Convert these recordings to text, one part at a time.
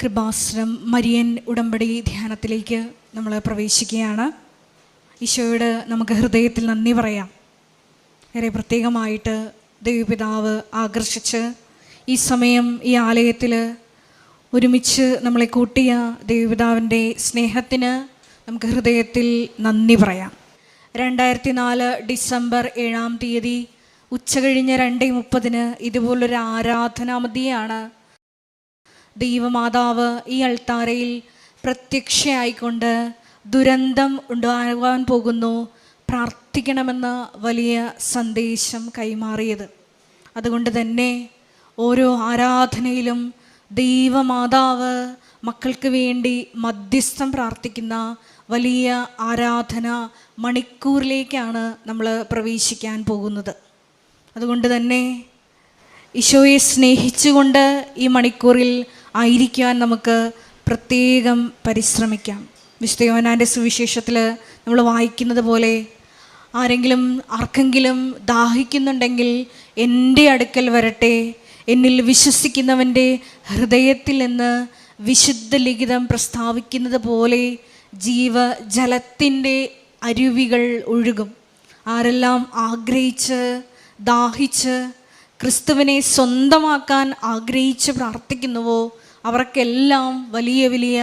Kripasanam Marian ഉടമ്പടി ധ്യാനത്തിലേക്ക് നമ്മൾ പ്രവേശിക്കുകയാണ്. ഈശോയോട് നമുക്ക് ഹൃദയത്തിൽ നന്ദി പറയാം. ഏറെ പ്രത്യേകമായിട്ട് ദൈവപിതാവ് ആകർഷിച്ച് ഈ സമയം ഈ ആലയത്തിൽ ഒരുമിച്ച് നമ്മളെ കൂട്ടിയ ദൈവപിതാവിൻ്റെ സ്നേഹത്തിന് നമുക്ക് ഹൃദയത്തിൽ നന്ദി പറയാം. 2004 ഡിസംബർ 7-ാം തീയതി ഉച്ചകഴിഞ്ഞ് 2:30 ഇതുപോലൊരു ആരാധനാമതിയാണ് ദൈവമാതാവ് ഈ അൾത്താരയിൽ പ്രത്യക്ഷയായിക്കൊണ്ട് ദുരന്തം ഉണ്ടാകാൻ പോകുന്നു, പ്രാർത്ഥിക്കണമെന്ന വലിയ സന്ദേശം കൈമാറിയത്. അതുകൊണ്ട് തന്നെ ഓരോ ആരാധനയിലും ദൈവമാതാവ് മക്കൾക്ക് വേണ്ടി മധ്യസ്ഥം പ്രാർത്ഥിക്കുന്ന വലിയ ആരാധന മണിക്കൂറിലേക്കാണ് നമ്മൾ പ്രവേശിക്കാൻ പോകുന്നത്. അതുകൊണ്ട് തന്നെ ഈശോയെ സ്നേഹിച്ചുകൊണ്ട് ഈ മണിക്കൂറിൽ ആയിരിക്കാൻ നമുക്ക് പ്രത്യേകം പരിശ്രമിക്കാം. വിശുദ്ധ യോഹന്നാൻ്റെ സുവിശേഷത്തിൽ നമ്മൾ വായിക്കുന്നത് പോലെ ആർക്കെങ്കിലും ദാഹിക്കുന്നുണ്ടെങ്കിൽ എൻ്റെ അടുക്കൽ വരട്ടെ, എന്നിൽ വിശ്വസിക്കുന്നവൻ്റെ ഹൃദയത്തിൽ നിന്ന് വിശുദ്ധ ലിഖിതം പ്രസ്താവിക്കുന്നത് പോലെ ജീവജലത്തിൻ്റെ അരുവികൾ ഒഴുകും. ആരെല്ലാം ആഗ്രഹിച്ച് ദാഹിച്ച് ക്രിസ്തുവിനെ സ്വന്തമാക്കാൻ ആഗ്രഹിച്ച് പ്രാർത്ഥിക്കുന്നുവോ അവർക്കെല്ലാം വലിയ വലിയ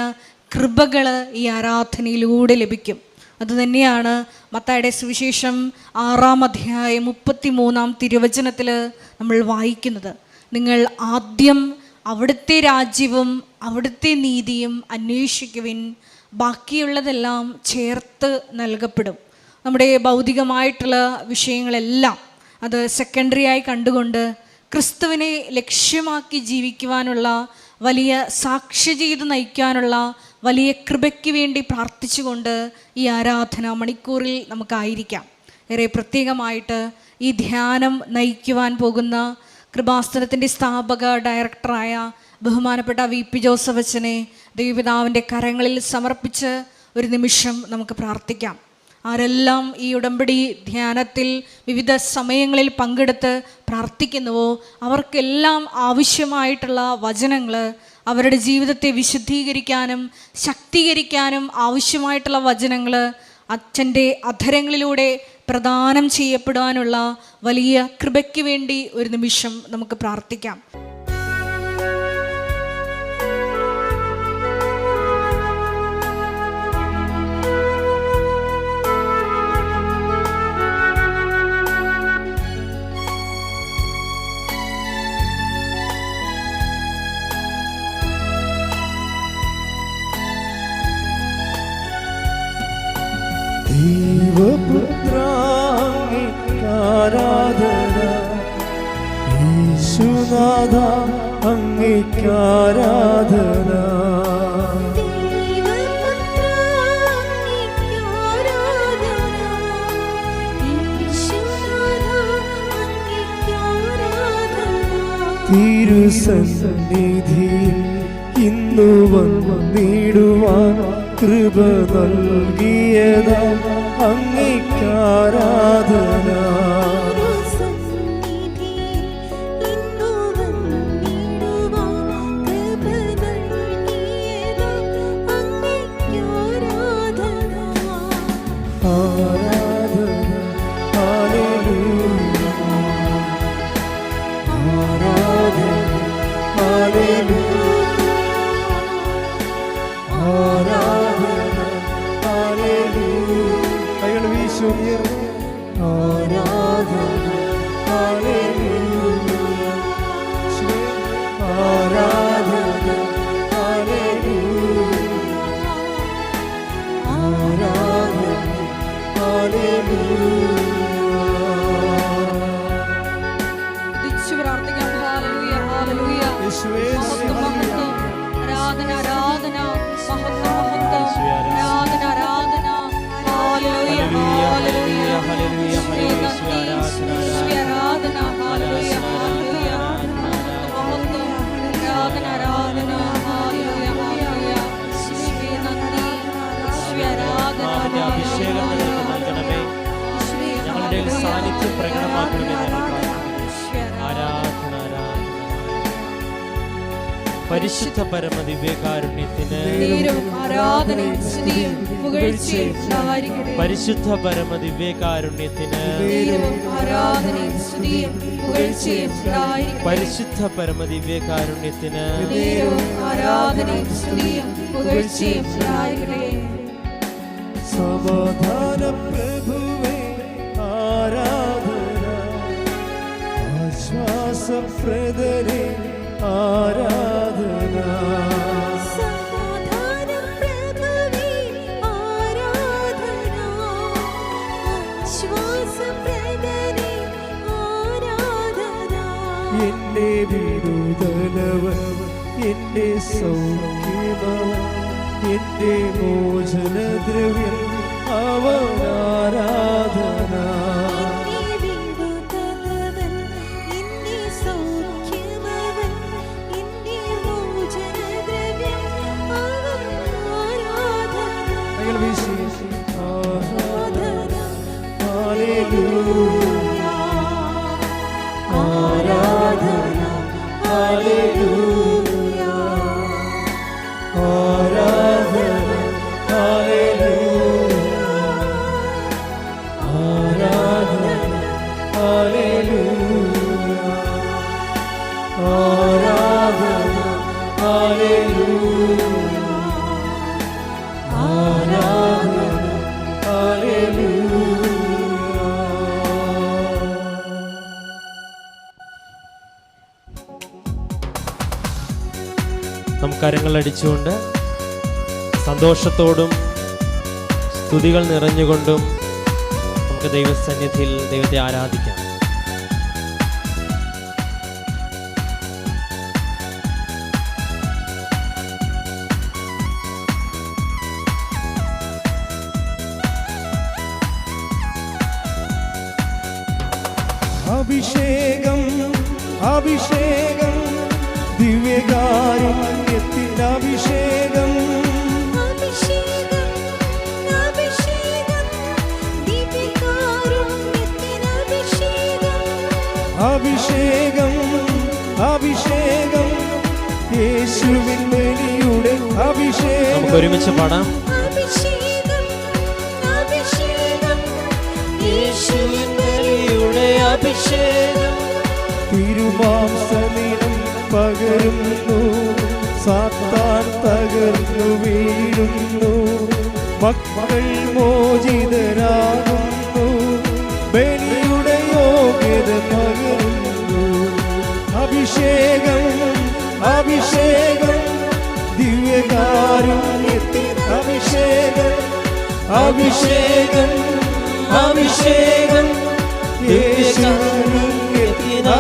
കൃപകൾ ഈ ആരാധനയിലൂടെ ലഭിക്കും. അതുതന്നെയാണ് മത്തായിയുടെ സുവിശേഷം 6-ാം അധ്യായം 33-ാം തിരുവചനത്തിൽ നമ്മൾ വായിക്കുന്നത്. നിങ്ങൾ ആദ്യം അവിടുത്തെ രാജ്യവും അവിടുത്തെ നീതിയും അന്വേഷിക്കുവിൻ, ബാക്കിയുള്ളതെല്ലാം ചേർത്ത് നൽകപ്പെടും. നമ്മുടെ ഭൗതികമായിട്ടുള്ള വിഷയങ്ങളെല്ലാം അത് സെക്കൻഡറി ആയി കണ്ടുകൊണ്ട് ക്രിസ്തുവിനെ ലക്ഷ്യമാക്കി ജീവിക്കുവാനുള്ള വലിയ സാക്ഷ്യജീവിതം നയിക്കാനുള്ള വലിയ കൃപയ്ക്ക് വേണ്ടി പ്രാർത്ഥിച്ചുകൊണ്ട് ഈ ആരാധന മണിക്കൂറിൽ നമുക്കായിരിക്കാം. ഏറെ പ്രത്യേകമായിട്ട് ഈ ധ്യാനം നയിക്കുവാൻ പോകുന്ന കൃപാസനത്തിൻ്റെ സ്ഥാപക ഡയറക്ടറായ ബഹുമാനപ്പെട്ട VP ജോസഫ് അച്ഛനെ ദൈവപിതാവിൻ്റെ കരങ്ങളിൽ സമർപ്പിച്ച് ഒരു നിമിഷം നമുക്ക് പ്രാർത്ഥിക്കാം. ആരെല്ലാം ഈ ഉടമ്പടി ധ്യാനത്തിൽ വിവിധ സമയങ്ങളിൽ പങ്കെടുത്ത് പ്രാർത്ഥിക്കുന്നുവോ അവർക്കെല്ലാം ആവശ്യമായിട്ടുള്ള വചനങ്ങൾ, അവരുടെ ജീവിതത്തെ വിശുദ്ധീകരിക്കാനും ശക്തീകരിക്കാനും ആവശ്യമായിട്ടുള്ള വചനങ്ങൾ അച്ഛൻ്റെ അധരങ്ങളിലൂടെ പ്രദാനം ചെയ്യപ്പെടാനുള്ള വലിയ കൃപയ്ക്ക് വേണ്ടി ഒരു നിമിഷം നമുക്ക് പ്രാർത്ഥിക്കാം. ദൈവപുത്രാരാധന, യേശുനാഥ അങ്ങേക്കാരാധന. തിരുസന്നിധിയിൽ ഇന്നു വന്നിടുവാൻ കൃപ നൽകിയതാ അങ്ങേക്കാരാധന. സാന്നിധ്യം പ്രകടമാക്കണമെന്ന് ആരാധന. പരിശുദ്ധ പരമ ദിവ്യകാരുണ്യത്തിന് നേരവും ആരാധനയും സ്തുതിയും പുകഴ്ചയും ഉണ്ടായിരിക്കട്ടെ. പരിശുദ്ധ പരമ ദിവ്യകാരുണ്യത്തിന് നേരവും ആരാധനയും സ്തുതിയും പുകഴ്ചയും ഉണ്ടായിരിക്കട്ടെ. പരിശുദ്ധ പരമ ദിവ്യകാരുണ്യത്തിന് നേരവും ആരാധനയും സ്തുതിയും പുകഴ്ചയും ഉണ്ടായിരിക്കട്ടെ. സമാധാന പ്രഭുവേ ആരാധന, ആശ്വാസപ്രദനേ ആരാധന. സമാധാനം പ്രഭുവേ ആരാധന, ആശ്വാസപ്രദനേ ആരാധന. എന്റെ വിടുതലവൻ, എന്റെ സൗഖ്യമവൻ, എന്റെ മോചനദ്രവ്യം അവൻ ആരാധന. ആരാധന, ഹല്ലേലൂയ, ആരാധന, ഹല്ലേലൂയ, ആരാധന, ഹല്ലേലൂയ, ആരാധന, ഹല്ലേലൂയ, ആരാധന, ഹല്ലേലൂയ. നമുക്ക് കരങ്ങളടിച്ചുകൊണ്ട് സന്തോഷത്തോടും സ്തുതികൾ നിറഞ്ഞുകൊണ്ടും നമുക്ക് ദൈവസന്നിധിയിൽ ദൈവത്തെ ആരാധിക്കാം. അഭിഷേകം, അഭിഷേകം, ദിവ്യകാരുണ്യത്തിൻ അഭിഷേകം, അഭിഷേകം, അഭിഷേകം, ദിവ്യകാരുണ്യത്തിൻ അഭിഷേകം. അഭിഷേകം, അഭിഷേകം, യേശുവിൻ ബലിയുടെ അഭിഷേകം. നമുക്ക് ഒരുമിച്ച് പാടാം. അഭിഷേകം, അഭിഷേകം, യേശുവിൻ ബലിയുടെ അഭിഷേകം. തിരുമാംസനിലം പകരുന്നു, സാത്താൻ തകർന്നു വീഴുന്നു, മക്കൾ മോചിതരാകുന്നു, ബലിയുടെ യോഗ്യത പകരുന്നു. അഭിഷേകം, അഭിഷേകം, ദിവ്യകാരുണ്യത്തിൻ അഭിഷേകം. അഭിഷേകം, അഭിഷേകം, യേശുവിൻ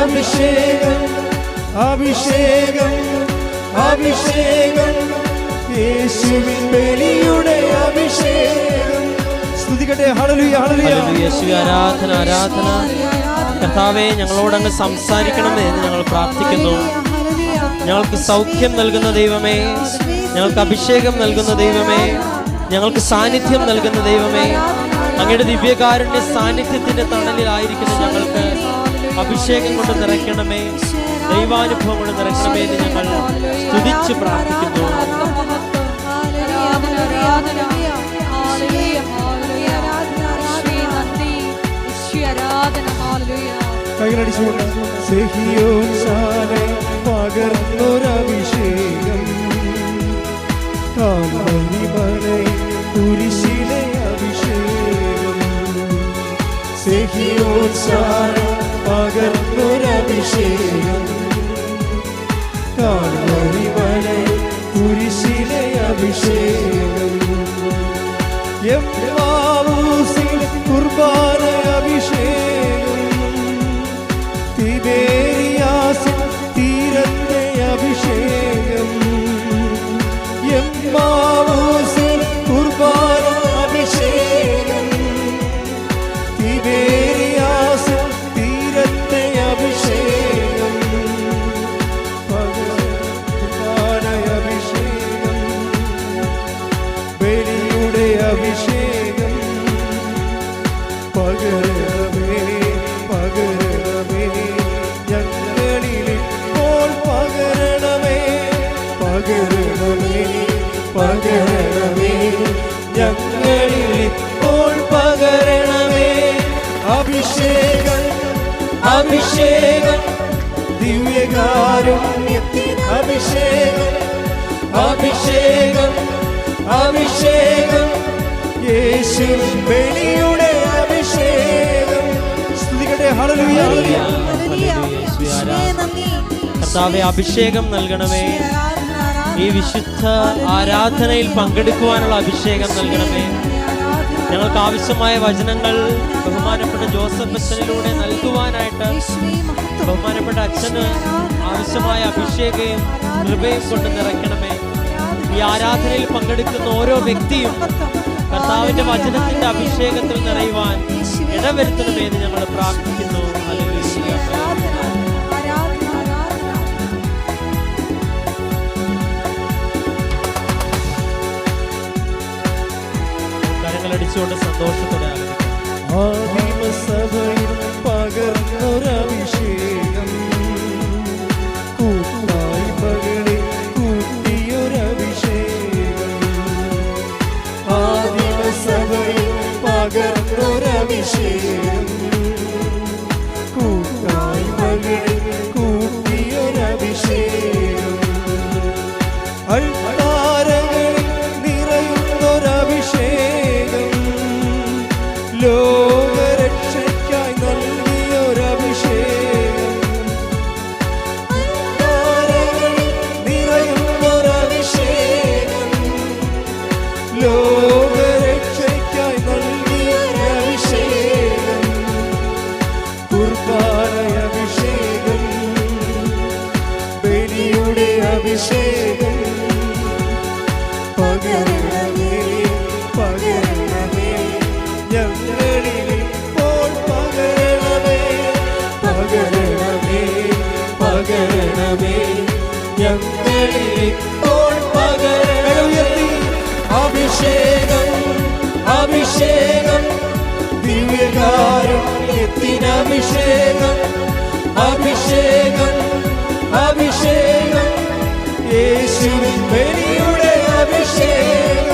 അഭിഷേകം. അഭിഷേകം, അഭിഷേകം, യേശുവിൻ ബലിയുടെ അഭിഷേകം. സ്തുതിക്കട്ടെ. ഹല്ലേലൂയ, ഹല്ലേലൂയ, യേശുവേ. ആരാധന, ആരാധന. കർത്താവേ, ഞങ്ങളോടങ്ങ് സംസാരിക്കണമേ എന്ന് ഞങ്ങൾ പ്രാർത്ഥിക്കുന്നു. ഞങ്ങൾക്ക് സൗഖ്യം നൽകുന്ന ദൈവമേ, ഞങ്ങൾക്ക് അഭിഷേകം നൽകുന്ന ദൈവമേ, ഞങ്ങൾക്ക് സാന്നിധ്യം നൽകുന്ന ദൈവമേ, അങ്ങയുടെ ദിവ്യകാരുണ്യ സാന്നിധ്യത്തിന്റെ തണലിലായിരിക്കുന്ന ഞങ്ങൾക്ക് അഭിഷേകം കൊണ്ട് നിറയ്ക്കണമേ, ദൈവാനുഭവം കൊണ്ട് നിറയ്ക്കണമേ എന്ന് ഞങ്ങൾ സ്തുതിച്ച് പ്രാർത്ഥിക്കുന്നു. കൈകളടിച്ചുകൊണ്ട് സഹിയോൻ ശാലെ പകർന്നൊരഭിഷേകം, കാൽവരിമലയിൽ കുരിശിലെ അഭിഷേകം. സഹിയോൻ ശാലെ പകർന്നൊരഭിഷേകം, കാൽവരിമലയിൽ കുരിശിലെ അഭിഷേകം. എമ്മാവൂസിൽ കുർബാന അഭിഷേകം, തിബേരിയാസിൽ തീരത്തെ അഭിഷേകം. എമ്മാവൂസിൽ കുർബാന അഭിഷേകം, തിബേരിയാസിൽ തീരത്തെ അഭിഷേകം. പകരണമേ പകരണമേ ഞങ്ങളിൽ ഇപ്പോൾ പകരണമേ അഭിഷേകം അഭിഷേകം ദിവ്യകാരുണ്യത്തിന് അഭിഷേകം അഭിഷേകം അഭിഷേകം യേശു ബലിയുടെ അഭിഷേകം സ്തുതിക്കട്ടെ ഹല്ലേലൂയ കർത്താവേ അഭിഷേകം നൽകണമേ ഈ വിശുദ്ധ ആരാധനയിൽ പങ്കെടുക്കുവാനുള്ള അഭിഷേകം നൽകണമേ ഞങ്ങൾക്ക് ആവശ്യമായ വചനങ്ങൾ ബഹുമാനപ്പെട്ട ജോസഫ് അച്ഛനിലൂടെ നൽകുവാനായിട്ട് ബഹുമാനപ്പെട്ട അച്ഛന് ആവശ്യമായ അഭിഷേകവും കൃപയും കൊണ്ട് നിറയ്ക്കണമേ ഈ ആരാധനയിൽ പങ്കെടുക്കുന്ന ഓരോ വ്യക്തിയും കർത്താവിന്റെ വചനത്തിന്റെ അഭിഷേകത്തിൽ നിറയുവാൻ ഇടവരുത്തണമേ എന്ന് ഞങ്ങൾ പ്രാർത്ഥിക്കുന്നു. ഹല്ലേലൂയ. കരങ്ങളടിച്ചുകൊണ്ട് സന്തോഷത്തോടെ ആദിമസഭയിൽ പകർന്നൊരഭിഷേകം കൂട്ടായ്മകളിൽ കൂട്ടിയൊരഭിഷേകം ആദിമസഭയിൽ പകർന്നൊരഭിഷേകം കൂട്ടായ്മകളിൽ കൂട്ടിയൊരഭിഷേകം അൾത്താരകളിൽ നിറയുന്നൊരഭിഷേകം ലോകരക്ഷയ്ക്കായി നൽകിയൊരഭിഷേകം അൾത്താരകളിൽ നിറയുന്നൊരഭിഷേകം ലോകരക്ഷയ്ക്കായി നൽകിയൊരഭിഷേകം കുർബാനയഭിഷേകം ബലിയുടെ അഭിഷേകം പകരണമേ പകരണമേ ഞങ്ങളിൽ ഇപ്പോൾ പകരണമേ പകരണമേ പകരണമേ ഞങ്ങളിൽ ഇപ്പോൾ പകരണമേ അഭിഷേകം അഭിഷേകം ദിവ്യകാരുണ്യത്തിന് അഭിഷേകം അഭിഷേകം അഭിഷേകം യേശുവിൻ ബലിയുടെ അഭിഷേകം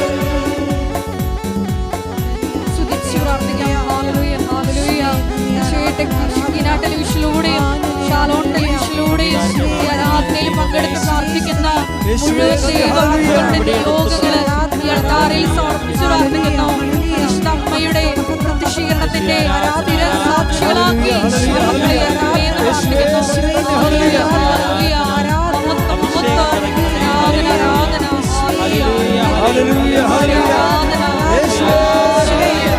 സ്തുതിച്ചു പ്രാർത്ഥിക്കാം. Hallelujah, hallelujah. ഈശോയുടെ ഷക്കീന ടെലിവിഷനിലൂടെയും ഷാലോൺ ടെലിവിഷനിലൂടെയും ഈ ആരാധനയിൽ പങ്കെടുത്ത് പ്രാർത്ഥിക്കുന്ന മുഴുവൻ ദൈവമക്കളുടെ നിയോഗങ്ങള് ഈ അൾത്താരയിൽ സമർപ്പിച്ചു പ്രാർത്ഥിക്കുന്നു. വിശുദ്ധ അമ്മയുടെ പ്രത്യക്ഷീകരണത്തിന്റെ സ്ഥിര സാക്ഷികളാക്കി മക്കളെ അമ്മയെന്ന് പ്രാർത്ഥിക്കുന്നു. Hallelujah, hallelujah. മഹത്വം, മഹത്വം. ആരാധന, ആരാധന. ഹല്ലേലൂയ, ഹല്ലേലൂയ ഹല്ലേലൂയ യേശുവേ ഹല്ലേലൂയ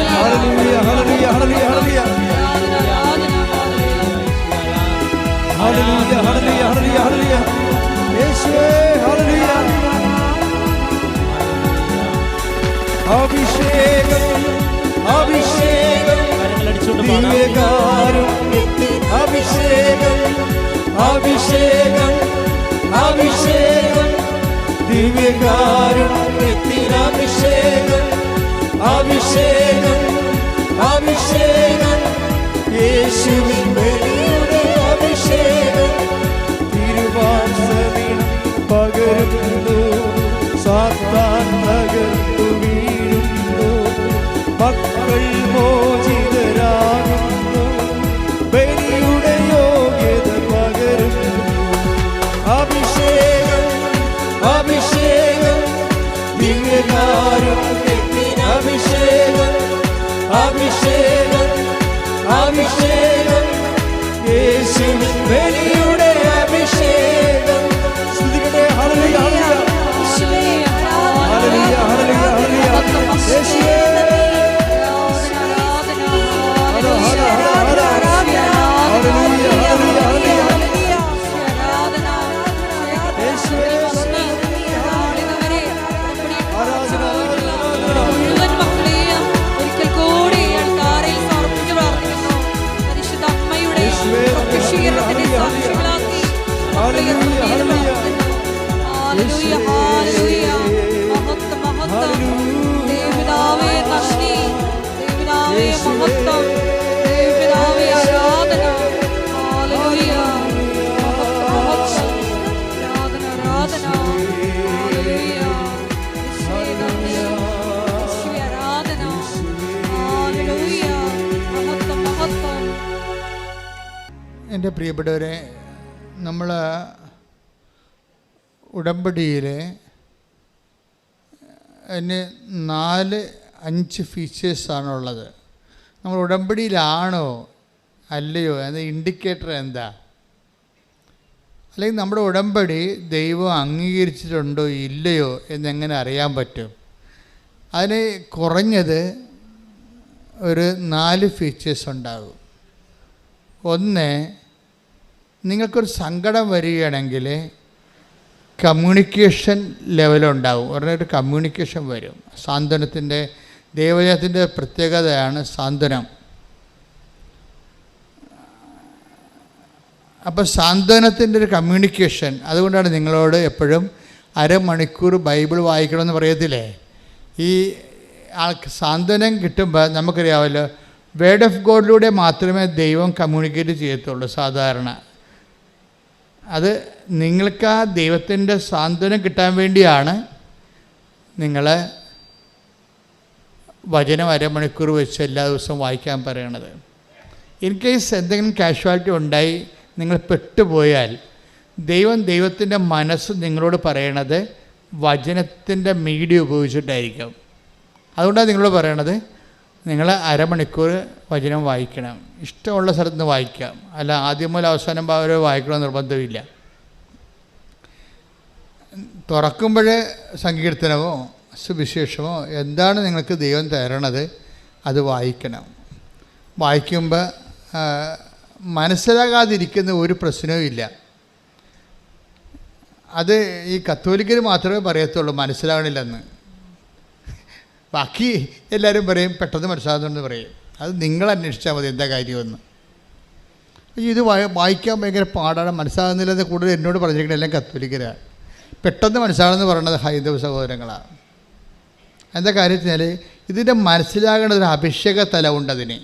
ഹല്ലേലൂയ ഹല്ലേലൂയ ഹല്ലേലൂയ ഹല്ലേലൂയ ഹല്ലേലൂയ ഹല്ലേലൂയ ഹല്ലേലൂയ യേശുവേ ഹല്ലേലൂയ അഭിഷേകം അഭിഷേകം ദിവ്യകാരുണ്യത്തിന് അഭിഷേകം അഭിഷേകം അഭിഷേകം ദിവ്യകാരുണ്യത്തിന് അഭിഷേകം അഭിഷേകം അഭിഷേകം യേശുവിൻ ബലിയുടെ അഭിഷേകം തിരുവാസനം പകരുന്നു സാത്താൻ തകർത്തു വീഴുന്നു മക്കൾ മോചിതരാകുന്നു ബലിയുടെ യോഗ്യത പകരുന്നു അഭിഷേകം അഭിഷേകം ദിവ്യകാരുണ്യത്തിന് അഭിഷേകം അഭിഷേകം അഭിഷേകം യേശുവിൻ ബലിയുടെ അഭിഷേകം സ്തുതിക്കട്ടെ ഹല്ലേലൂയ ഹല്ലേലൂയ ഹല്ലേലൂയ ഹല്ലേലൂയ യേശുവേ മുഴുവൻ മക്കളെയും ഒരിക്കൽ കൂടി അൾത്താരയിൽ സമർപ്പിച്ച് പ്രാർത്ഥിക്കുന്നു. പരിശുദ്ധ അമ്മയുടെ പ്രത്യക്ഷീകരണത്തിന്റെ സാക്ഷികളാക്കി മക്കളെ പ്രാർത്ഥിക്കുന്നു. Hallelujah, hallelujah. മഹത്വം, മഹത്വം. ദേവപിതാവേ നന്ദി, ദേവപിതാവേ മഹത്വം, ദേവപിതാവേ ആരാധന. ഹല്ലേലൂയ. മഹത്വം, മഹത്വം. പ്രിയപ്പെട്ടവരെ, നമ്മൾ ഉടമ്പടിയിൽ അതിന് 4-5 ഫീച്ചേഴ്സാണുള്ളത്. നമ്മൾ ഉടമ്പടിയിലാണോ അല്ലയോ എന്ന ഇൻഡിക്കേറ്റർ എന്താ? അല്ലെങ്കിൽ നമ്മുടെ ഉടമ്പടി ദൈവം അംഗീകരിച്ചിട്ടുണ്ടോ ഇല്ലയോ എന്നെങ്ങനെ അറിയാൻ പറ്റും? അതിന് കുറഞ്ഞത് ഒരു 4 ഫീച്ചേഴ്സ് ഉണ്ടാകും. ഒന്ന്, നിങ്ങൾക്കൊരു സങ്കടം വരികയാണെങ്കിൽ കമ്മ്യൂണിക്കേഷൻ ലെവലുണ്ടാവും. ഉടനെ കമ്മ്യൂണിക്കേഷൻ വരും. സാന്ത്വനത്തിൻ്റെ, ദൈവജനത്തിൻ്റെ പ്രത്യേകതയാണ് സാന്ത്വനം. അപ്പോൾ സാന്ത്വനത്തിൻ്റെ ഒരു കമ്മ്യൂണിക്കേഷൻ. അതുകൊണ്ടാണ് നിങ്ങളോട് എപ്പോഴും അരമണിക്കൂർ ബൈബിൾ വായിക്കണമെന്ന് പറയത്തില്ലേ? ഈ ആൾക്ക് സാന്ത്വനം കിട്ടുമ്പോൾ നമുക്കറിയാമല്ലോ, വേർഡ് ഓഫ് ഗോഡിലൂടെ മാത്രമേ ദൈവം കമ്മ്യൂണിക്കേറ്റ് ചെയ്യത്തുള്ളൂ സാധാരണ. അത് നിങ്ങൾക്ക് ആ ദൈവത്തിൻ്റെ സാന്ത്വനം കിട്ടാൻ വേണ്ടിയാണ് നിങ്ങൾ വചനം അരമണിക്കൂർ വെച്ച് എല്ലാ ദിവസവും വായിക്കാൻ പറയണത്. ഇൻ കേസ് എന്തെങ്കിലും കാഷ്വാലിറ്റി ഉണ്ടായി നിങ്ങൾ പെട്ടുപോയാൽ ദൈവത്തിൻ്റെ മനസ്സ് നിങ്ങളോട് പറയണത് വചനത്തിൻ്റെ മീഡിയ ഉപയോഗിച്ചിട്ടായിരിക്കും. അതുകൊണ്ടാണ് നിങ്ങളോട് പറയണത് നിങ്ങൾ അരമണിക്കൂർ വചനം വായിക്കണം. ഇഷ്ടമുള്ള സ്ഥലത്ത് നിന്ന് വായിക്കാം, അല്ല ആദ്യം മുതൽ അവസാനം വരെ വായിക്കണമെന്ന് നിർബന്ധമില്ല. തുറക്കുമ്പോൾ സങ്കീർത്തനമോ സുവിശേഷമോ എന്താണ് നിങ്ങൾക്ക് ദൈവം തരണത് അത് വായിക്കണം. വായിക്കുമ്പോൾ മനസ്സിലാകാതിരിക്കുന്ന ഒരു പ്രശ്നവും ഇല്ല. അത് ഈ കത്തോലിക്കർ മാത്രമേ പറയത്തുള്ളൂ മനസ്സിലാകണില്ലെന്ന്. ബാക്കി എല്ലാവരും പറയും പെട്ടെന്ന് മനസ്സിലാകുന്നുണ്ടെന്ന് പറയും. അത് നിങ്ങൾ അന്വേഷിച്ചാൽ മതി എന്താ കാര്യമെന്ന്. ഇത് വായിക്കാൻ ഭയങ്കര പാടാണ്, മനസ്സിലാകുന്നില്ലെന്ന് കൂടുതൽ എന്നോട് പറഞ്ഞിരിക്കുന്നത് എല്ലാം കത്തോലിക്കരാണ്. പെട്ടെന്ന് മനസ്സിലാകുമെന്ന് പറയുന്നത് ഹൈന്ദവ സഹോദരങ്ങളാണ്. എന്താ കാര്യത്തിനാൽ ഇതിൻ്റെ മനസ്സിലാകേണ്ട ഒരു അഭിഷേക തലമുണ്ട്. അതിന്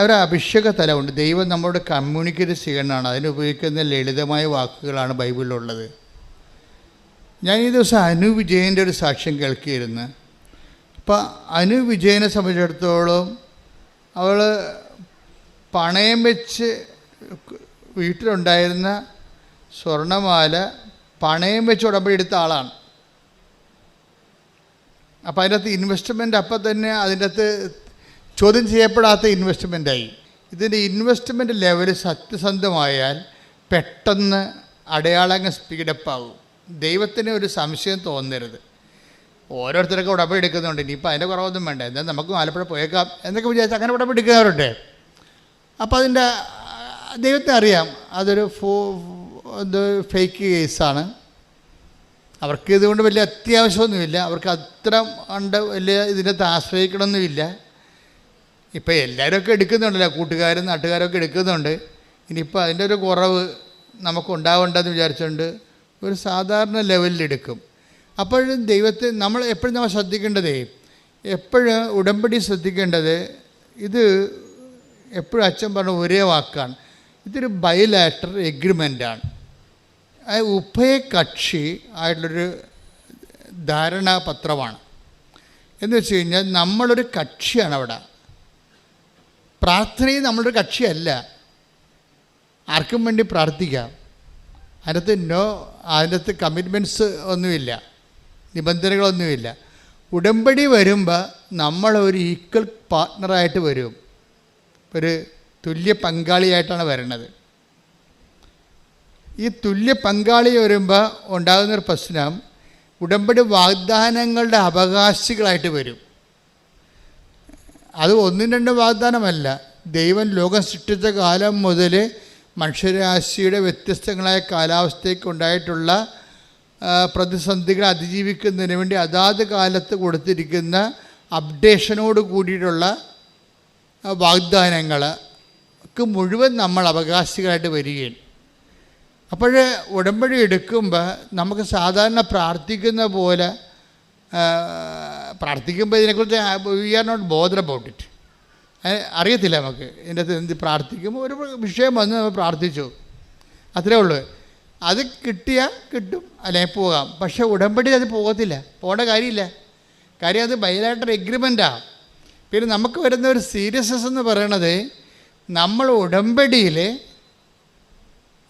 ഒരു അഭിഷേക തലമുണ്ട്. ദൈവം നമ്മളോട് കമ്മ്യൂണിക്കേറ്റ് ചെയ്യണമാണ്. അതിന് ഉപയോഗിക്കുന്ന ലളിതമായ വാക്കുകളാണ് ബൈബിളിലുള്ളത്. ഞാൻ ഈ ദിവസം അനു വിജയൻ്റെ ഒരു സാക്ഷ്യം കേൾക്കിയിരുന്നു. അപ്പോൾ അനു വിജയനെ സംബന്ധിച്ചിടത്തോളം അവൾ പണയം വെച്ച് വീട്ടിലുണ്ടായിരുന്ന സ്വർണ്ണമാല പണയം വെച്ച് ഉടമ്പടി എടുത്ത ആളാണ്. അപ്പോൾ അതിൻ്റെ അകത്ത് ഇൻവെസ്റ്റ്മെൻറ്റ് അപ്പം തന്നെ അതിൻ്റെ അകത്ത് ചോദ്യം ചെയ്യപ്പെടാത്ത ഇൻവെസ്റ്റ്മെൻറ്റായി. ഇതിൻ്റെ ഇൻവെസ്റ്റ്മെൻറ്റ് ലെവൽ സത്യസന്ധമായാൽ പെട്ടെന്ന് അടയാളങ്ങൾ സ്പീഡപ്പാകും. ദൈവത്തിന് ഒരു സംശയം തോന്നരുത്. ഓരോരുത്തരൊക്കെ ഉടമ്പടി എടുക്കുന്നുണ്ട്, ഇനിയിപ്പോൾ അതിൻ്റെ കുറവൊന്നും വേണ്ട, എന്നാൽ നമുക്ക് ആലപ്പുഴ പോയേക്കാം എന്നൊക്കെ വിചാരിച്ച് അങ്ങനെ ഉടമ്പടി എടുക്കുന്നവരുണ്ട്. അപ്പോൾ അതിൻ്റെ ദൈവത്തിന് അറിയാം അതൊരു ഫേക്ക് കേസാണ്. അവർക്ക് ഇതുകൊണ്ട് വലിയ അത്യാവശ്യമൊന്നുമില്ല, അവർക്ക് അത്ര ഉണ്ട് വലിയ ഇതിനകത്ത് ആശ്രയിക്കണമെന്നുമില്ല. ഇപ്പോൾ എല്ലാവരുമൊക്കെ എടുക്കുന്നുണ്ടല്ലോ, കൂട്ടുകാരും നാട്ടുകാരൊക്കെ എടുക്കുന്നുണ്ട്. ഇനിയിപ്പോൾ അതിൻ്റെ ഒരു കുറവ് നമുക്കുണ്ടാവേണ്ടെന്ന് വിചാരിച്ചുകൊണ്ട് ഒരു സാധാരണ ലെവലിലെടുക്കും. അപ്പോഴും ദൈവത്തെ നമ്മൾ ശ്രദ്ധിക്കേണ്ടതേ, എപ്പോഴും ഉടമ്പടി ശ്രദ്ധിക്കേണ്ടത് ഇത് എപ്പോഴും അച്ഛൻ പറഞ്ഞ ഒരേ വാക്കാണ്, ഇതൊരു ബൈലാറ്ററൽ എഗ്രിമെൻ്റാണ്. ഉഭയകക്ഷി ആയിട്ടുള്ളൊരു ധാരണാപത്രമാണ്. എന്ന് വെച്ച് കഴിഞ്ഞാൽ നമ്മളൊരു കക്ഷിയാണ് അവിടെ. പ്രാർത്ഥനയും നമ്മളൊരു കക്ഷിയല്ല, ആർക്കും വേണ്ടി പ്രാർത്ഥിക്കാം. അതിനകത്ത് കമ്മിറ്റ്മെൻറ്റ്സ് ഒന്നുമില്ല, നിബന്ധനകളൊന്നുമില്ല. ഉടമ്പടി വരുമ്പോൾ നമ്മളൊരു ഈക്വൽ പാർട്ട്ണറായിട്ട് വരും, ഒരു തുല്യ പങ്കാളിയായിട്ടാണ് വരുന്നത്. ഈ തുല്യ പങ്കാളി വരുമ്പോൾ ഉണ്ടാകുന്നൊരു പ്രശ്നം, ഉടമ്പടി വാഗ്ദാനങ്ങളുടെ അവകാശികളായിട്ട് വരും. അത് 1-2 വാഗ്ദാനമല്ല, ദൈവം ലോകം സൃഷ്ടിച്ച കാലം മുതൽ മനുഷ്യരാശിയുടെ വ്യത്യസ്തങ്ങളായ കാലാവസ്ഥയ്ക്ക് ഉണ്ടായിട്ടുള്ള പ്രതിസന്ധികളെ അതിജീവിക്കുന്നതിന് വേണ്ടി അതാത് കാലത്ത് കൊടുത്തിരിക്കുന്ന അപ്ഡേഷനോട് കൂടിയിട്ടുള്ള വാഗ്ദാനങ്ങൾക്ക് മുഴുവൻ നമ്മൾ അവകാശികളായിട്ട് വരികയാണ്. അപ്പോൾ ഉടമ്പടി എടുക്കുമ്പോൾ നമുക്ക് സാധാരണ പ്രാർത്ഥിക്കുന്ന പോലെ പ്രാർത്ഥിക്കുമ്പോൾ ഇതിനെക്കുറിച്ച് we are not bother about it. അറിയത്തില്ല നമുക്ക് ഇതിൻ്റെ അകത്ത് എന്ത് പ്രാർത്ഥിക്കുമ്പോൾ ഒരു വിഷയം വന്ന് നമ്മൾ പ്രാർത്ഥിച്ചു, അത്രേ ഉള്ളൂ. അത് കിട്ടിയാൽ കിട്ടും, അല്ലെങ്കിൽ പോകാം. പക്ഷേ ഉടമ്പടി അത് പോകത്തില്ല, പോകേണ്ട കാര്യമില്ല. കാര്യം അത് ബൈലാറ്ററൽ എഗ്രിമെൻറ്റാണ്. പിന്നെ നമുക്ക് വരുന്ന ഒരു സീരിയസ്നെസ് എന്ന് പറയണത്, നമ്മൾ ഉടമ്പടിയിൽ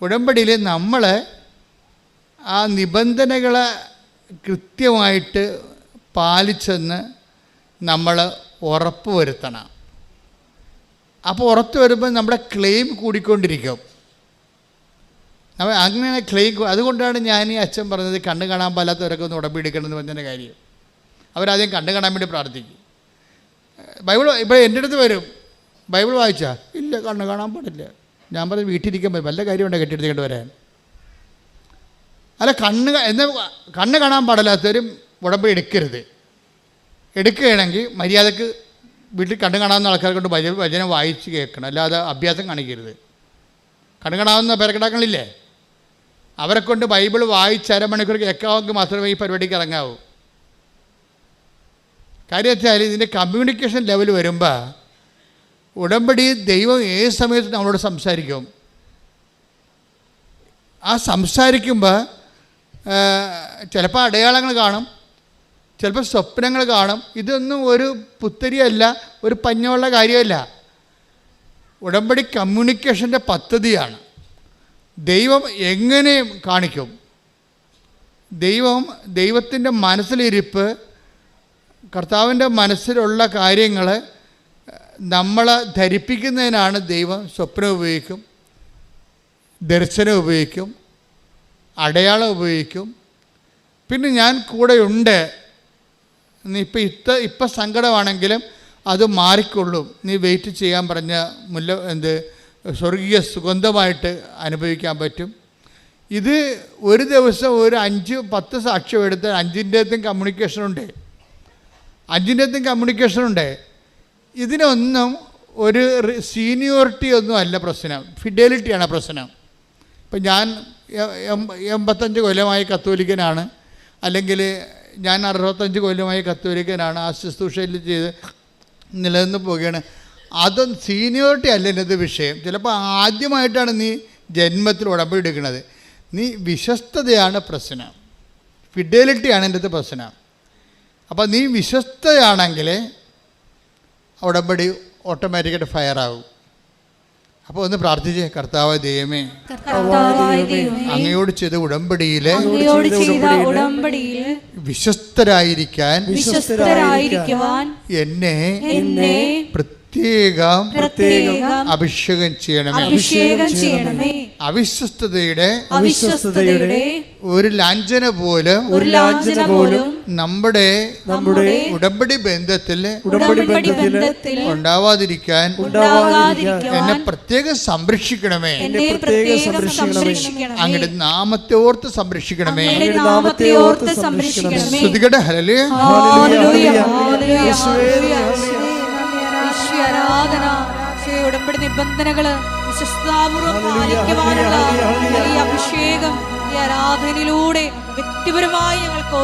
ഉടമ്പടിയിൽ നമ്മൾ ആ നിബന്ധനകളെ കൃത്യമായിട്ട് പാലിച്ചെന്ന് നമ്മൾ ഉറപ്പ് വരുത്തണം. അപ്പോൾ ഉറപ്പ് വരുമ്പോൾ നമ്മുടെ ക്ലെയിം കൂടിക്കൊണ്ടിരിക്കും. അങ്ങനെ ക്ലെയിം. അതുകൊണ്ടാണ് ഞാൻ ഈ അച്ഛൻ പറഞ്ഞത് കണ്ണ് കാണാൻ പാലാത്തവരൊക്കെ ഒന്ന് ഉടമ്പടി എടുക്കണമെന്ന് പറഞ്ഞതിൻ്റെ കാര്യം. അവരാദ്യം കണ്ണ് കാണാൻ വേണ്ടി പ്രാർത്ഥിക്കും. ബൈബിൾ ഇപ്പോൾ എൻ്റെ അടുത്ത് വരും, ബൈബിൾ വായിച്ചാൽ ഇല്ല കണ്ണ് കാണാൻ പാടില്ല. ഞാൻ പറഞ്ഞ് വീട്ടിലിരിക്കാൻ പറ്റും, വല്ല കാര്യമുണ്ടോ കെട്ടിയെടുത്തേക്കൊണ്ട് വരാൻ. അല്ല കണ്ണ് കാണാൻ പാടില്ലാത്തവരും ഉടമ്പടി എടുക്കരുത്. എടുക്കുകയാണെങ്കിൽ മര്യാദക്ക് വീട്ടിൽ കണ്ണ് കാണാവുന്ന ആൾക്കാരെ കൊണ്ട് വചനം വായിച്ച് കേൾക്കണം, അല്ലാതെ അഭ്യാസം കാണിക്കരുത്. കണ്ണ് കാണാവുന്ന പേരക്കിടാക്കളില്ലേ, അവരെ കൊണ്ട് ബൈബിൾ വായിച്ച് അരമണിക്കൂർ കേൾക്കാമെങ്കിൽ മാത്രമേ ഈ പരിപാടിക്ക് ഇറങ്ങാവൂ. കാര്യം വെച്ചാൽ ഇതിൻ്റെ കമ്മ്യൂണിക്കേഷൻ ലെവൽ വരുമ്പോൾ ഉടമ്പടി ദൈവം ഏത് സമയത്ത് നമ്മളോട് സംസാരിക്കും. ആ സംസാരിക്കുമ്പോൾ ചിലപ്പോൾ അടയാളങ്ങൾ കാണും, ചിലപ്പോൾ സ്വപ്നങ്ങൾ കാണും. ഇതൊന്നും ഒരു പുത്തരിയല്ല, ഒരു പഞ്ഞമുള്ള കാര്യമല്ല. ഉടമ്പടി കമ്മ്യൂണിക്കേഷൻ്റെ പദ്ധതിയാണ്. ദൈവം എങ്ങനെ കാണിക്കും? ദൈവത്തിൻ്റെ മനസ്സിലിരിപ്പ്, കർത്താവിൻ്റെ മനസ്സിലുള്ള കാര്യങ്ങൾ നമ്മളെ ധരിപ്പിക്കുന്നതിനാണ് ദൈവം സ്വപ്നം ഉപയോഗിക്കും, ദർശനം ഉപയോഗിക്കും, അടയാളം ഉപയോഗിക്കും. പിന്നെ ഞാൻ കൂടെയുണ്ട്, നീ ഇപ്പം സങ്കടമാണെങ്കിലും അത് മാറിക്കൊള്ളും, നീ വെയിറ്റ് ചെയ്യാൻ പറഞ്ഞ സ്വർഗീയ സുഗന്ധമായിട്ട് അനുഭവിക്കാൻ പറ്റും. ഇത് ഒരു ദിവസം ഒരു 5-10 സാക്ഷ്യം എടുത്ത് 5-ൻ്റെതും കമ്മ്യൂണിക്കേഷനുണ്ട്. ഇതിനൊന്നും ഒരു സീനിയോറിറ്റി ഒന്നും അല്ല പ്രശ്നം, ഫിഡലിറ്റിയാണ് പ്രശ്നം. ഇപ്പം ഞാൻ 85 കൊല്ലമായി കത്തോലിക്കനാണ്, അല്ലെങ്കിൽ ഞാൻ 65 കൊല്ലമായി കത്തോലിക്കനാണ്, ആ ശുശ്രൂഷയിൽ ചെയ്ത് നിലനിന്ന് പോവുകയാണ്. അതൊന്നും സീനിയോറിറ്റി അല്ല എൻ്റെ വിഷയം. ചിലപ്പോൾ ആദ്യമായിട്ടാണ് നീ ജന്മത്തിൽ ഉടമ്പടി എടുക്കുന്നത്. നീ വിശ്വസ്തതയാണ് പ്രശ്നം, ഫിഡലിറ്റിയാണ് എൻ്റെ പ്രശ്നം. അപ്പോൾ നീ വിശ്വസ്തയാണെങ്കിൽ ഉടമ്പടി ഓട്ടോമാറ്റിക്കായിട്ട് ഫയറാകും. അപ്പോൾ ഒന്ന് പ്രാർത്ഥിച്ചേ, കർത്താവ് ദൈവമേ, അങ്ങയോട് ചെയ്ത ഉടമ്പടിയിലെ വിശ്വസ്തരായിരിക്കാൻ എന്നെ പ്രത്യേകം അഭിഷേകം ചെയ്യണമേ. അവിശ്വസ്തതയുടെ ഒരു ലാഞ്ചന പോലും നമ്മുടെ ഉടമ്പടി ബന്ധത്തിൽ ഉണ്ടാവാതിരിക്കാൻ എന്നെ പ്രത്യേകം സംരക്ഷിക്കണമേ. അങ്ങയുടെ നാമത്തെ ഓർത്ത് സംരക്ഷിക്കണമേ. സ്തുതിക്കട്ടെ. ഹല്ലേലൂയ. ആരാധന. ഉടമ്പടി നിബന്ധനകള് വിശ്വസ്താപൂർവം പാലിക്കുവാനുള്ള ഈ അഭിഷേകം ഈ ആരാധനയിലൂടെ വ്യക്തിപരമായി ഞങ്ങൾക്ക്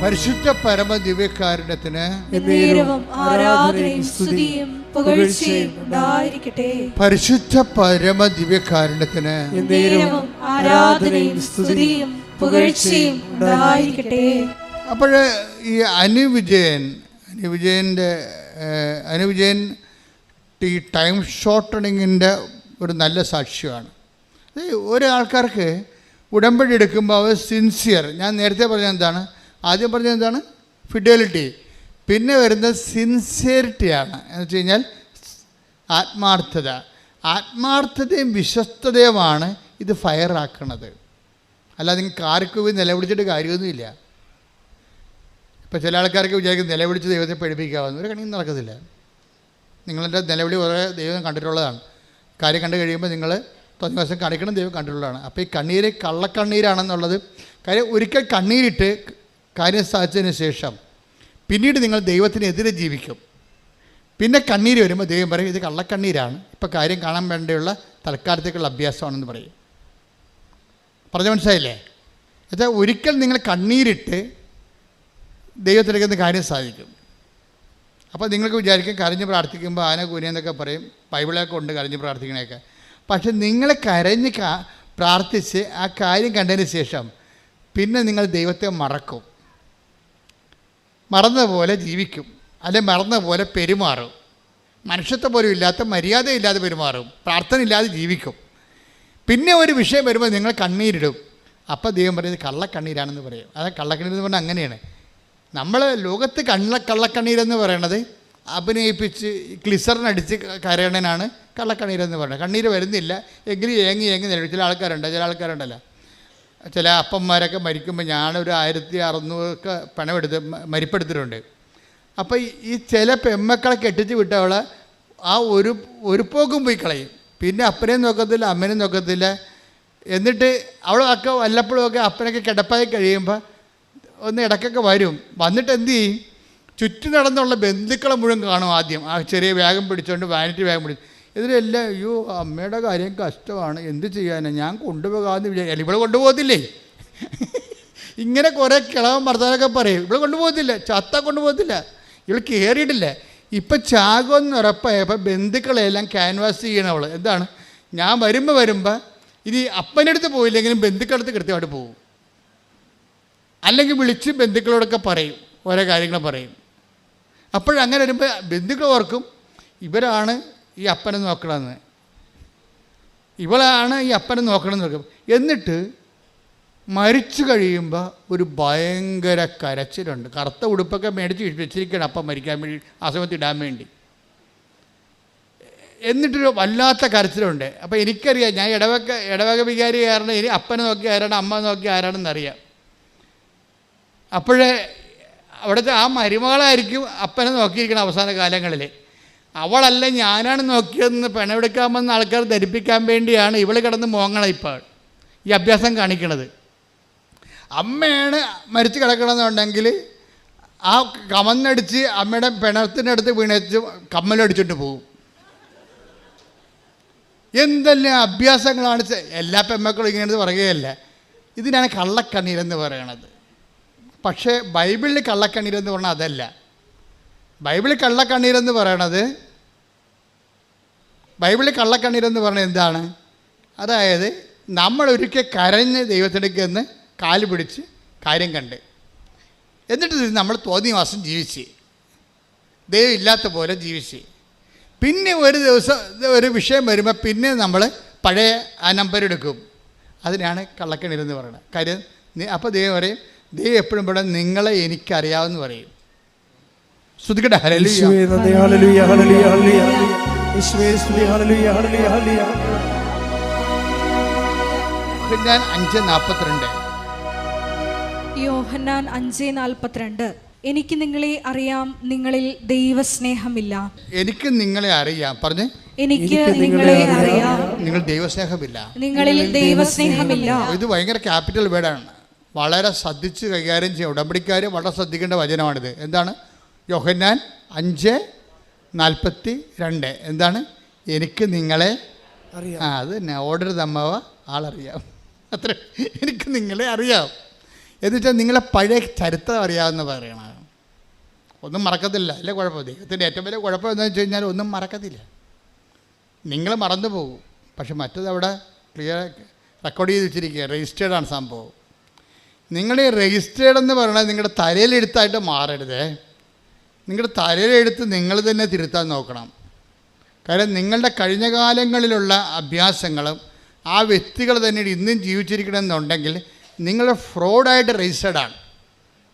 പരിശുദ്ധ പരമ ദിവ്യകാരുണ്യത്തിന് പരിശുദ്ധ പരമ ദിവ്യകാരുണ്യത്തിന് അപ്പോൾ ഈ അനുവിജയൻ ഈ ടൈം ഷോർട്ടണിങ്ങിൻ്റെ ഒരു നല്ല സാക്ഷ്യമാണ്. ഒരാൾക്കാർക്ക് ഉടമ്പടി എടുക്കുമ്പോൾ അവർ സിൻസിയർ, ഞാൻ നേരത്തെ പറഞ്ഞത് എന്താണ്, ആദ്യം പറഞ്ഞത് എന്താണ്, ഫിഡലിറ്റി. പിന്നെ വരുന്നത് സിൻസിയറിറ്റിയാണ്. എന്ന് വെച്ച് കഴിഞ്ഞാൽ ആത്മാർത്ഥതയും വിശ്വസ്തതയുമാണ് ഇത് ഫയറാക്കണത്. അല്ലാതെ നിങ്ങൾ കാർക്ക് പോയി നിലവിളിച്ചിട്ട് കാര്യമൊന്നുമില്ല. ഇപ്പോൾ ചില ആൾക്കാർക്ക് വിചാരിക്കും നിലവിളിച്ച് ദൈവത്തെ പഠിപ്പിക്കാവുന്ന ഒരു കണിയും നടക്കത്തില്ല. നിങ്ങളുടെ നിലവിളി കുറേ ദൈവം കണ്ടിട്ടുള്ളതാണ്. കാര്യം കണ്ടു കഴിയുമ്പോൾ നിങ്ങൾ തോന്നിയ ദിവസം കാണിക്കണം, ദൈവം കണ്ടിട്ടുള്ളതാണ്. അപ്പോൾ ഈ കണ്ണീര് കള്ളക്കണ്ണീരാണെന്നുള്ളത് കാര്യം. ഒരിക്കൽ കണ്ണീരിട്ട് കാര്യം സാധിച്ചതിന് ശേഷം പിന്നീട് നിങ്ങൾ ദൈവത്തിനെതിരെ ജീവിക്കും. പിന്നെ കണ്ണീര് വരുമ്പോൾ ദൈവം പറയും ഇത് കള്ളക്കണ്ണീരാണ്, ഇപ്പോൾ കാര്യം കാണാൻ വേണ്ടിയുള്ള തൽക്കാലത്തേക്കുള്ള അഭ്യാസമാണെന്ന് പറയും. പറഞ്ഞ മനസ്സിലായില്ലേ? എന്നുവെച്ചാൽ ഒരിക്കൽ നിങ്ങൾ കണ്ണീരിട്ട് ദൈവത്തിലേക്കെന്ന് കാര്യം സാധിക്കും. അപ്പോൾ നിങ്ങൾക്ക് വിചാരിക്കും കരഞ്ഞ് പ്രാർത്ഥിക്കുമ്പോൾ ആന കൂനിയെന്നൊക്കെ പറയും, ബൈബിളൊക്കെ ഉണ്ട് കരഞ്ഞ് പ്രാർത്ഥിക്കണേക്കെ. പക്ഷെ നിങ്ങൾ കരഞ്ഞ് പ്രാർത്ഥിച്ച് ആ കാര്യം കണ്ടതിന് ശേഷം പിന്നെ നിങ്ങൾ ദൈവത്തെ മറക്കും, മറന്ന പോലെ ജീവിക്കും, അല്ലെങ്കിൽ മറന്ന പോലെ പെരുമാറും, മനുഷ്യത്വം പോലും ഇല്ലാത്ത മര്യാദയില്ലാതെ പെരുമാറും, പ്രാർത്ഥന ഇല്ലാതെ ജീവിക്കും. പിന്നെ ഒരു വിഷയം വരുമ്പോൾ നിങ്ങൾ കണ്ണീരിടും. അപ്പോൾ ദൈവം പറയുന്നത് കള്ളക്കണ്ണീരാണെന്ന് പറയും. അത് കള്ളക്കണ്ണീരെന്ന് പറഞ്ഞാൽ അങ്ങനെയാണ്. നമ്മൾ ലോകത്ത് കള്ളക്കണ്ണീരെന്ന് പറയണത് അഭിനയിപ്പിച്ച് ഗ്ലിസറിനടിച്ച് കരയണനാണ് കള്ളക്കണ്ണീരെന്ന് പറയുന്നത്. കണ്ണീര് വരുന്നില്ല എങ്കിലും ഏങ്ങി നിലവിൽ ചില ആൾക്കാരുണ്ടല്ലോ, ചില അപ്പന്മാരൊക്കെ മരിക്കുമ്പോൾ ഞാനൊരു 1600 പണമെടുത്ത് മരിപ്പെടുത്തിട്ടുണ്ട്. അപ്പോൾ ഈ ചില പെമ്മക്കളെ കെട്ടിച്ച് വിട്ടവളെ ആ ഒരു പോക്കും പോയി കളയും. പിന്നെ അപ്പനെയും നോക്കത്തില്ല അമ്മനെയും നോക്കത്തില്ല. എന്നിട്ട് അവളൊക്കെ വല്ലപ്പോഴുമൊക്കെ അപ്പനൊക്കെ കിടപ്പായി കഴിയുമ്പോൾ ഒന്ന് ഇടയ്ക്കൊക്കെ വരും. വന്നിട്ട് എന്ത് ചെയ്യും, ചുറ്റും നടന്നുള്ള ബന്ധുക്കളെ മുഴുവൻ കാണും. ആദ്യം ആ ചെറിയ ബാഗും പിടിച്ചുകൊണ്ട് വാനിറ്റി ബാഗും പിടിച്ചു. ഇതിലെല്ലാം അയ്യോ അമ്മയുടെ കാര്യം കഷ്ടമാണ്, എന്ത് ചെയ്യാനാണ്, ഞാൻ കൊണ്ടുപോകാമെന്ന് വിചാരിക്കും. ഇവിടെ കൊണ്ടുപോകത്തില്ലേ? ഇങ്ങനെ കുറേ കിളവൻ ഭർത്താവൊക്കെ പറയും, ഇവിടെ കൊണ്ടുപോകത്തില്ല, ചത്ത കൊണ്ടുപോകത്തില്ല, ഇവൾ കയറിയിട്ടില്ല. ഇപ്പം ചാകുമെന്ന് ഉറപ്പായപ്പോൾ ബന്ധുക്കളെല്ലാം ക്യാൻവാസ് ചെയ്യണവൾ. എന്താണ്, ഞാൻ വരുമ്പോൾ ഇനി അപ്പൻ്റെ അടുത്ത് പോയില്ലെങ്കിലും ബന്ധുക്കളടുത്ത് കൃത്യമായിട്ട് പോകും. അല്ലെങ്കിൽ വിളിച്ച് ബന്ധുക്കളോടൊക്കെ പറയും, ഓരോ കാര്യങ്ങൾ പറയും. അപ്പോഴങ്ങനെ വരുമ്പോൾ ബന്ധുക്കൾ ഓർക്കും ഇവരാണ് ഈ അപ്പനെ നോക്കണമെന്ന്, ഇവളാണ് ഈ അപ്പനെ നോക്കണമെന്ന് നോക്കും. എന്നിട്ട് മരിച്ചു കഴിയുമ്പോൾ ഒരു ഭയങ്കര കരച്ചിലുണ്ട്. കറുത്ത ഉടുപ്പൊക്കെ മേടിച്ച് വെച്ചിരിക്കണം അപ്പം മരിക്കാൻ വേണ്ടി, ആ സമയത്ത് ഇടാൻ വേണ്ടി. എന്നിട്ടൊരു വല്ലാത്ത കരച്ചിലുണ്ട്. അപ്പോൾ എനിക്കറിയാം, ഞാൻ ഇടവക വികാരി കാരണം ഇനി അപ്പനെ നോക്കി ആരാണ് അമ്മ നോക്കി ആരാണെന്നറിയാം. അപ്പോഴേ അവിടുത്തെ ആ മരുമകളായിരിക്കും അപ്പനെ നോക്കിയിരിക്കണം അവസാന കാലങ്ങളിൽ. അവളല്ല ഞാനാണ് നോക്കിയതെന്ന് പെണമെടുക്കാമെന്ന് ആൾക്കാർ ധരിപ്പിക്കാൻ വേണ്ടിയാണ് ഇവൾ കിടന്ന് മോങ്ങണം ഇപ്പോൾ ഈ അഭ്യാസം കാണിക്കണത്. അമ്മയാണ് മരിച്ച് കിടക്കണമെന്നുണ്ടെങ്കിൽ ആ കമന്നടിച്ച് അമ്മയുടെ പിണത്തിൻ്റെ അടുത്ത് വീണച്ച് കമ്മലടിച്ചിട്ട് പോകും. എന്തെല്ലാം അഭ്യാസങ്ങളാണ്. എല്ലാ പെമ്മക്കളും ഇങ്ങനെ പറയുകയല്ല. ഇതിനാണ് കള്ളക്കണ്ണീരെന്ന് പറയണത്. പക്ഷേ ബൈബിളിൽ കള്ളക്കണ്ണീരെന്ന് പറഞ്ഞാൽ അതല്ല. ബൈബിളിൽ കള്ളക്കണ്ണീരെന്ന് പറയണത് എന്താണ്? അതായത് നമ്മളൊരിക്കൽ കരഞ്ഞ് ദൈവത്തിനടുക്കെന്ന് കാല് പിടിച്ച് കാര്യം കണ്ട്, എന്നിട്ട് നമ്മൾ തോന്നിയ മാസം ജീവിച്ച് ദൈവം ഇല്ലാത്ത പോലെ ജീവിച്ച്, പിന്നെ ഒരു ദിവസം ഒരു വിഷയം വരുമ്പോൾ പിന്നെ നമ്മൾ പഴയ ആ നമ്പർ എടുക്കും. അതിനാണ് കള്ളക്കണ്ണീരെന്ന് പറയുന്നത്. കാര്യം അപ്പോൾ ദൈവം പറയും, ദൈവം എപ്പോഴും ഇവിടെ നിങ്ങളെ എനിക്കറിയാമെന്ന് പറയും. ശ്രുതിക്കട്ടെ, ഹല്ലേലൂയ ഹല്ലേലൂയ ഹല്ലേലൂയ ഹല്ലേലൂയ യേശുവേ സ്തുതി ഹല്ലേലൂയ ഹല്ലേലൂയ ഹല്ലേലൂയ. യോഹന്നാൻ 5:42 എനിക്ക് നിങ്ങളെ അറിയാം, നിങ്ങളിൽ ദൈവസ്നേഹമില്ല. എനിക്ക് നിങ്ങളെ അറിയാം, പറഞ്ഞേ, എനിക്ക് നിങ്ങളെ അറിയാം, നിങ്ങൾ ദൈവസ്നേഹമില്ല, നിങ്ങളിൽ ദൈവസ്നേഹമില്ല. ഇത് ഭയങ്കര ക്യാപിറ്റൽ വേർഡാണ്. വളരെ ശ്രദ്ധിച്ച് കൈകാര്യം ചെയ്യുക. ഉടമ്പടിക്കാർ വളരെ ശ്രദ്ധിക്കേണ്ട വചനമാണിത്. എന്താണ്? യോഹന്നാൻ 5:42. എന്താണ്? എനിക്ക് നിങ്ങളെ അറിയാം. അത് തന്നെ, ഓർഡർ തമ്മവ ആളറിയാം. അത്ര, എനിക്ക് നിങ്ങളെ അറിയാം എന്ന് വെച്ചാൽ നിങ്ങളെ പഴയ ചരിത്രം അറിയാമെന്ന് പറയണം. ഒന്നും മറക്കത്തില്ല, അല്ലേ കുഴപ്പം. ദൈവത്തിൻ്റെ ഏറ്റവും വലിയ കുഴപ്പം എന്താണെന്ന് വെച്ച് കഴിഞ്ഞാൽ ഒന്നും മറക്കത്തില്ല. നിങ്ങൾ മറന്നു പോകും. പക്ഷെ മറ്റത് അവിടെ ക്ലിയർ റെക്കോർഡ് ചെയ്ത് വെച്ചിരിക്കുക, രജിസ്റ്റേർഡാണ് സംഭവം. നിങ്ങൾ ഈ രജിസ്റ്റേർഡ് എന്ന് പറയുന്നത് നിങ്ങളുടെ തലയിലെഴുത്തായിട്ട് മാറരുത്. നിങ്ങളുടെ തലയിലെഴുത്ത് നിങ്ങൾ തന്നെ തിരുത്താൻ നോക്കണം. കാര്യം നിങ്ങളുടെ കഴിഞ്ഞ കാലങ്ങളിലുള്ള അഭ്യാസങ്ങളും ആ വ്യക്തികൾ തന്നെ ഇന്നും ജീവിച്ചിരിക്കണമെന്നുണ്ടെങ്കിൽ നിങ്ങൾ ഫ്രോഡായിട്ട് രജിസ്റ്റേർഡാണ്.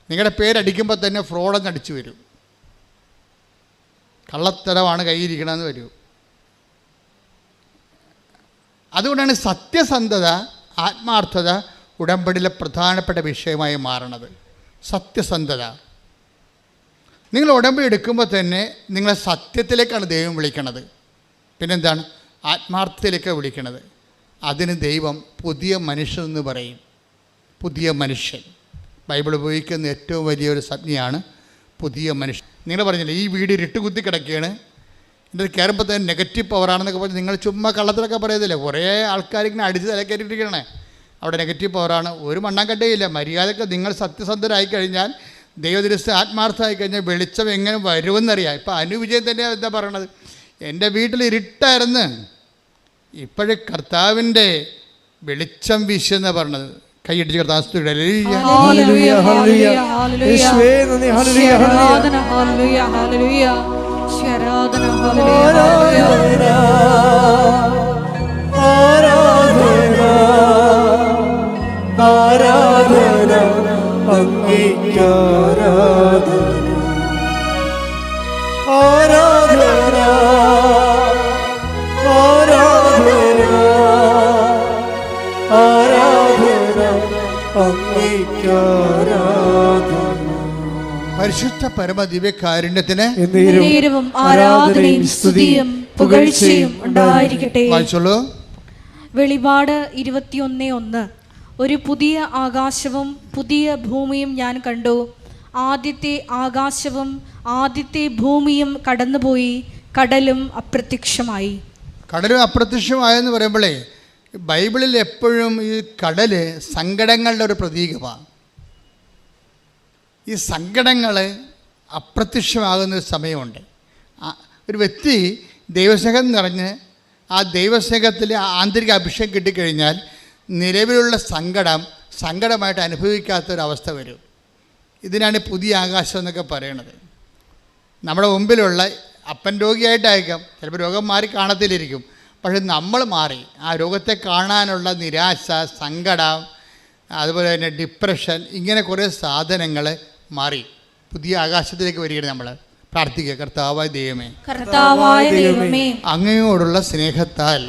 നിങ്ങളുടെ പേരടിക്കുമ്പോൾ തന്നെ ഫ്രോഡെന്ന് അടിച്ചു വരും, കള്ളത്തരമാണ് കയ്യിരിക്കണമെന്ന് വരൂ. അതുകൊണ്ടാണ് സത്യസന്ധത, ആത്മാർത്ഥത ഉടമ്പടിയിലെ പ്രധാനപ്പെട്ട വിഷയമായി മാറണത്. സത്യസന്ധത. നിങ്ങൾ ഉടമ്പടി എടുക്കുമ്പോൾ തന്നെ നിങ്ങളെ സത്യത്തിലേക്കാണ് ദൈവം വിളിക്കണത്. പിന്നെന്താണ്? ആത്മാർത്ഥതയിലേക്കാണ് വിളിക്കണത്. അതിന് ദൈവം പുതിയ മനുഷ്യൻ എന്ന് പറയും. പുതിയ മനുഷ്യൻ ബൈബിൾ ഉപയോഗിക്കുന്ന ഏറ്റവും വലിയൊരു സംജ്ഞയാണ് പുതിയ മനുഷ്യൻ. നിങ്ങൾ പറഞ്ഞില്ലേ ഈ വീട് ഇരുട്ടുകുത്തി കിടക്കുകയാണ്, ഇതിൽ കയറുമ്പോൾ തന്നെ നെഗറ്റീവ് പവറാണെന്നൊക്കെ പറഞ്ഞ് നിങ്ങൾ ചുമ്മാ കള്ളത്തിലൊക്കെ പറയത്തില്ലേ. കുറേ ആൾക്കാരിങ്ങനെ അടിച്ച് തലക്കയറ്റിട്ടിരിക്കണേ. അവിടെ നെഗറ്റീവ് പവറാണ്. ഒരു മണ്ണാങ്കട്ടയില്ല. മര്യാദക്ക് നിങ്ങൾ സത്യസന്ധരായി കഴിഞ്ഞാൽ, ദൈവദൃശ്യം ആത്മാർത്ഥമായി കഴിഞ്ഞാൽ വെളിച്ചം എങ്ങനെ വരുമെന്നറിയാം. ഇപ്പം അനുവിജയം തന്നെ എന്താ പറയണത്, എൻ്റെ വീട്ടിൽ ഇരുട്ടായിരുന്നു, ഇപ്പോഴും കർത്താവിൻ്റെ വെളിച്ചം വീശെന്നാണ് പറഞ്ഞത്. കൈയടിച്ച് കർത്താവ് ഹല്ലേലൂയ, ഹല്ലേലൂയ, ഹല്ലേലൂയ. യേശുവേ നന്ദി, ഹല്ലേലൂയ, ആരാധന, ഹല്ലേലൂയ, ഹല്ലേലൂയ. ആരാധന, ഹല്ലേലൂയ, ആരാധന അങ്ങേക്ക് ആരാധന, ആരാധന, ആരാധന, ആരാധന അങ്ങേക്ക് ആരാധന. പരിശുദ്ധ പരമദിവ്യകാരുണ്യത്തിന് എന്നേരവും ആരാധനയും സ്തുതിയും പുകഴ്ചയും ഉണ്ടായിരിക്കട്ടെ. വായിച്ചോളൂ. വെളിപാട് 21:1. ഒരു പുതിയ ആകാശവും പുതിയ ഭൂമിയും ഞാൻ കണ്ടു. ആദ്യത്തെ ആകാശവും ആദ്യത്തെ ഭൂമിയും കടന്നുപോയി, കടലും അപ്രത്യക്ഷമായി. കടലും അപ്രത്യക്ഷമായെന്ന് പറയുമ്പോഴേ, ബൈബിളിൽ എപ്പോഴും ഈ കടൽ സങ്കടങ്ങളുടെ ഒരു പ്രതീകമാണ്. ഈ സങ്കടങ്ങൾ അപ്രത്യക്ഷമാകുന്നൊരു സമയമുണ്ട്. ഒരു വ്യക്തി ദൈവസ്നേഹം നിറഞ്ഞ് ആ ദൈവസ്നേഹത്തിൽ ആന്തരിക അഭിഷേകം കിട്ടിക്കഴിഞ്ഞാൽ നിലവിലുള്ള സങ്കടമായിട്ട് അനുഭവിക്കാത്തൊരവസ്ഥ വരും. ഇതിനാണ് പുതിയ ആകാശം എന്നൊക്കെ പറയണത്. നമ്മുടെ മുമ്പിലുള്ള അപ്പൻ രോഗിയായിട്ടായിരിക്കാം, ചിലപ്പോൾ രോഗം മാറി കാണത്തിലിരിക്കും, പക്ഷെ നമ്മൾ മാറി ആ രോഗത്തെ കാണാനുള്ള നിരാശ, സങ്കടം, അതുപോലെ തന്നെ ഡിപ്രഷൻ, ഇങ്ങനെ കുറേ സാധനങ്ങൾ മാറി പുതിയ ആകാശത്തിലേക്ക് വരികയാണ്. നമ്മൾ പ്രാർത്ഥിക്കുക. കർത്താവായ ദൈവമേ, കർത്താവായ ദൈവമേ, അങ്ങയോടുള്ള സ്നേഹത്താൽ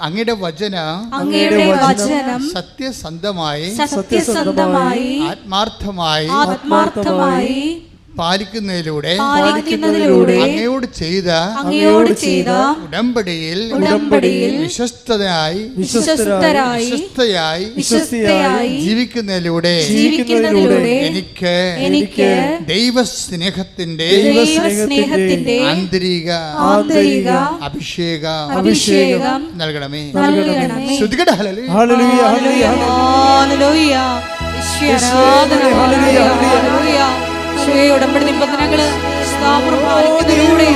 അങ്ങയുടെ വചനം സത്യസന്ധമായി ആത്മാർത്ഥമായി പാലിക്കുന്നതിലൂടെ അങ്ങയോട് ചെയ്ത ഉടമ്പടിയിൽ വിശ്വസ്തയായി ജീവിക്കുന്നതിലൂടെ എനിക്ക് ദൈവസ്നേഹത്തിന്റെ ആന്തരിക അഭിഷേകം നൽകണമേ. ശ്രുതികട ഹല്ലേലൂയ, ഹല്ലേലൂയ, ഉടമ്പടി നിബന്ധനകള് പാലിക്കുന്നതിലൂടെ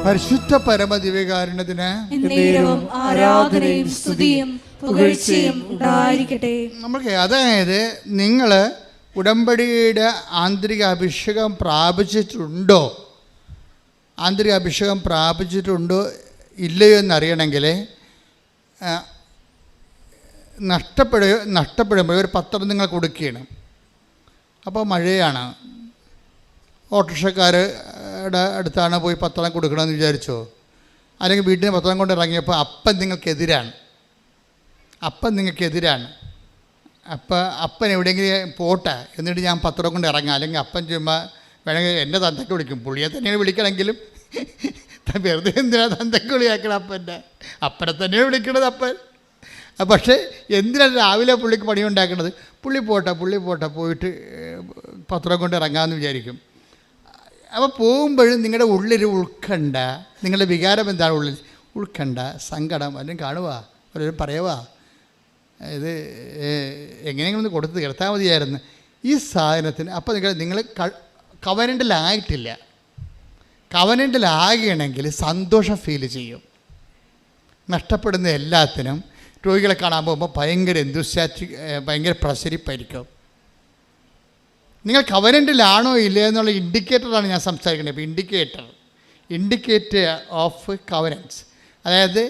പരിശുദ്ധ പരമദിവ്യകാരുണ്യത്തിന് ആരാധനയും സ്തുതിയും പുകഴ്ചയും ഉണ്ടായിരിക്കട്ടെ. നമുക്ക് അതായത് നിങ്ങൾ ഉടമ്പടിയുടെ ആന്തരിക അഭിഷേകം പ്രാപിച്ചിട്ടുണ്ടോ, ഇല്ലയോ എന്നറിയണമെങ്കിൽ നഷ്ടപ്പെടുമ്പോൾ ഒരു പത്രം നിങ്ങൾ കൊടുക്കുകയാണ്. അപ്പോൾ മഴയാണ്, ഓട്ടോറിക്ഷക്കാരുടെ അടുത്താണ് പോയി പത്രം കൊടുക്കണമെന്ന് വിചാരിച്ചോ, അല്ലെങ്കിൽ വീട്ടിൽ പത്രം കൊണ്ട് ഇറങ്ങിയപ്പോൾ അപ്പൻ നിങ്ങൾക്കെതിരാണ്. അപ്പോൾ അപ്പൻ എവിടെയെങ്കിലും പോട്ടെ, എന്നിട്ട് ഞാൻ പത്രം കൊണ്ട് ഇറങ്ങാം. അല്ലെങ്കിൽ അപ്പൻ ചുമ്മാ വേണമെങ്കിൽ എൻ്റെ തന്തയ്ക്ക് വിളിക്കും, പുള്ളിയെ തന്നെയാണ് വിളിക്കണമെങ്കിലും വെറുതെ എന്തിനാണ് തന്തയ്ക്ക് വിളിയാക്കണം, അപ്പനെ തന്നെയാണ് വിളിക്കണത് അപ്പൻ. പക്ഷേ എന്തിനാണ് രാവിലെ പുള്ളിക്ക് പണിയുണ്ടാക്കുന്നത്? പുള്ളി പോട്ടെ പോയിട്ട് പത്രം കൊണ്ട് ഇറങ്ങാമെന്ന് വിചാരിക്കും. അപ്പോൾ പോകുമ്പോഴും നിങ്ങളുടെ ഉള്ളിൽ ഉൾക്കണ്ട, നിങ്ങളുടെ വികാരം എന്താണ് ഉള്ളിൽ? ഉൾക്കണ്ട, സങ്കടം അല്ലെങ്കിൽ കാണുക, ഒരു പറയുക, ഇത് എങ്ങനെയെങ്കിലും ഒന്ന് കൊടുത്ത് തീർത്താൽ മതിയായിരുന്നു ഈ സാധനത്തിന്. അപ്പോൾ നിങ്ങൾ കവനൻ്റിലായിട്ടില്ല. കവനൻ്റിലാകണമെങ്കിൽ സന്തോഷം ഫീൽ ചെയ്യും. നഷ്ടപ്പെടുന്ന എല്ലാത്തിനും രോഗികളെ കാണാൻ പോകുമ്പോൾ ഭയങ്കര പ്രസരിപ്പായിരിക്കും. നിങ്ങൾ കവനൻ്റിലാണോ ഇല്ലേ എന്നുള്ള ഇൻഡിക്കേറ്ററാണ് ഞാൻ സംസാരിക്കുന്നത്. ഇപ്പോൾ ഇൻഡിക്കേറ്റർ ഓഫ് കവനൻസ്, അതായത്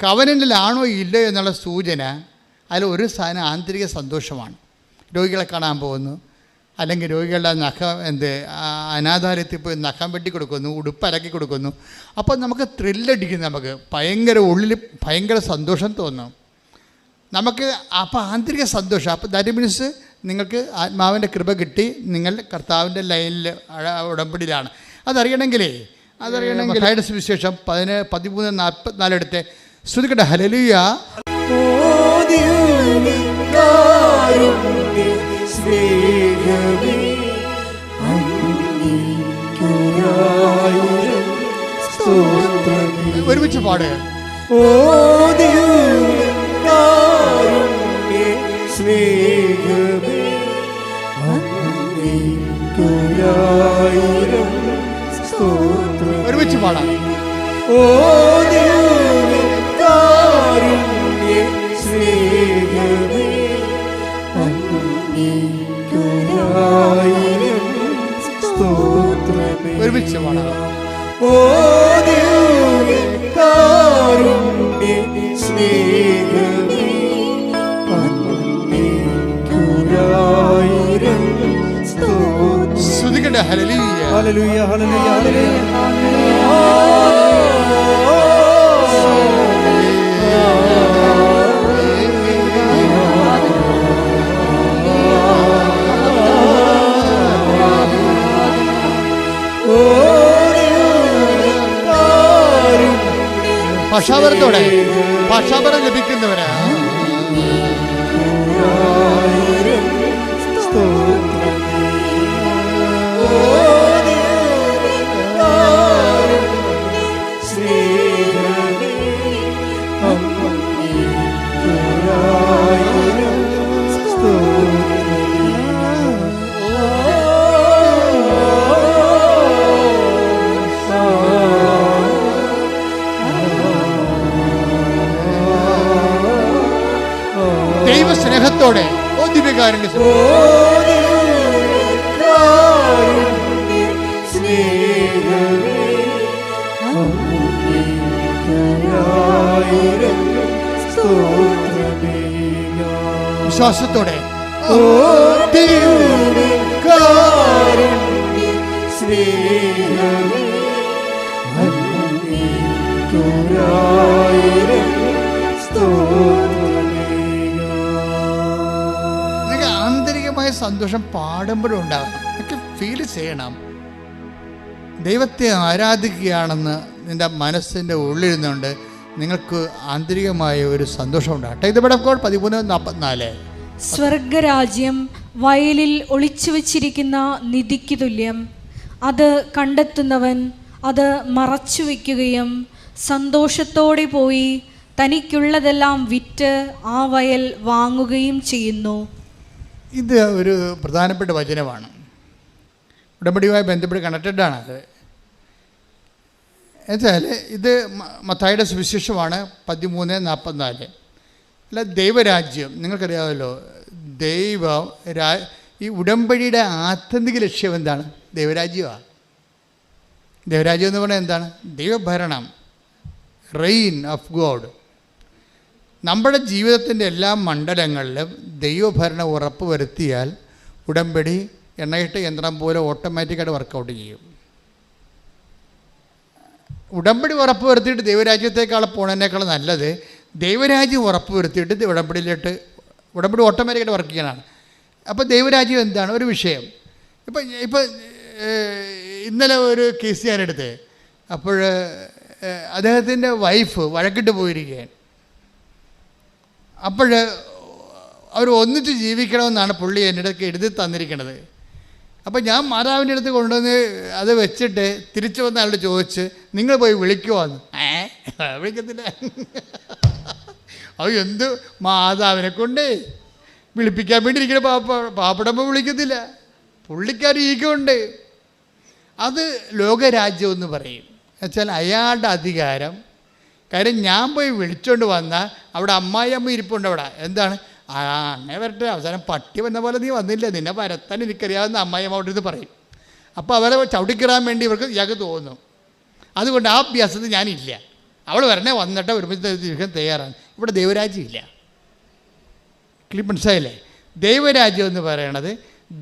കവനൻ്റിലാണോ ഇല്ലയോ എന്നുള്ള സൂചന. അതിൽ ഒരു സാധനം ആന്തരിക സന്തോഷമാണ്. രോഗികളെ കാണാൻ പോകുന്നു, അല്ലെങ്കിൽ രോഗികളുടെ അനാഥാലയത്തിൽ പോയി നഖം വെട്ടി കൊടുക്കുന്നു, ഉടുപ്പരക്കി കൊടുക്കുന്നു. അപ്പോൾ നമുക്ക് ത്രില്ലടിക്കും, നമുക്ക് ഉള്ളിൽ ഭയങ്കര സന്തോഷം തോന്നും നമുക്ക്. അപ്പോൾ ആന്തരിക സന്തോഷം. അപ്പോൾ ദാറ്റ് മീൻസ് നിങ്ങൾക്ക് ആത്മാവിൻ്റെ കൃപ കിട്ടി, നിങ്ങൾ കർത്താവിൻ്റെ ലൈനിൽ ഉടമ്പടിയിലാണ്. അതറിയണമെങ്കിൽ മത്തായിയുടെ സുവിശേഷം 13:44 എടുത്ത് ശ്രുതിക്കട്ടെ. ഹല്ലേലൂയ. ഒരുമിച്ച് പാടുക. ഒരുമിച്ച് പാടാം. ഒരുമിച്ച് പാടാം. ശ്രുതിക്കട്ടെ. ഹല്ലേലൂയ. ഹല്ലേലൂയ. ഹല്ലേലൂയ. ഹല്ലേലൂയ. ഭാഷാപരത്തോടെ ഭാഷാപരം ലഭിക്കുന്നവരാ. ദൈവസ്നേഹത്തോടെ ദിവ്യകാരുണ്യ വിശ്വാസത്തോടെ ആന്തരികമായ സന്തോഷം പാടുമ്പോഴും ഉണ്ടാകണം. ഒക്കെ ഫീൽ ചെയ്യണം. ദൈവത്തെ ആരാധിക്കുകയാണെന്ന് നിൻ്റെ മനസ്സിൻ്റെ ഉള്ളിൽ നിന്നുകൊണ്ട് നിങ്ങൾക്ക് ആന്തരികമായ ഒരു സന്തോഷം ഉണ്ടാകട്ടെ. ഇത് ഇവിടെ 13:44. സ്വർഗരാജ്യം വയലിൽ ഒളിച്ചു വച്ചിരിക്കുന്ന നിധിക്ക് തുല്യം. അത് കണ്ടെത്തുന്നവൻ അത് മറച്ചു വയ്ക്കുകയും സന്തോഷത്തോടെ പോയി തനിക്കുള്ളതെല്ലാം വിറ്റ് ആ വയൽ വാങ്ങുകയും ചെയ്യുന്നു. ഇത് ഒരു പ്രധാനപ്പെട്ട വചനമാണ്. ഉടമ്പടിയുമായി ബന്ധപ്പെട്ട് കണക്റ്റഡാണ് അത്. എന്നുവെച്ചാൽ ഇത് മത്തായിയുടെ സുവിശേഷമാണ് 13:44. അല്ല, ദൈവരാജ്യം നിങ്ങൾക്കറിയാമല്ലോ. ഈ ഉടമ്പടിയുടെ ആത്യന്തിക ലക്ഷ്യം എന്താണ്? ദൈവരാജ്യമാണ്. ദൈവരാജ്യം എന്ന് പറഞ്ഞാൽ എന്താണ്? ദൈവഭരണം, റെയിൻ ഓഫ് ഗോഡ്. നമ്മുടെ ജീവിതത്തിൻ്റെ എല്ലാ മണ്ഡലങ്ങളിലും ദൈവഭരണം ഉറപ്പ് വരുത്തിയാൽ ഉടമ്പടി എണ്ണയിട്ട യന്ത്രം പോലെ ഓട്ടോമാറ്റിക്കായിട്ട് വർക്കൗട്ട് ചെയ്യും. ഉടമ്പടി ഉറപ്പ് വരുത്തിയിട്ട് ദൈവരാജ്യത്തേക്കാൾ പോണതിനേക്കാൾ നല്ലത് ദൈവരാജ്യം ഉറപ്പ് വരുത്തിയിട്ട് ഉടമ്പടി ഓട്ടോമാറ്റിക്കായിട്ട് വർക്ക് ചെയ്യാനാണ്. അപ്പോൾ ദൈവരാജ്യം എന്താണ്? ഒരു വിഷയം. ഇപ്പം ഇന്നലെ ഒരു കേസ് ഞാനെടുത്ത്, അപ്പോൾ അദ്ദേഹത്തിൻ്റെ വൈഫ് വഴക്കിട്ട് പോയിരിക്കുകയാണ്. അപ്പോൾ അവർ ഒന്നിച്ച് ജീവിക്കണമെന്നാണ് പുള്ളി എൻ്റെ അടുത്ത് എഴുതി തന്നിരിക്കുന്നത്. അപ്പോൾ ഞാൻ മാതാവിൻ്റെ അടുത്ത് കൊണ്ടുവന്ന് അത് വെച്ചിട്ട് തിരിച്ചു വന്ന ആളോട് ചോദിച്ച്, നിങ്ങൾ പോയി വിളിക്കുമോന്ന്. വിളിക്കത്തില്ല. അത് എന്ത് മാതാവിനെ കൊണ്ട് വിളിപ്പിക്കാൻ വേണ്ടി ഇരിക്കുന്ന പാപ്പടമ്പോൾ വിളിക്കത്തില്ല. പുള്ളിക്കാർ ഈഗുണ്ട്. അത് ലോകരാജ്യം എന്ന് പറയും. എന്നുവെച്ചാൽ അയാളുടെ അധികാരം. കാര്യം ഞാൻ പോയി വിളിച്ചുകൊണ്ട് വന്നാൽ അവിടെ അമ്മായിയമ്മ ഇരിപ്പുണ്ട്. അവിടെ എന്താണ്, അങ്ങനെ വരട്ടെ, അവസാനം പട്ടി വന്ന പോലെ നീ വന്നില്ല, നിന്നെ വരത്താൻ എനിക്കറിയാവുന്ന അമ്മായിയമ്മ അവിടെ നിന്ന് പറയും. അപ്പോൾ അവരെ ചവിട്ടിക്കിറാൻ വേണ്ടി ഇയാൾക്ക് തോന്നും. അതുകൊണ്ട് ആ അഭ്യാസത്തിൽ ഞാനില്ല. അവൾ വരണേ വന്നിട്ട് ഒരുമിച്ച് ജീവിക്കാൻ തയ്യാറാണ്. ഇവിടെ ദൈവരാജ്യം ഇല്ല. മനസ്സിലായില്ലേ? ദൈവരാജ്യം എന്ന് പറയണത്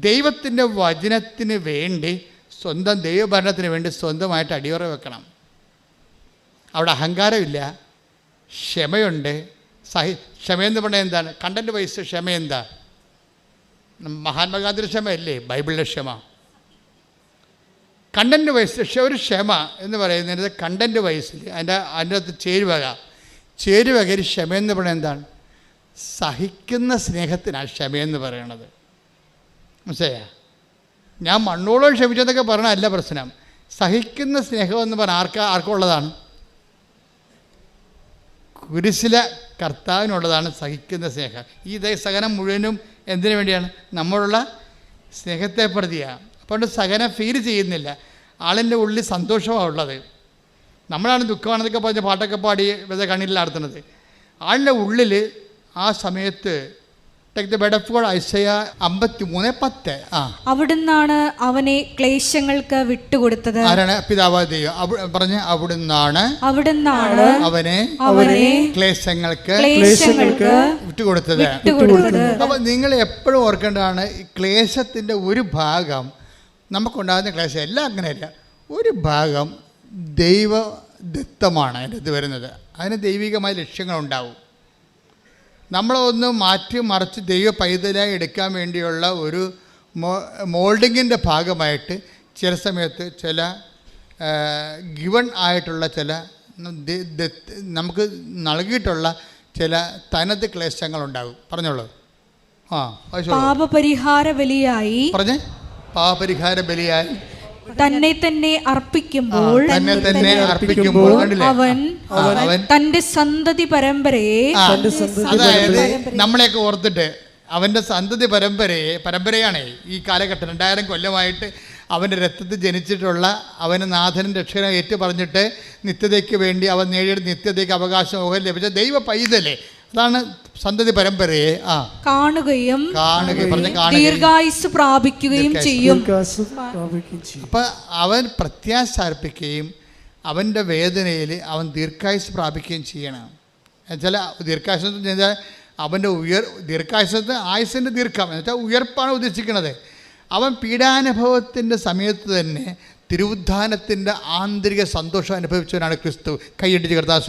ദൈവത്തിൻ്റെ വചനത്തിന് വേണ്ടി, സ്വന്തം ദൈവഭരണത്തിന് വേണ്ടി സ്വന്തമായിട്ട് അടിയുറ വെക്കണം. അവിടെ അഹങ്കാരമില്ല, ക്ഷമയുണ്ട്. ക്ഷമയെന്ന് പറഞ്ഞാൽ എന്താണ്? കണ്ടൻറ്റ് വൈസ് ക്ഷമ എന്താ? മഹാത്മാഗാന്ധിയുടെ ക്ഷമയല്ലേ ബൈബിളിലെ ക്ഷമ. കണ്ടൻറ്റ് വൈസ് ഒരു ക്ഷമ എന്ന് പറയുന്നത് കണ്ടൻറ്റ് വൈസിൽ അതിൻ്റെ അകത്ത് ചേരുവക ഒരു ക്ഷമയെന്ന് പറയുന്നത് എന്താണ്? സഹിക്കുന്ന സ്നേഹത്തിനാണ് ക്ഷമയെന്ന് പറയണത്. മനസ്സിലായ? ഞാൻ മണ്ണോളം ക്ഷമിച്ചെന്നൊക്കെ പറയണതല്ല പ്രശ്നം. സഹിക്കുന്ന സ്നേഹം എന്ന് പറഞ്ഞാൽ ആർക്കുള്ളതാണ്? കുരിശിലെ കർത്താവിനുള്ളതാണ് സഹിക്കുന്ന സ്നേഹം. ഈ സഹനം മുഴുവനും എന്തിനു വേണ്ടിയാണ്? നമ്മളുള്ള സ്നേഹത്തെ പ്രതിയാണ്. അപ്പോൾ സഹനം ഫീൽ ചെയ്യുന്നില്ല, ആളിൻ്റെ ഉള്ളിൽ സന്തോഷമാണ് ഉള്ളത്. നമ്മളാണ് ദുഃഖമാണെന്നൊക്കെ പറഞ്ഞ് പാട്ടൊക്കെ പാടി വെറുതെ കണ്ണീരിലാടുത്തുന്നത്. ആളിൻ്റെ ഉള്ളിൽ ആ സമയത്ത് അവിടുന്നാണ് അവനെ ക്ലേശങ്ങൾക്ക് വിട്ടുകൊടുത്തത്. ആരാണ്? പിതാവായ ദൈവം പറഞ്ഞ് അവിടുന്നാണ് അവനെ ക്ലേശങ്ങൾക്ക് വിട്ടുകൊടുത്തത്. അപ്പൊ നിങ്ങൾ എപ്പോഴും ഓർക്കേണ്ടതാണ്, ഈ ക്ലേശത്തിന്റെ ഒരു ഭാഗം നമുക്കുണ്ടാകുന്ന ക്ലേശം എല്ലാം അങ്ങനെയല്ല, ഒരു ഭാഗം ദൈവദത്തമാണ് അതിനകത്ത് വരുന്നത്. അതിന് ദൈവികമായ ലക്ഷ്യങ്ങളുണ്ടാവും. നമ്മളൊന്ന് മാറ്റി മറിച്ച് ദൈവ പൈതലായി എടുക്കാൻ വേണ്ടിയുള്ള ഒരു മോൾഡിങ്ങിൻ്റെ ഭാഗമായിട്ട് ചില സമയത്ത് ചില ഗിവൺ ആയിട്ടുള്ള ചില നമുക്ക് നൽകിയിട്ടുള്ള ചില തനത് ക്ലേശങ്ങളുണ്ടാകും. പറഞ്ഞോളൂ. പാപപരിഹാര ബലിയായി പാപപരിഹാര ബലിയായി തന്നെ അർപ്പിക്കുമ്പോൾ അവൻ തന്റെ സന്തതി പരമ്പരയെ, അതായത് നമ്മളെയൊക്കെ ഓർത്തിട്ട് അവൻ്റെ സന്തതി പരമ്പരയാണ് ഈ കാലഘട്ടം 2000 കൊല്ലമായിട്ട് അവൻ്റെ രക്തത്തിൽ ജനിച്ചിട്ടുള്ള അവന് നാഥനും രക്ഷകനും ഏറ്റു പറഞ്ഞിട്ട് നിത്യതയ്ക്ക് വേണ്ടി അവൻ നേടിയെടുത്ത നിത്യതയ്ക്ക് അവകാശം ലഭിച്ച ദൈവ പൈതലേ, അതാണ് സന്തതി പരമ്പരയെ കാണുകയും ദീർഘായുസ് പ്രാപിക്കുകയും ചെയ്യും. അപ്പം അവൻ പ്രത്യാശ അർപ്പിക്കുകയും അവൻ്റെ വേദനയിൽ അവൻ ദീർഘായുസ് പ്രാപിക്കുകയും ചെയ്യണം. എന്നുവെച്ചാൽ ദീർഘായുസ് വെച്ചാൽ അവൻ്റെ ദീർഘായുസത്ത് ആയുസിൻ്റെ ദീർഘം എന്ന് വെച്ചാൽ ഉയർപ്പാണ് ഉദ്ദേശിക്കുന്നത്. അവൻ പീഡാനുഭവത്തിൻ്റെ സമയത്ത് തന്നെ തിരുവുദ്ധാനത്തിൻ്റെ ആന്തരിക സന്തോഷം അനുഭവിച്ചവനാണ് ക്രിസ്തു. കൈയടിച്ച് കർത്താവ്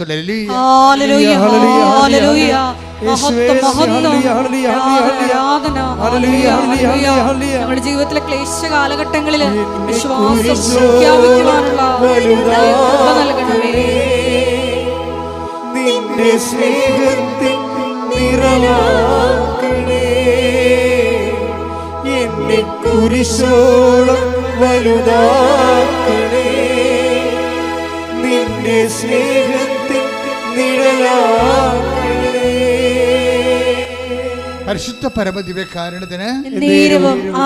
നമ്മുടെ ജീവിതത്തിലെ ക്ലേശ കാലഘട്ടങ്ങളിൽ വിശ്വാസം പ്രഖ്യാപിക്കുവാനുള്ള നൽകണമേ. നിന്റെ സ്നേഹത്തിൽ നിറവാക്കണേ, എന്നെ കുരിശോളം വലുതാക്കണേ, നിന്റെ സ്നേഹത്തിൽ നിഴലാക്കണേ. പരിശുദ്ധ പരമദിവ്യകാരുണ്യത്തിന്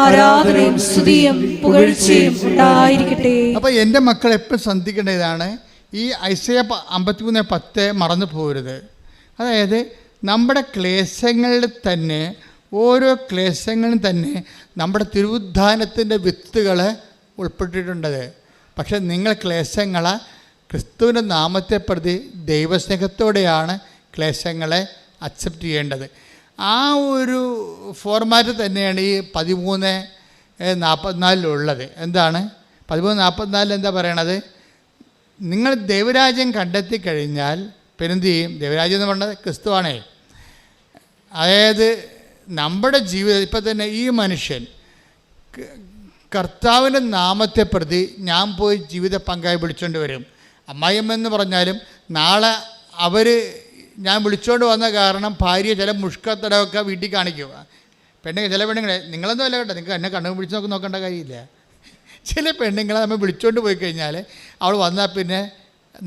ആരാധനയും സ്തുതിയും പുകഴ്ചയും ഉണ്ടായിരിക്കട്ടെ. അപ്പൊ എൻ്റെ മക്കൾ എപ്പോഴും ശ്രദ്ധിക്കേണ്ടതാണ്, ഈ ഐസയ 53:10 മറന്നു പോകരുത്. അതായത് നമ്മുടെ ക്ലേശങ്ങളിൽ തന്നെ, ഓരോ ക്ലേശങ്ങളും തന്നെ നമ്മുടെ തിരുവുദ്ധാനത്തിൻ്റെ വിത്തുകൾ ഉൾപ്പെട്ടിട്ടുണ്ടത്. പക്ഷെ നിങ്ങൾ ക്ലേശങ്ങളെ ക്രിസ്തുവിൻ്റെ നാമത്തെ പ്രതി ദൈവസ്നേഹത്തോടെയാണ് ക്ലേശങ്ങളെ അക്സെപ്റ്റ് ചെയ്യേണ്ടത്. ആ ഒരു ഫോർമാറ്റ് തന്നെയാണ് ഈ 13:44 എന്താണ് 13:44 എന്താ പറയണത്? നിങ്ങൾ ദൈവരാജ്യം കണ്ടെത്തി കഴിഞ്ഞാൽ പിന്നെന്ത് ചെയ്യും? ദൈവരാജ്യം എന്ന് പറഞ്ഞത് ക്രിസ്തുവാണേ. അതായത് നമ്മുടെ ജീവിതം ഇപ്പം തന്നെ ഈ മനുഷ്യൻ കർത്താവിൻ്റെ നാമത്തെ പ്രതി ഞാൻ പോയി ജീവിത പങ്കായി വിളിച്ചുകൊണ്ട് വരും. അമ്മായിയമ്മെന്ന് പറഞ്ഞാലും നാളെ ഞാൻ വിളിച്ചുകൊണ്ട് വന്ന കാരണം ഭാര്യ ചില മുഷ്കത്തടമൊക്കെ വീട്ടിൽ കാണിക്കുക. ചില പെണ്ണുങ്ങളെ നിങ്ങളൊന്നും അല്ല കേട്ടോ, നിങ്ങൾക്ക് എന്നെ കണ്ണു പിടിച്ച് നോക്കേണ്ട കാര്യമില്ല. ചില പെണ്ണുങ്ങളെ നമ്മൾ വിളിച്ചുകൊണ്ട് പോയി കഴിഞ്ഞാൽ അവൾ വന്നാൽ പിന്നെ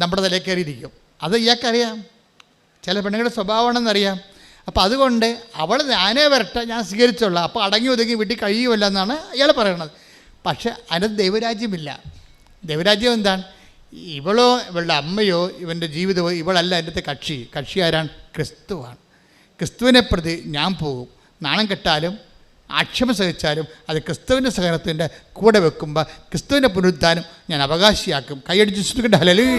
നമ്മുടെ തലയിൽ കയറിയിരിക്കും. അത് ഇയാൾക്കറിയാം, ചില പെണ്ണുങ്ങളുടെ സ്വഭാവമാണെന്നറിയാം. അപ്പോൾ അതുകൊണ്ട് അവൾ ഞാനേ വരട്ടെ, ഞാൻ സ്വീകരിച്ചോളാം, അപ്പോൾ അടങ്ങി ഒതുങ്ങി വീട്ടിൽ കഴിയുമല്ല എന്നാണ് അയാൾ പറയണത്. പക്ഷെ അതിനകത്ത് ദൈവരാജ്യമില്ല. ദൈവരാജ്യം എന്താണ്? ഇവളോ ഇവളുടെ അമ്മയോ ഇവൻ്റെ ജീവിതമോ ഇവളല്ല എൻ്റെ കക്ഷി ആരാണ്? ക്രിസ്തുവാണ്. ക്രിസ്തുവിനെ പ്രതി ഞാൻ പോകും. നാണം കെട്ടാലും ആക്ഷേപം സഹിച്ചാലും അത് ക്രിസ്തുവിൻ്റെ സഹനത്തിൻ്റെ കൂടെ വെക്കുമ്പോൾ ക്രിസ്തുവിൻ്റെ പുനരുദ്ധാനം ഞാൻ അവകാശിയാക്കും. കൈയടിച്ച് ശ്രദ്ധിക്കട്ടെ. ഹല്ലേലൂയ.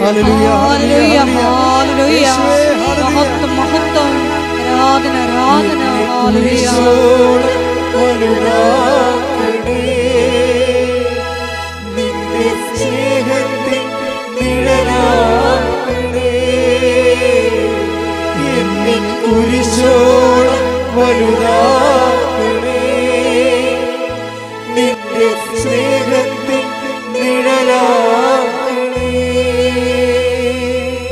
കുരിശോളം വലുതാക്കണേ.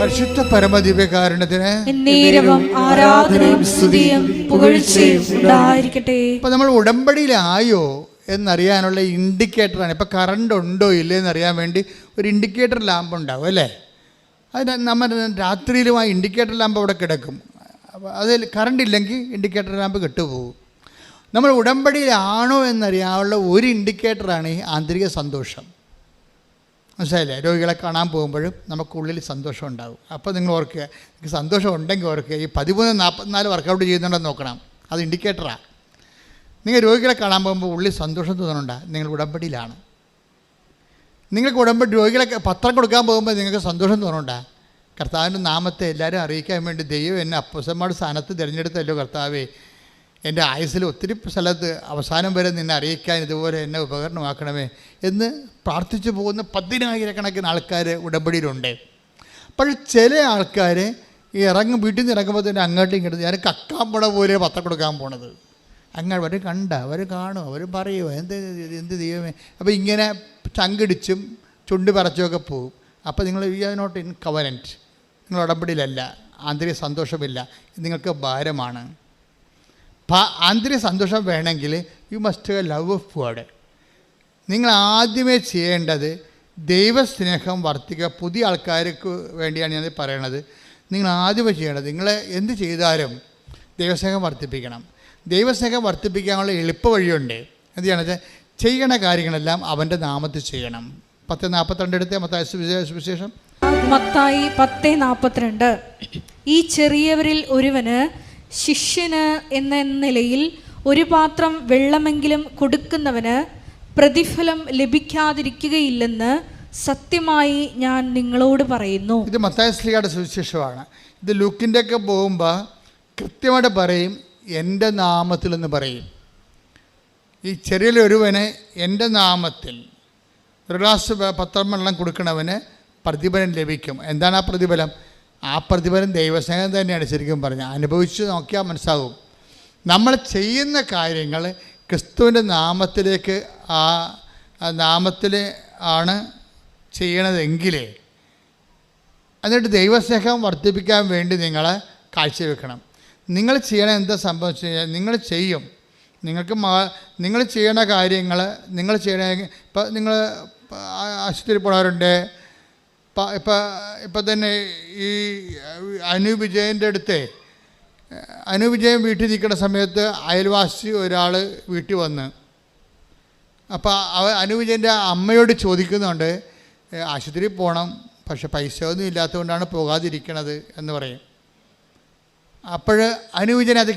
പരിശുദ്ധ പരമദിവ്യകാരുണ്യത്തിന് എന്നേരവും ആരാധനയും സ്തുതിയും പുകഴ്ചയും ഉണ്ടായിരിക്കട്ടെ. ഇപ്പം നമ്മൾ ഉടമ്പടിയിലായോ എന്നറിയാനുള്ള ഇൻഡിക്കേറ്ററാണ്. ഇപ്പോൾ കറണ്ട് ഉണ്ടോ ഇല്ലേ എന്നറിയാൻ വേണ്ടി ഒരു ഇൻഡിക്കേറ്റർ ലാമ്പ് ഉണ്ടാവും അല്ലേ? അത് നമ്മൾ രാത്രിയിലും ആ ഇൻഡിക്കേറ്റർ ലാമ്പ് അവിടെ കിടക്കും. അപ്പോൾ അതിൽ കറണ്ട് ഇല്ലെങ്കിൽ ഇൻഡിക്കേറ്റർ ലാമ്പ് കെട്ടുപോകും. നമ്മൾ ഉടമ്പടിയിലാണോ എന്നറിയാനുള്ള ഒരു ഇൻഡിക്കേറ്ററാണ് ഈ ആന്തരിക സന്തോഷം. മനസ്സിലായില്ലേ? രോഗികളെ കാണാൻ പോകുമ്പോഴും നമുക്കുള്ളിൽ സന്തോഷം ഉണ്ടാകും. അപ്പോൾ നിങ്ങൾ ഓർക്കുക, നിങ്ങൾക്ക് സന്തോഷം ഉണ്ടെങ്കിൽ ഓർക്കുക, ഈ 13-44 വർക്കൗട്ട് ചെയ്യുന്നുണ്ടെന്ന് നോക്കണം. അത് ഇൻഡിക്കേറ്ററാണ്. നിങ്ങൾ രോഗികളെ കാണാൻ പോകുമ്പോൾ ഉള്ളിൽ സന്തോഷം തോന്നുന്നുണ്ടോ? നിങ്ങൾ ഉടമ്പടിയിലാണ്. നിങ്ങൾക്ക് ഉടമ്പടി രോഗികളെ പത്രം കൊടുക്കാൻ പോകുമ്പോൾ നിങ്ങൾക്ക് സന്തോഷം തോന്നുന്നുണ്ടോ? കർത്താവിൻ്റെ നാമത്തെ എല്ലാവരും അറിയിക്കാൻ വേണ്ടി ദൈവം എന്നെ അപ്പോസ്തലന്മാരുടെ സ്ഥാനത്ത് തിരഞ്ഞെടുത്തല്ലോ കർത്താവേ, എൻ്റെ ആയുസ്സിൽ ഒത്തിരി സ്ഥലത്ത് അവസാനം വരെ നിന്നെ അറിയിക്കാൻ ഇതുപോലെ എന്നെ ഉപകരണമാക്കണമേ എന്ന് പ്രാർത്ഥിച്ചു പോകുന്ന 10,000 ആൾക്കാർ ഉടമ്പടിയിലുണ്ട്. അപ്പോൾ ചില ആൾക്കാർ ഈ വീട്ടിൽ നിന്ന് ഇറങ്ങുമ്പോൾ തന്നെ അങ്ങോട്ടും ഇങ്ങോട്ടും ഞാൻ കക്കാൻ പോണ പോലെ പത്രം കൊടുക്കാൻ പോണത്. അങ്ങനെ അവർ അവർ കാണും, അവർ പറയുമോ എന്ത് ദൈവമേ. അപ്പോൾ ഇങ്ങനെ ചങ്കിടിച്ചും ചുണ്ട് പറച്ചുമൊക്കെ പോകും. അപ്പോൾ നിങ്ങൾ you are not in covenant, നിങ്ങൾ ഉടമ്പടിയിലല്ല, ആന്തരിക സന്തോഷമില്ല, നിങ്ങൾക്ക് ഭാരമാണ്. ആന്തരിക സന്തോഷം വേണമെങ്കിൽ you must love of God. നിങ്ങൾ ആദ്യമേ ചെയ്യേണ്ടത് ദൈവസ്നേഹം വർദ്ധിക്കുക. പുതിയ ആൾക്കാർക്ക് വേണ്ടിയാണ് ഞാൻ പറയണത്. നിങ്ങൾ ആദ്യമേ ചെയ്യേണ്ടത്, നിങ്ങൾ എന്ത് ചെയ്താലും ദൈവസ്നേഹം വർദ്ധിപ്പിക്കണം. ദൈവസ്നേഹം വർദ്ധിപ്പിക്കാനുള്ള എളുപ്പ വഴിയുണ്ട്. എന്ത് ചെയ്യണത്? ചെയ്യണ കാര്യങ്ങളെല്ലാം അവൻ്റെ നാമത്തിൽ ചെയ്യണം. 10:42 എടുത്തേ, മത്തായി സുവിശേഷം. മത്തായി 10:42. ഈ ചെറിയവരിൽ ഒരുവന് ശിഷ്യന് എന്ന നിലയിൽ ഒരു പാത്രം വെള്ളമെങ്കിലും കൊടുക്കുന്നവന് പ്രതിഫലം ലഭിക്കാതിരിക്കുകയില്ലെന്ന് സത്യമായി ഞാൻ നിങ്ങളോട് പറയുന്നു. ഇത് മത്തായി ശ്ലീഹയുടെ സുവിശേഷമാണ്. ഇത് ലൂക്കിൻ്റെ ഒക്കെ പോകുമ്പോൾ കൃത്യമായിട്ട് പറയും, എൻ്റെ നാമത്തിലെന്ന് പറയും. ഈ ചെറിയൊരുവന് എൻ്റെ നാമത്തിൽ ഒരു ഗ്ലാസ് പത്രം വെള്ളം കൊടുക്കണവന് പ്രതിഫലം ലഭിക്കും. എന്താണ് ആ പ്രതിഫലം? ആ പ്രതിഫലം ദൈവസ്നേഹം തന്നെയാണ്. ശരിക്കും പറഞ്ഞാൽ അനുഭവിച്ച് നോക്കിയാൽ മനസ്സാകും. നമ്മൾ ചെയ്യുന്ന കാര്യങ്ങൾ ക്രിസ്തുവിൻ്റെ നാമത്തിലേക്ക് ആ നാമത്തിൽ ആണ് ചെയ്യണതെങ്കിൽ എന്നിട്ട് ദൈവസ്നേഹം വർദ്ധിപ്പിക്കാൻ വേണ്ടി നിങ്ങൾ കാഴ്ചവെക്കണം. നിങ്ങൾ ചെയ്യണ എന്താ സംഭവിച്ചു കഴിഞ്ഞാൽ നിങ്ങൾ ചെയ്യും. നിങ്ങൾ ചെയ്യണ കാര്യങ്ങൾ നിങ്ങൾ ചെയ്യണ, ഇപ്പം നിങ്ങൾ ആശുപത്രിയിൽ പോണവരുണ്ട്. ഇപ്പം തന്നെ ഈ അനൂപ് വിജയൻ്റെ അടുത്ത് അനൂപ് വിജയൻ വീട്ടിൽ നിൽക്കുന്ന സമയത്ത് അയൽവാസി ഒരാൾ വീട്ടിൽ വന്ന്, അപ്പോൾ അനൂപ് വിജയൻ്റെ അമ്മയോട് ചോദിക്കുന്നുണ്ട്, ആശുപത്രിയിൽ പോകണം, പക്ഷെ പൈസ ഒന്നും ഇല്ലാത്തതുകൊണ്ടാണ് പോകാതിരിക്കണത് എന്ന് പറയും. അപ്പോൾ അനൂപ് വിജയൻ അത്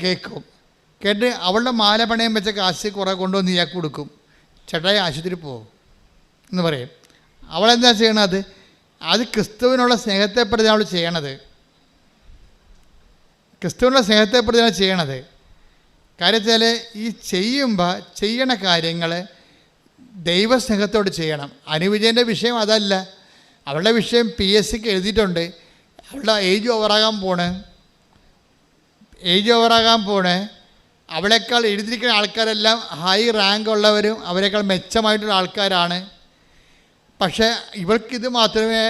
കേട്ട് അവളുടെ മാല പണയം വെച്ച കാശ് കുറേ കൊണ്ടുവന്ന് ഇയാൾക്ക് കൊടുക്കും. ചേട്ടായി ആശുപത്രി പോകും എന്ന് പറയും. അവളെന്താ ചെയ്യണത്? അത് ക്രിസ്തുവിനുള്ള സ്നേഹത്തെപ്പറ്റി അവൾ ചെയ്യണത്. ക്രിസ്തുവിനുള്ള സ്നേഹത്തെപ്പറ്റിയാണ് ചെയ്യണത്. കാര്യത്തിൽ ഈ ചെയ്യുമ്പോൾ ചെയ്യണ കാര്യങ്ങൾ ദൈവസ്നേഹത്തോട് ചെയ്യണം. അനുവിജയൻ്റെ വിഷയം അതല്ല. അവളുടെ വിഷയം PSCക്ക് എഴുതിയിട്ടുണ്ട്. അവളുടെ ഏജ് ഓവറാകാൻ പോണ്. അവളേക്കാൾ എഴുതിയിരിക്കുന്ന ആൾക്കാരെല്ലാം ഹൈ റാങ്ക് ഉള്ളവരും അവരെക്കാൾ മെച്ചമായിട്ടുള്ള ആൾക്കാരാണ്. പക്ഷേ ഇവൾക്കിത് മാത്രമേ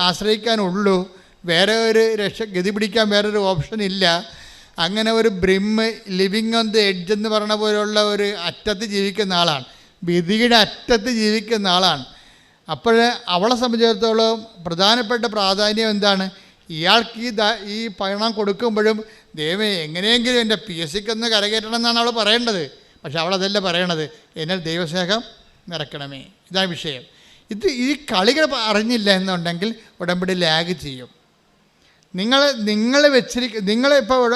ആശ്രയിക്കാനുള്ളൂ. വേറെ ഒരു ഗതി പിടിക്കാൻ വേറൊരു ഓപ്ഷൻ ഇല്ല. അങ്ങനെ ഒരു ലിവിങ് ഓൺ ദി എഡ്ജ് എന്ന് പറഞ്ഞ പോലുള്ള ഒരു അറ്റത്ത് ജീവിക്കുന്ന ആളാണ്, വിധിയുടെ അറ്റത്ത് ജീവിക്കുന്ന ആളാണ്. അപ്പോൾ അവളെ സംബന്ധിച്ചിടത്തോളം പ്രധാനപ്പെട്ട പ്രാധാന്യം എന്താണ്? ഇയാൾക്ക് ഈ പണം കൊടുക്കുമ്പോഴും ദൈവമേ എങ്ങനെയെങ്കിലും എൻ്റെ PSCക്ക് ഒന്ന് കരകയറ്റണം എന്നാണ് അവൾ പറയേണ്ടത്. പക്ഷെ അവളതല്ല പറയണത്, എന്നാൽ ദൈവസ്നേഹം നിറയ്ക്കണമേ. ഇതാണ് വിഷയം. ഈ കളികൾ അറിഞ്ഞില്ല എന്നുണ്ടെങ്കിൽ ഉടമ്പടി ലാഗ് ചെയ്യും. നിങ്ങളിപ്പോൾ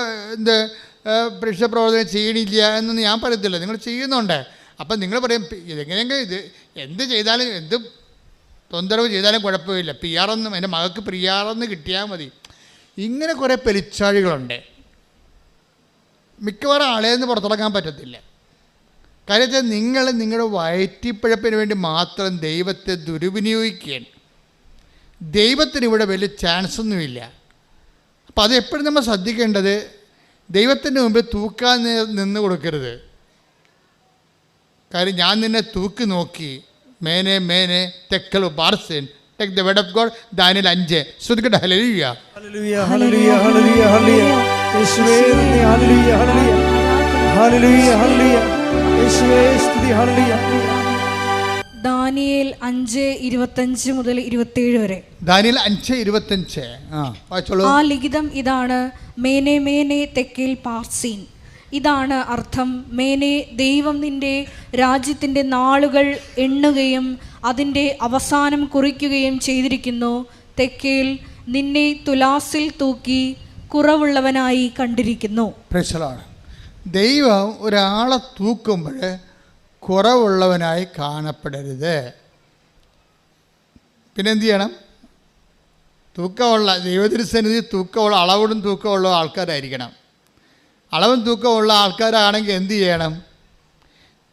പരീക്ഷ പ്രവർത്തനം ചെയ്യണില്ല എന്നൊന്നും ഞാൻ പറയത്തില്ല, നിങ്ങൾ ചെയ്യുന്നുണ്ട്. അപ്പം നിങ്ങൾ പറയും ഇതെങ്ങനെയെങ്കിലും എന്ത് ചെയ്താലും എന്ത് തൊന്തരവ് ചെയ്താലും കുഴപ്പമില്ല, PR എൻ്റെ മകൾക്ക് PR കിട്ടിയാൽ മതി. ഇങ്ങനെ കുറേ പെരിച്ചാഴികളുണ്ട്. മിക്കവാറും ആളേന്ന് പുറത്തിറങ്ങാൻ പറ്റത്തില്ല. കാര്യത്തിൽ നിങ്ങൾ നിങ്ങളുടെ വയറ്റിപ്പഴപ്പിന് വേണ്ടി മാത്രം ദൈവത്തെ ദുർവിനിയോഗിക്കുകയാണ്. ദൈവത്തിന് ഇവിടെ വലിയ ചാൻസൊന്നുമില്ല. അപ്പോൾ അതെപ്പോഴും നമ്മൾ ശ്രദ്ധിക്കേണ്ടത്, ദൈവത്തിൻ്റെ മുമ്പിൽ തൂക്കാൻ നിന്ന് കൊടുക്കരുത്. കാര്യം ഞാൻ നിന്നെ തൂക്കി നോക്കി, മേനെ മേനെ തെക്കൽ ബാർസേൻ take the word of God. ദാനിയേൽ 5. ശ്രദ്ധിക്കട്ടെ. ഹല്ലേലൂയ. ഹല്ലേലൂയ, ഹല്ലേലൂയ, ഹല്ലേലൂയ, ഹല്ലേലൂയ. യേശുവേ നന്ദി. ഹല്ലേലൂയ, ഹല്ലേലൂയ. ഹല്ലേലൂയ, ഹല്ലേലൂയ. യേശുവേ സ്തുതി. ഹല്ലേലൂയ. ദാനിയേൽ 5:25 മുതൽ 27 വരെ. ദാനിയേൽ 5:25. വായിച്ചോളൂ. ആ ലിഖിതം ഇതാണ്: മേനെ മേനെ തെക്കേൽ പാർസീൻ. ഇതാണ് അർത്ഥം: മേനെ, ദൈവം നിന്റെ രാജ്യത്തിൻ്റെ നാളുകൾ എണ്ണുകയും അതിൻ്റെ അവസാനം കുറിക്കുകയും ചെയ്തിരിക്കുന്നു. തെക്കേൽ, നിന്നെ തുലാസിൽ തൂക്കി കുറവുള്ളവനായി കണ്ടിരിക്കുന്നു. Praise the Lord. ദൈവം ഒരാളെ തൂക്കുമ്പോൾ കുറവുള്ളവനായി കാണപ്പെടരുത്. പിന്നെ എന്ത് ചെയ്യണം? തൂക്കമുള്ള ദൈവത്തിരുസന്നിധി തൂക്കമുള്ള അളവിടും തൂക്കമുള്ള ആൾക്കാരായിരിക്കണം. അളവും തൂക്കമുള്ള ആൾക്കാരാണെങ്കിൽ എന്ത് ചെയ്യണം?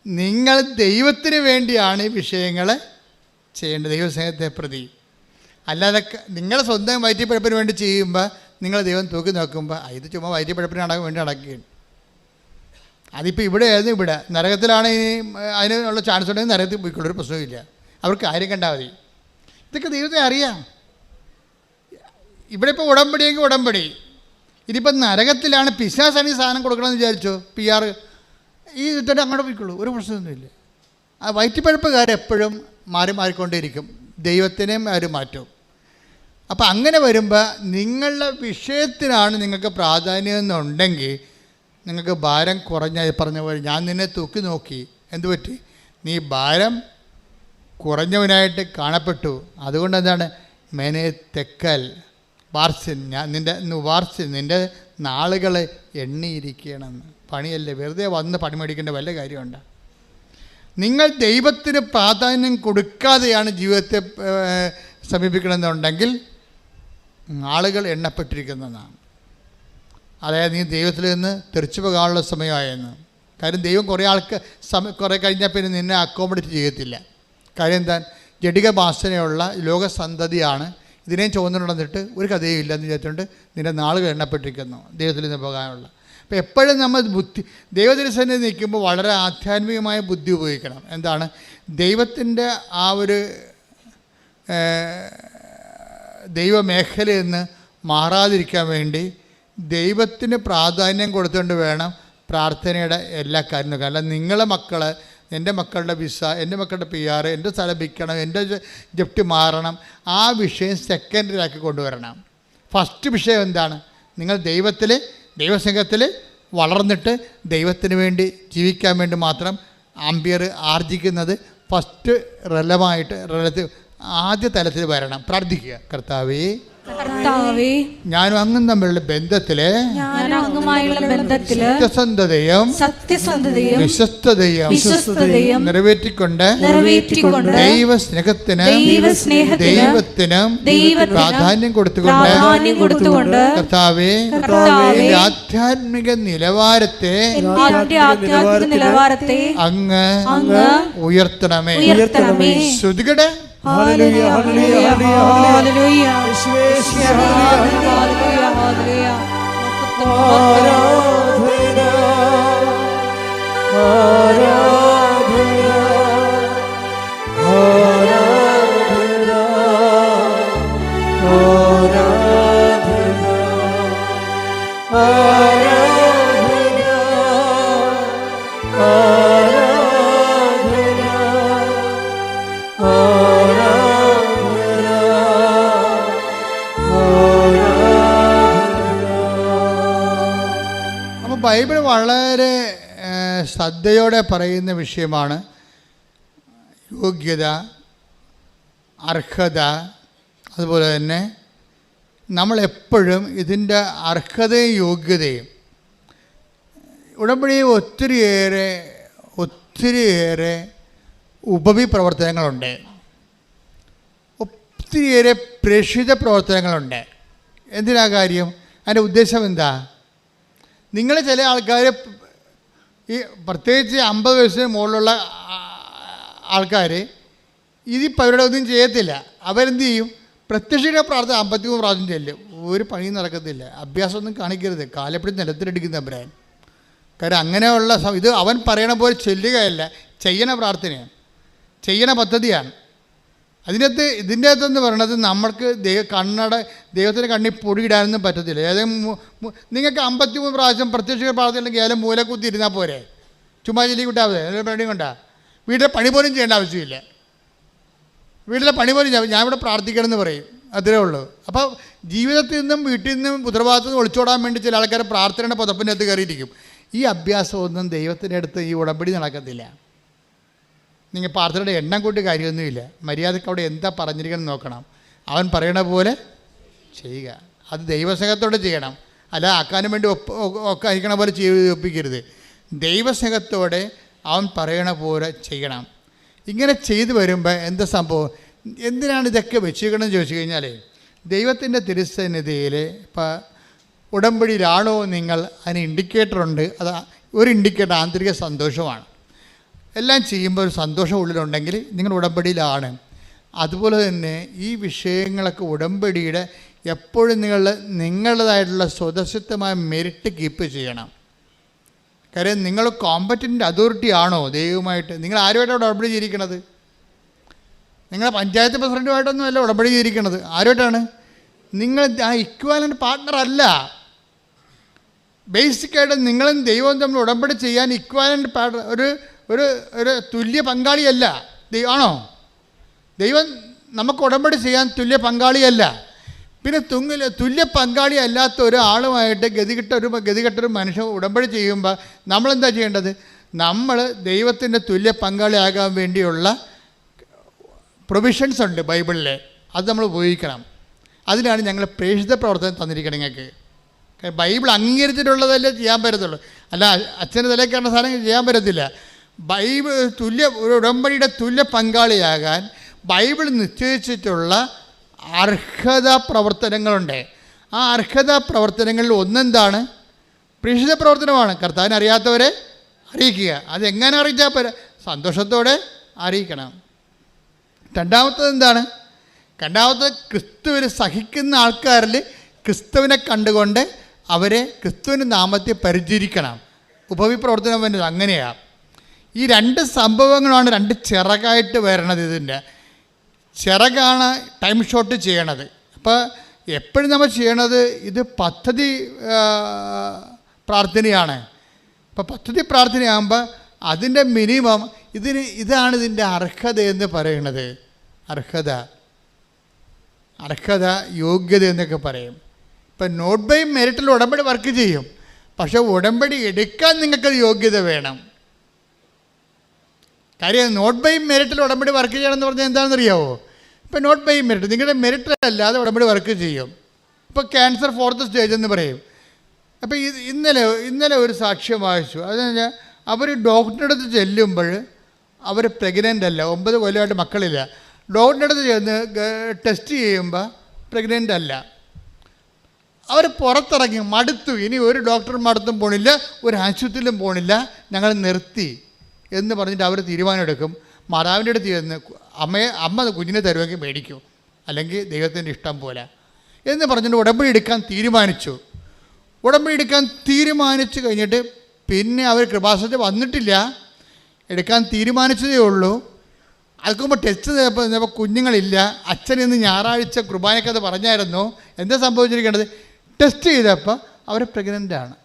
നിങ്ങൾ ദൈവത്തിന് വേണ്ടിയാണ് ഈ വിഷയങ്ങൾ ചെയ്യേണ്ടത്, ദൈവസ്നേഹത്തെ പ്രതി. അല്ലാതെ നിങ്ങൾ സ്വന്തം വയറ്റിപ്പഴപ്പിന് വേണ്ടി ചെയ്യുമ്പോൾ നിങ്ങൾ ദൈവം തൂക്കി നോക്കുമ്പോൾ ഇത് ചുമ്മാ വയറ്റിപ്പഴപ്പിന് വേണ്ടി നടക്കുകയാണ്. അതിപ്പോൾ ഇവിടെ ആയിരുന്നു. ഇവിടെ നരകത്തിലാണ് അതിനുള്ള ചാൻസ് ഉണ്ടെങ്കിൽ നരകത്തിൽ പോയിക്കൊള്ളൊരു പ്രശ്നമില്ല. അവർക്ക് കാര്യം കണ്ടാൽ മതി. ഇതൊക്കെ ദൈവത്തെ അറിയാം. ഇവിടെ ഇപ്പോൾ ഉടമ്പടിയെങ്കിൽ ഉടമ്പടി. ഇനിയിപ്പം നരകത്തിലാണ് പിശാസാണ് ഈ സാധനം കൊടുക്കണമെന്ന് വിചാരിച്ചോ, PR ഈ ഇതിട്ട് അങ്ങോട്ട് പോയിക്കൊള്ളൂ, ഒരു പ്രശ്നമൊന്നുമില്ല. ആ വയറ്റിപ്പഴപ്പുകാരെപ്പോഴും മാറിക്കൊണ്ടേയിരിക്കും. ദൈവത്തിനെയും അവർ മാറ്റും. അപ്പം അങ്ങനെ വരുമ്പോൾ നിങ്ങളുടെ വിഷയത്തിനാണ് നിങ്ങൾക്ക് പ്രാധാന്യം എന്നുണ്ടെങ്കിൽ നിങ്ങൾക്ക് ഭാരം കുറഞ്ഞ പറഞ്ഞ പോലെ ഞാൻ നിന്നെ തൂക്കി നോക്കി. എന്തു പറ്റി? നീ ഭാരം കുറഞ്ഞവനായിട്ട് കാണപ്പെട്ടു. അതുകൊണ്ട് എന്താണ്? മേനെ തെക്കൽ വാർസിൻ, ഞാൻ നിൻ്റെ നാളുകൾ എണ്ണിയിരിക്കണമെന്ന്. പണിയല്ലേ, വെറുതെ വന്ന് പണി മേടിക്കേണ്ട വല്ല കാര്യമുണ്ട്? നിങ്ങൾ ദൈവത്തിന് പ്രാധാന്യം കൊടുക്കാതെയാണ് ജീവിതത്തെ സമീപിക്കണമെന്നുണ്ടെങ്കിൽ ആളുകൾ എണ്ണപ്പെട്ടിരിക്കുന്നതാണ്. അതായത് നീ ദൈവത്തിൽ നിന്ന് തെറിച്ചു പോകാനുള്ള സമയമായെന്ന്. കാര്യം ദൈവം കുറേ കഴിഞ്ഞാൽ പിന്നെ നിന്നെ അക്കോമഡേറ്റ് ചെയ്യത്തില്ല. കാര്യം എന്താ? ജഡിക വാസനയുള്ള ലോകസന്തതിയാണ്. ഇതിനെയും ചുവന്നുണ്ടെന്നിട്ട് ഒരു കഥയും ഇല്ലെന്ന് വിചാരിച്ചുകൊണ്ട് നിൻ്റെ നാളുകൾ എണ്ണപ്പെട്ടിരിക്കുന്നു ദൈവത്തിൽ നിന്ന് പോകാനുള്ള. അപ്പോൾ എപ്പോഴും നമ്മൾ ദൈവത്തിൻ്റെ സന്നിധി നിൽക്കുമ്പോൾ വളരെ ആധ്യാത്മികമായ ബുദ്ധി ഉപയോഗിക്കണം. എന്താണ്? ദൈവത്തിൻ്റെ ആ ഒരു ദൈവമേഖലയിൽ നിന്ന് മാറാതിരിക്കാൻ വേണ്ടി ദൈവത്തിന് പ്രാധാന്യം കൊടുത്തുകൊണ്ട് വേണം പ്രാർത്ഥനയുടെ എല്ലാ കാര്യങ്ങളും. അല്ല നിങ്ങളെ മക്കൾ, എൻ്റെ മക്കളുടെ വിസ, എൻ്റെ മക്കളുടെ PR, എൻ്റെ സ്ഥലം വിൽക്കണം, എൻ്റെ ജപ്തി മാറണം, ആ വിഷയം സെക്കൻഡറിയാക്കി കൊണ്ടുവരണം. ഫസ്റ്റ് വിഷയം എന്താണ്? നിങ്ങൾ ദൈവസ്നേഹത്തിൽ വളർന്നിട്ട് ദൈവത്തിന് വേണ്ടി ജീവിക്കാൻ വേണ്ടി മാത്രം ആംബിയർ ആർജിക്കുന്നത് ഫസ്റ്റ് ആദ്യ തലത്തിൽ വരണം. പ്രാർത്ഥിക്കുക. കർത്താവേ, ഞാനും അങ്ങും തമ്മിലുള്ള ബന്ധത്തില് സത്യസന്ധതയും വിശ്വസ്തതയും നിറവേറ്റിക്കൊണ്ട് ദൈവത്തിനും പ്രാധാന്യം കൊടുത്തുകൊണ്ട് കർത്താവേ, ആധ്യാത്മിക നിലവാരത്തെ അങ്ങ് ഉയർത്തണമേ. ശ്രുതികടെ ഹല്ലേലൂയ, ഹല്ലേലൂയ, ഹല്ലേലൂയ. യേശുവേ ഹല്ലേലൂയ, ഹല്ലേലൂയ. ആരാധന, ആരാധന, ആരാധന, ബൈബിൾ വളരെ ശ്രദ്ധയോടെ പറയുന്ന വിഷയമാണ് യോഗ്യത, അർഹത. അതുപോലെ തന്നെ നമ്മളെപ്പോഴും ഇതിൻ്റെ അർഹതയും യോഗ്യതയും ഉടമ്പടിയിൽ ഒത്തിരിയേറെ ഉപവിപ്രവർത്തനങ്ങളുണ്ട്, ഒത്തിരിയേറെ പ്രേക്ഷിത പ്രവർത്തനങ്ങളുണ്ട്. എന്തിനാ കാര്യം? അതിൻ്റെ ഉദ്ദേശം എന്താ? നിങ്ങൾ ചില ആൾക്കാർ ഈ പ്രത്യേകിച്ച് 50 വയസ്സിന് മുകളിലുള്ള ആൾക്കാർ ഇതിപ്പോൾ അവരുടെ ഒന്നും ചെയ്യത്തില്ല. അവരെന്ത് ചെയ്യും? പ്രത്യക്ഷിക പ്രാർത്ഥന 53 പ്രാവശ്യം ചെല്ലും. ഒരു പണിയും നടക്കത്തില്ല. അഭ്യാസമൊന്നും കാണിക്കരുത്. കാലപ്പടി നിലത്തിലടിക്കുന്ന അഭിപ്രായം. കാര്യം അങ്ങനെയുള്ള ഇത് അവൻ പറയണ പോലെ ചെല്ലുകയല്ല, ചെയ്യണ പ്രാർത്ഥനയാണ്, ചെയ്യണ പദ്ധതിയാണ്. ഇതിൻ്റെ അകത്തെന്ന് പറയണത് നമ്മൾക്ക് ദൈവത്തിൻ്റെ കണ്ണിൽ പൊടിയിടാനൊന്നും പറ്റത്തില്ല. നിങ്ങൾക്ക് 53 പ്രാവശ്യം പ്രത്യക്ഷ പ്രാർത്ഥനയില്ലെങ്കിൽ ഏതായാലും മൂലക്കുത്തി ഇരുന്നാൽ പോരെ, ചുമ്മാ ചെല്ലി കൂട്ടാതെ പണി കൊണ്ടാ. വീട്ടിലെ പണി പോലും ചെയ്യേണ്ട ആവശ്യമില്ല. വീട്ടിലെ പണി പോലും ഞാൻ ഇവിടെ പ്രാർത്ഥിക്കണം എന്ന് പറയും, അത്രേ ഉള്ളൂ. അപ്പോൾ ജീവിതത്തിൽ നിന്നും വീട്ടിൽ നിന്നും ഉത്തരവാദിത്തത്തിൽ നിന്ന് ഒളിച്ചോടാൻ വേണ്ടി ചില ആൾക്കാർ പ്രാർത്ഥനയുടെ പുതപ്പിൻ്റെ അകത്ത് കയറിയിരിക്കും. ഈ അഭ്യാസമൊന്നും ദൈവത്തിൻ്റെ അടുത്ത് ഈ ഉടമ്പടി നടക്കത്തില്ല. നിങ്ങൾ പ്രാർത്ഥനയുടെ എണ്ണം കൊണ്ട് കാര്യമൊന്നുമില്ല. മര്യാദയ്ക്ക് അവിടെ എന്താ പറഞ്ഞിരിക്കണം നോക്കണം, അവൻ പറയണ പോലെ ചെയ്യുക. അത് ദൈവസ്നേഹത്തോടെ ചെയ്യണം, അല്ല ആക്കാനും വേണ്ടി ഒക്കെ അയക്കണ പോലെ ഒപ്പിക്കരുത്. ദൈവസ്നേഹത്തോടെ അവൻ പറയണ പോലെ ചെയ്യണം. ഇങ്ങനെ ചെയ്തു വരുമ്പോൾ എന്താ സംഭവം, എന്തിനാണ് ഇതൊക്കെ വെച്ചിരിക്കണമെന്ന് ചോദിച്ചു കഴിഞ്ഞാൽ, ദൈവത്തിൻ്റെ തിരുസന്നിധിയിൽ ഇപ്പോൾ ഉടമ്പടിയിലാണോ നിങ്ങൾ, അതിന് ഇൻഡിക്കേറ്ററുണ്ട്. അത് ഒരു ഇൻഡിക്കേറ്റർ ആന്തരിക സന്തോഷമാണ്. എല്ലാം ചെയ്യുമ്പോൾ ഒരു സന്തോഷം ഉള്ളിലുണ്ടെങ്കിൽ നിങ്ങൾ ഉടമ്പടിയിലാണ്. അതുപോലെ തന്നെ ഈ വിഷയങ്ങളൊക്കെ ഉടമ്പടിയുടെ എപ്പോഴും നിങ്ങളുടേതായിട്ടുള്ള സ്വതസിദ്ധമായ മെറിറ്റ് കീപ്പ് ചെയ്യണം. കാര്യം നിങ്ങൾ കോമ്പറ്റൻ്റ് അതോറിറ്റി ആണോ ദൈവമായിട്ട്? നിങ്ങൾ ആരുമായിട്ടാണ് ഉടമ്പടി ചെയ്തിരിക്കുന്നത്? നിങ്ങൾ പഞ്ചായത്ത് പ്രസിഡൻറ്റുമായിട്ടൊന്നും അല്ല ഉടമ്പടി ചെയ്തിരിക്കുന്നത്. ആരുമായിട്ടാണ്? നിങ്ങൾ ആ ഇക്വാലൻ്റ് പാർട്ട്ണർ അല്ല. ബേസിക്കായിട്ട് നിങ്ങളും ദൈവവും തമ്മിൽ ഉടമ്പടി ചെയ്യാൻ ഇക്വാലൻ്റ് പാർട്ട്ണർ, ഒരു തുല്യ പങ്കാളിയല്ല. ആണോ? ദൈവം നമുക്ക് ഉടമ്പടി ചെയ്യാൻ തുല്യ പങ്കാളിയല്ല. പിന്നെ തുല്യ പങ്കാളി അല്ലാത്ത ഒരാളുമായിട്ട് ഗതികെട്ടൊരു മനുഷ്യൻ ഉടമ്പടി ചെയ്യുമ്പോൾ നമ്മളെന്താ ചെയ്യേണ്ടത്? നമ്മൾ ദൈവത്തിൻ്റെ തുല്യ പങ്കാളിയാകാൻ വേണ്ടിയുള്ള പ്രൊവിഷൻസ് ഉണ്ട് ബൈബിളിൽ, അത് നമ്മൾ ഉപയോഗിക്കണം. അതിനാണ് ഞങ്ങൾ പ്രേക്ഷിത പ്രവർത്തനം തന്നിരിക്കണം നിങ്ങൾക്ക്. ബൈബിൾ അംഗീകരിച്ചിട്ടുള്ളതല്ലേ ചെയ്യാൻ പറ്റത്തുള്ളൂ, അല്ല അച്ഛൻ്റെ തലക്കാരുടെ സാധനം ചെയ്യാൻ പറ്റത്തില്ല. ബൈബിൾ ഒരു ഉടമ്പടിയുടെ തുല്യ പങ്കാളിയാകാൻ ബൈബിൾ നിശ്ചയിച്ചിട്ടുള്ള അർഹതാ പ്രവർത്തനങ്ങളുണ്ട്. ആ അർഹതാ പ്രവർത്തനങ്ങളിൽ ഒന്നെന്താണ്? പ്രേക്ഷിത പ്രവർത്തനമാണ്. കർത്താവിനെ അറിയാത്തവരെ അറിയിക്കുക. അതെങ്ങനെ അറിയിച്ചാൽ പോരാ, സന്തോഷത്തോടെ അറിയിക്കണം. രണ്ടാമത്തത് എന്താണ്? ക്രിസ്തുവിൽ സഹിക്കുന്ന ആൾക്കാരിൽ ക്രിസ്തുവിനെ കണ്ടുകൊണ്ട് അവരെ ക്രിസ്തുവിൻ്റെ നാമത്തെ പരിചരിക്കണം. ഉപവിപ്രവർത്തനം വേണ്ടത് അങ്ങനെയാണ്. ഈ രണ്ട് സംഭവങ്ങളാണ് രണ്ട് ചിറകായിട്ട് വരണത്. ഇതിൻ്റെ ചിറകാണ് ടൈം ഷോട്ട് ചെയ്യണത്. അപ്പോൾ എപ്പോഴും നമ്മൾ ചെയ്യണത് ഇത് പദ്ധതി പ്രാർത്ഥനയാണ്. അപ്പോൾ പദ്ധതി പ്രാർത്ഥനയാകുമ്പോൾ അതിൻ്റെ മിനിമം ഇതാണ് ഇതിൻ്റെ അർഹത എന്ന് പറയുന്നത്. അർഹത യോഗ്യത എന്നൊക്കെ പറയും. ഇപ്പം നോട്ട് ബൈ മെറിറ്റിൽ ഉടമ്പടി വർക്ക് ചെയ്യും, പക്ഷേ ഉടമ്പടി എടുക്കാൻ നിങ്ങൾക്കത് യോഗ്യത വേണം. കാര്യം നോട്ട് ബൈ മെറിറ്റിൽ ഉടമ്പടി വർക്ക് ചെയ്യണമെന്ന് പറഞ്ഞാൽ എന്താണെന്ന് അറിയാമോ? ഇപ്പം നോട്ട് ബൈ മെറിറ്റ്, നിങ്ങളുടെ മെറിറ്റ് അല്ലാതെ ഉടമ്പടി വർക്ക് ചെയ്യും. ഇപ്പോൾ ക്യാൻസർ 4th സ്റ്റേജ് എന്ന് പറയും. അപ്പോൾ ഇന്നലെ ഒരു സാക്ഷ്യം വായിച്ചു. അതെന്ന് വെച്ചാൽ അവർ ഡോക്ടറുടെ അടുത്ത് ചെല്ലുമ്പോൾ അവർ പ്രഗ്നൻ്റ് അല്ല, 9 കൊല്ലമായിട്ട് മക്കളില്ല. ഡോക്ടറുടെ അടുത്ത് ചെന്ന് ടെസ്റ്റ് ചെയ്യുമ്പോൾ പ്രഗ്നൻ്റ് അല്ല. അവർ പുറത്തിറങ്ങി മടുത്തു. ഇനി ഒരു ഡോക്ടർമാരടുത്തും പോണില്ല, ഒരു ആശുപത്രിയിലും പോണില്ല, ഞങ്ങൾ നിർത്തി എന്ന് പറഞ്ഞിട്ട് അവർ തീരുമാനം എടുക്കും. മാതാവിൻ്റെ അടുത്ത് ചെന്ന് അമ്മ കുഞ്ഞിനെ തരുമെങ്കിൽ മേടിക്കൂ, അല്ലെങ്കിൽ ദൈവത്തിൻ്റെ ഇഷ്ടം പോലെ എന്ന് പറഞ്ഞിട്ട് ഉടമ്പടി എടുക്കാൻ തീരുമാനിച്ചു. ഉടമ്പടി എടുക്കാൻ തീരുമാനിച്ചു കഴിഞ്ഞിട്ട് പിന്നെ അവർ കൃപാസനത്തിൽ വന്നിട്ടില്ല, എടുക്കാൻ തീരുമാനിച്ചതേ ഉള്ളൂ. അതുക്കുമ്പോൾ ടെസ്റ്റ് ചെയ്തപ്പോൾ കുഞ്ഞുങ്ങളില്ല. അച്ഛൻ ഇന്ന് ഞായറാഴ്ച കുർബാനയ്ക്കത് പറഞ്ഞായിരുന്നു. എന്താ സംഭവിച്ചിരിക്കേണ്ടത്? ടെസ്റ്റ് ചെയ്തപ്പോൾ അവർ പ്രഗ്നൻ്റാണ്.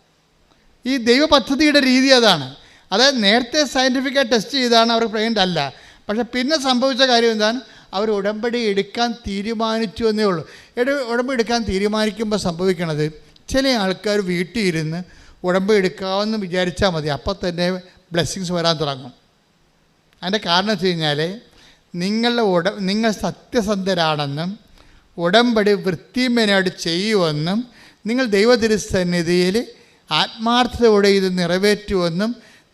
ഈ ദൈവ പദ്ധതിയുടെ രീതി അതാണ്. അതായത് നേരത്തെ സയൻറ്റിഫിക്കായി ടെസ്റ്റ് ചെയ്താണ് അവർ പ്രഗ്നൻ്റ് അല്ല. പക്ഷേ പിന്നെ സംഭവിച്ച കാര്യം എന്താണ്? അവർ ഉടമ്പടി എടുക്കാൻ തീരുമാനിച്ചു എന്നേ ഉള്ളൂ. ഉടമ്പടി എടുക്കാൻ തീരുമാനിക്കുമ്പോൾ സംഭവിക്കണത്, ചില ആൾക്കാർ വീട്ടിൽ ഇരുന്ന് ഉടമ്പടി എടുക്കാമെന്ന് വിചാരിച്ചാൽ മതി, അപ്പം തന്നെ ബ്ലെസ്സിങ്സ് വരാൻ തുടങ്ങും. അതിൻ്റെ കാരണം വെച്ച് കഴിഞ്ഞാൽ നിങ്ങൾ സത്യസന്ധരാണെന്നും ഉടമ്പടി വൃത്തിമേനായിട്ട് ചെയ്യുമെന്നും നിങ്ങൾ ദൈവതിരുസന്നിധിയിൽ ആത്മാർത്ഥതയോടെ ഇത് നിറവേറ്റുമെന്നും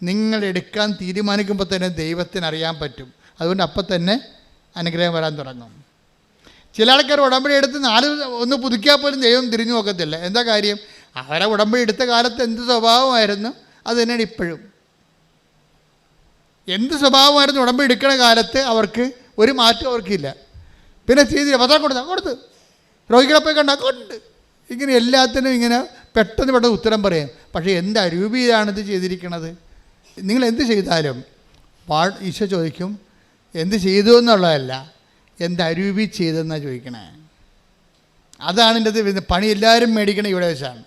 നിങ്ങൾ എടുക്കാൻ തീരുമാനിക്കുമ്പോൾ തന്നെ ദൈവത്തിന് അറിയാൻ പറ്റും. അതുകൊണ്ട് അപ്പം തന്നെ അനുഗ്രഹം വരാൻ തുടങ്ങും. ചില ആൾക്കാർ ഉടമ്പടി എടുത്ത് 4 ഒന്ന് പുതുക്കിയാൽ പോലും ദൈവം തിരിഞ്ഞു നോക്കത്തില്ല. എന്താ കാര്യം? അവരെ ഉടമ്പടി എടുത്ത കാലത്ത് എന്ത് സ്വഭാവമായിരുന്നു അത് തന്നെയാണ് ഇപ്പോഴും. എന്ത് സ്വഭാവമായിരുന്നു ഉടമ്പടി എടുക്കുന്ന കാലത്ത് അവർക്ക് ഒരു മാറ്റം അവർക്കില്ല. പിന്നെ ചെയ്തില്ല, പത്രം കൊടുത്ത് രോഗികളെ പോയി കൊണ്ട് ഇങ്ങനെ എല്ലാത്തിനും ഇങ്ങനെ പെട്ടെന്ന് ഉത്തരം പറയാം. പക്ഷേ എന്ത് അരൂപിയിലാണിത് ചെയ്തിരിക്കുന്നത്? നിങ്ങൾ എന്ത് ചെയ്താലും ഈശോ ചോദിക്കും എന്ത് ചെയ്തു എന്നുള്ളതല്ല, എന്ത് അരൂപി ചെയ്തെന്നാണ് ചോദിക്കണേ. അതാണ് എൻ്റെ അത് പണി എല്ലാവരും മേടിക്കണേ ഇവിടെ വെച്ചാണ്.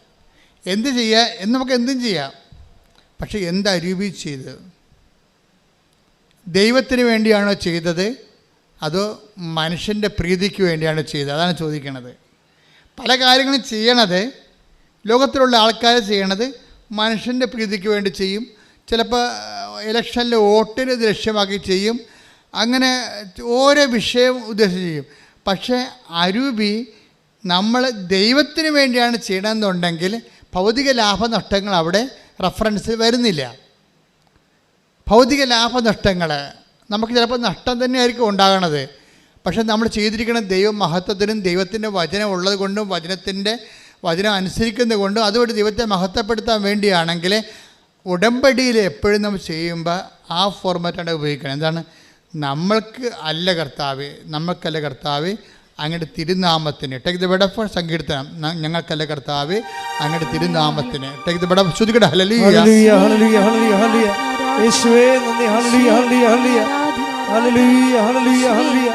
എന്ത് ചെയ്യുക എന്ന് നമുക്ക് എന്തും ചെയ്യാം, പക്ഷെ എന്ത് അരൂപി ചെയ്ത്? ദൈവത്തിന് വേണ്ടിയാണോ ചെയ്തത് അതോ മനുഷ്യൻ്റെ പ്രീതിക്ക് വേണ്ടിയാണോ ചെയ്തത്? അതാണ് ചോദിക്കണത്. പല കാര്യങ്ങളും ചെയ്യണത്, ലോകത്തിലുള്ള ആൾക്കാർ ചെയ്യണത് മനുഷ്യൻ്റെ പ്രീതിക്ക് വേണ്ടി ചെയ്യും. ചിലപ്പോൾ ഇലക്ഷനിൽ വോട്ടിന് ലക്ഷ്യമാക്കി ചെയ്യും. അങ്ങനെ ഓരോ വിഷയം ഉദ്ദേശിച്ച് ചെയ്യും. പക്ഷേ അരൂപി നമ്മൾ ദൈവത്തിന് വേണ്ടിയാണ് ചെയ്യണമെന്നുണ്ടെങ്കിൽ ഭൗതിക ലാഭനഷ്ടങ്ങൾ അവിടെ റെഫറൻസ് വരുന്നില്ല. ഭൗതിക ലാഭനഷ്ടങ്ങൾ നമുക്ക് ചിലപ്പോൾ നഷ്ടം തന്നെയായിരിക്കും ഉണ്ടാകണത്. പക്ഷെ നമ്മൾ ചെയ്തിരിക്കുന്ന ദൈവ മഹത്വത്തിനും ദൈവത്തിൻ്റെ വചനം ഉള്ളത് കൊണ്ടും വചനം അനുസരിക്കുന്നത് കൊണ്ടും അതുകൊണ്ട് ദൈവത്തെ മഹത്വപ്പെടുത്താൻ വേണ്ടിയാണെങ്കിൽ ഉടമ്പടിയിൽ എപ്പോഴും നമ്മൾ ചെയ്യുമ്പോൾ ആ ഫോർമാറ്റാണ് ഉപയോഗിക്കണം. എന്താണ്? നമ്മൾക്കല്ല കർത്താവ് അങ്ങയുടെ തിരുനാമത്തിന് ടേക്ക് ദ ബെഡ് ഓഫ് സങ്കീർത്തനം. ഞങ്ങൾക്കല്ല കർത്താവ് അങ്ങയുടെ തിരുനാമത്തിന് ടേക്ക് ദ ബെഡ് ഓഫ് ശ്രുതികട. ഹല്ലേലൂയ ഹല്ലേലൂയ ഹല്ലേലൂയ ഹല്ലേലൂയ യേശുവേ നന്ദി. ഹല്ലേലൂയ ഹല്ലേലൂയ ഹല്ലേലൂയ ഹല്ലേലൂയ ഹല്ലേലൂയ ഹല്ലേലൂയ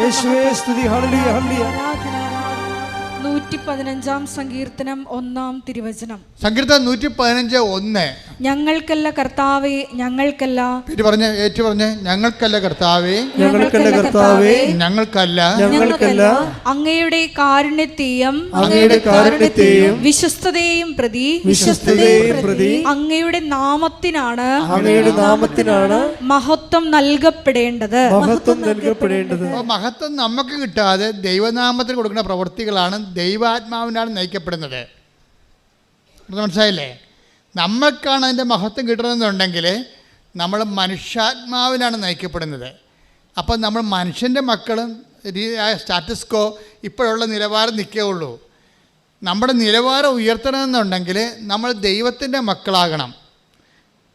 യേശുവേ സ്തുതി. Hallelujah hallelujah. 115 സങ്കീർത്തനം 1 തിരുവചനം. സങ്കീർത്തനം 115:1. ഞങ്ങൾക്കല്ല കർത്താവേ, ഞങ്ങൾക്കല്ല. ഏറ്റു പറഞ്ഞ് ഞങ്ങൾക്കല്ല കർത്താവേ, ഞങ്ങൾക്കല്ല കർത്താവേ, ഞങ്ങൾക്കല്ല അങ്ങയുടെ കാരുണ്യത്തെയും വിശ്വസ്തതയെയും പ്രതി അങ്ങയുടെ നാമത്തിനാണ് മഹത്വം നൽകപ്പെടേണ്ടത്. മഹത്വം നമുക്ക് കിട്ടാതെ ദൈവനാമത്തിന് കൊടുക്കുന്ന പ്രവൃത്തികളാണ് ദൈവാത്മാവിനാണ് നയിക്കപ്പെടുന്നത്. മനസ്സിലായില്ലേ? നമ്മൾക്കാണ് അതിൻ്റെ മഹത്വം കിട്ടണമെന്നുണ്ടെങ്കിൽ നമ്മൾ മനുഷ്യാത്മാവിനാണ് നയിക്കപ്പെടുന്നത്. അപ്പം നമ്മൾ മനുഷ്യൻ്റെ മക്കളും സ്റ്റാറ്റസ് കോ ഇപ്പോഴുള്ള നിലവാരം നിൽക്കുകയുള്ളൂ. നമ്മുടെ നിലവാരം ഉയർത്തണമെന്നുണ്ടെങ്കിൽ നമ്മൾ ദൈവത്തിൻ്റെ മക്കളാകണം.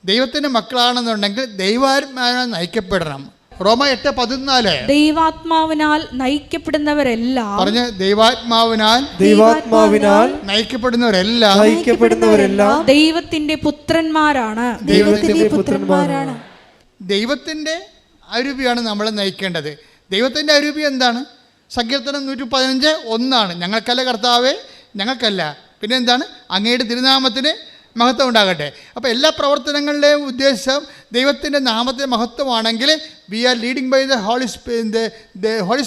ദൈവത്തിൻ്റെ മക്കളാണെന്നുണ്ടെങ്കിൽ ദൈവാത്മാവിനാൽ നയിക്കപ്പെടണം. റോമ 8:14. ദൈവാത്മാവിനാൽ നയിക്കപ്പെടുന്നവരെല്ലാം പറഞ്ഞ് ദൈവാത്മാവിനാൽ നയിക്കപ്പെടുന്നവരെല്ലാം ദൈവത്തിന്റെ പുത്രന്മാരാണ്. ദൈവത്തിൻ്റെ അരൂപിയാണ് നമ്മളെ നയിക്കേണ്ടത്. ദൈവത്തിൻ്റെ അരൂപി എന്താണ്? സങ്കീർത്തനം 115:1. ഞങ്ങൾക്കല്ല കർത്താവേ, ഞങ്ങൾക്കല്ല. പിന്നെ എന്താണ്? അങ്ങയുടെ തിരുനാമത്തിന് മഹത്വം ഉണ്ടാകട്ടെ. അപ്പോൾ എല്ലാ പ്രവർത്തനങ്ങളുടെയും ഉദ്ദേശം ദൈവത്തിൻ്റെ നാമത്തിൻ്റെ മഹത്വമാണെങ്കിൽ we are leading by the holy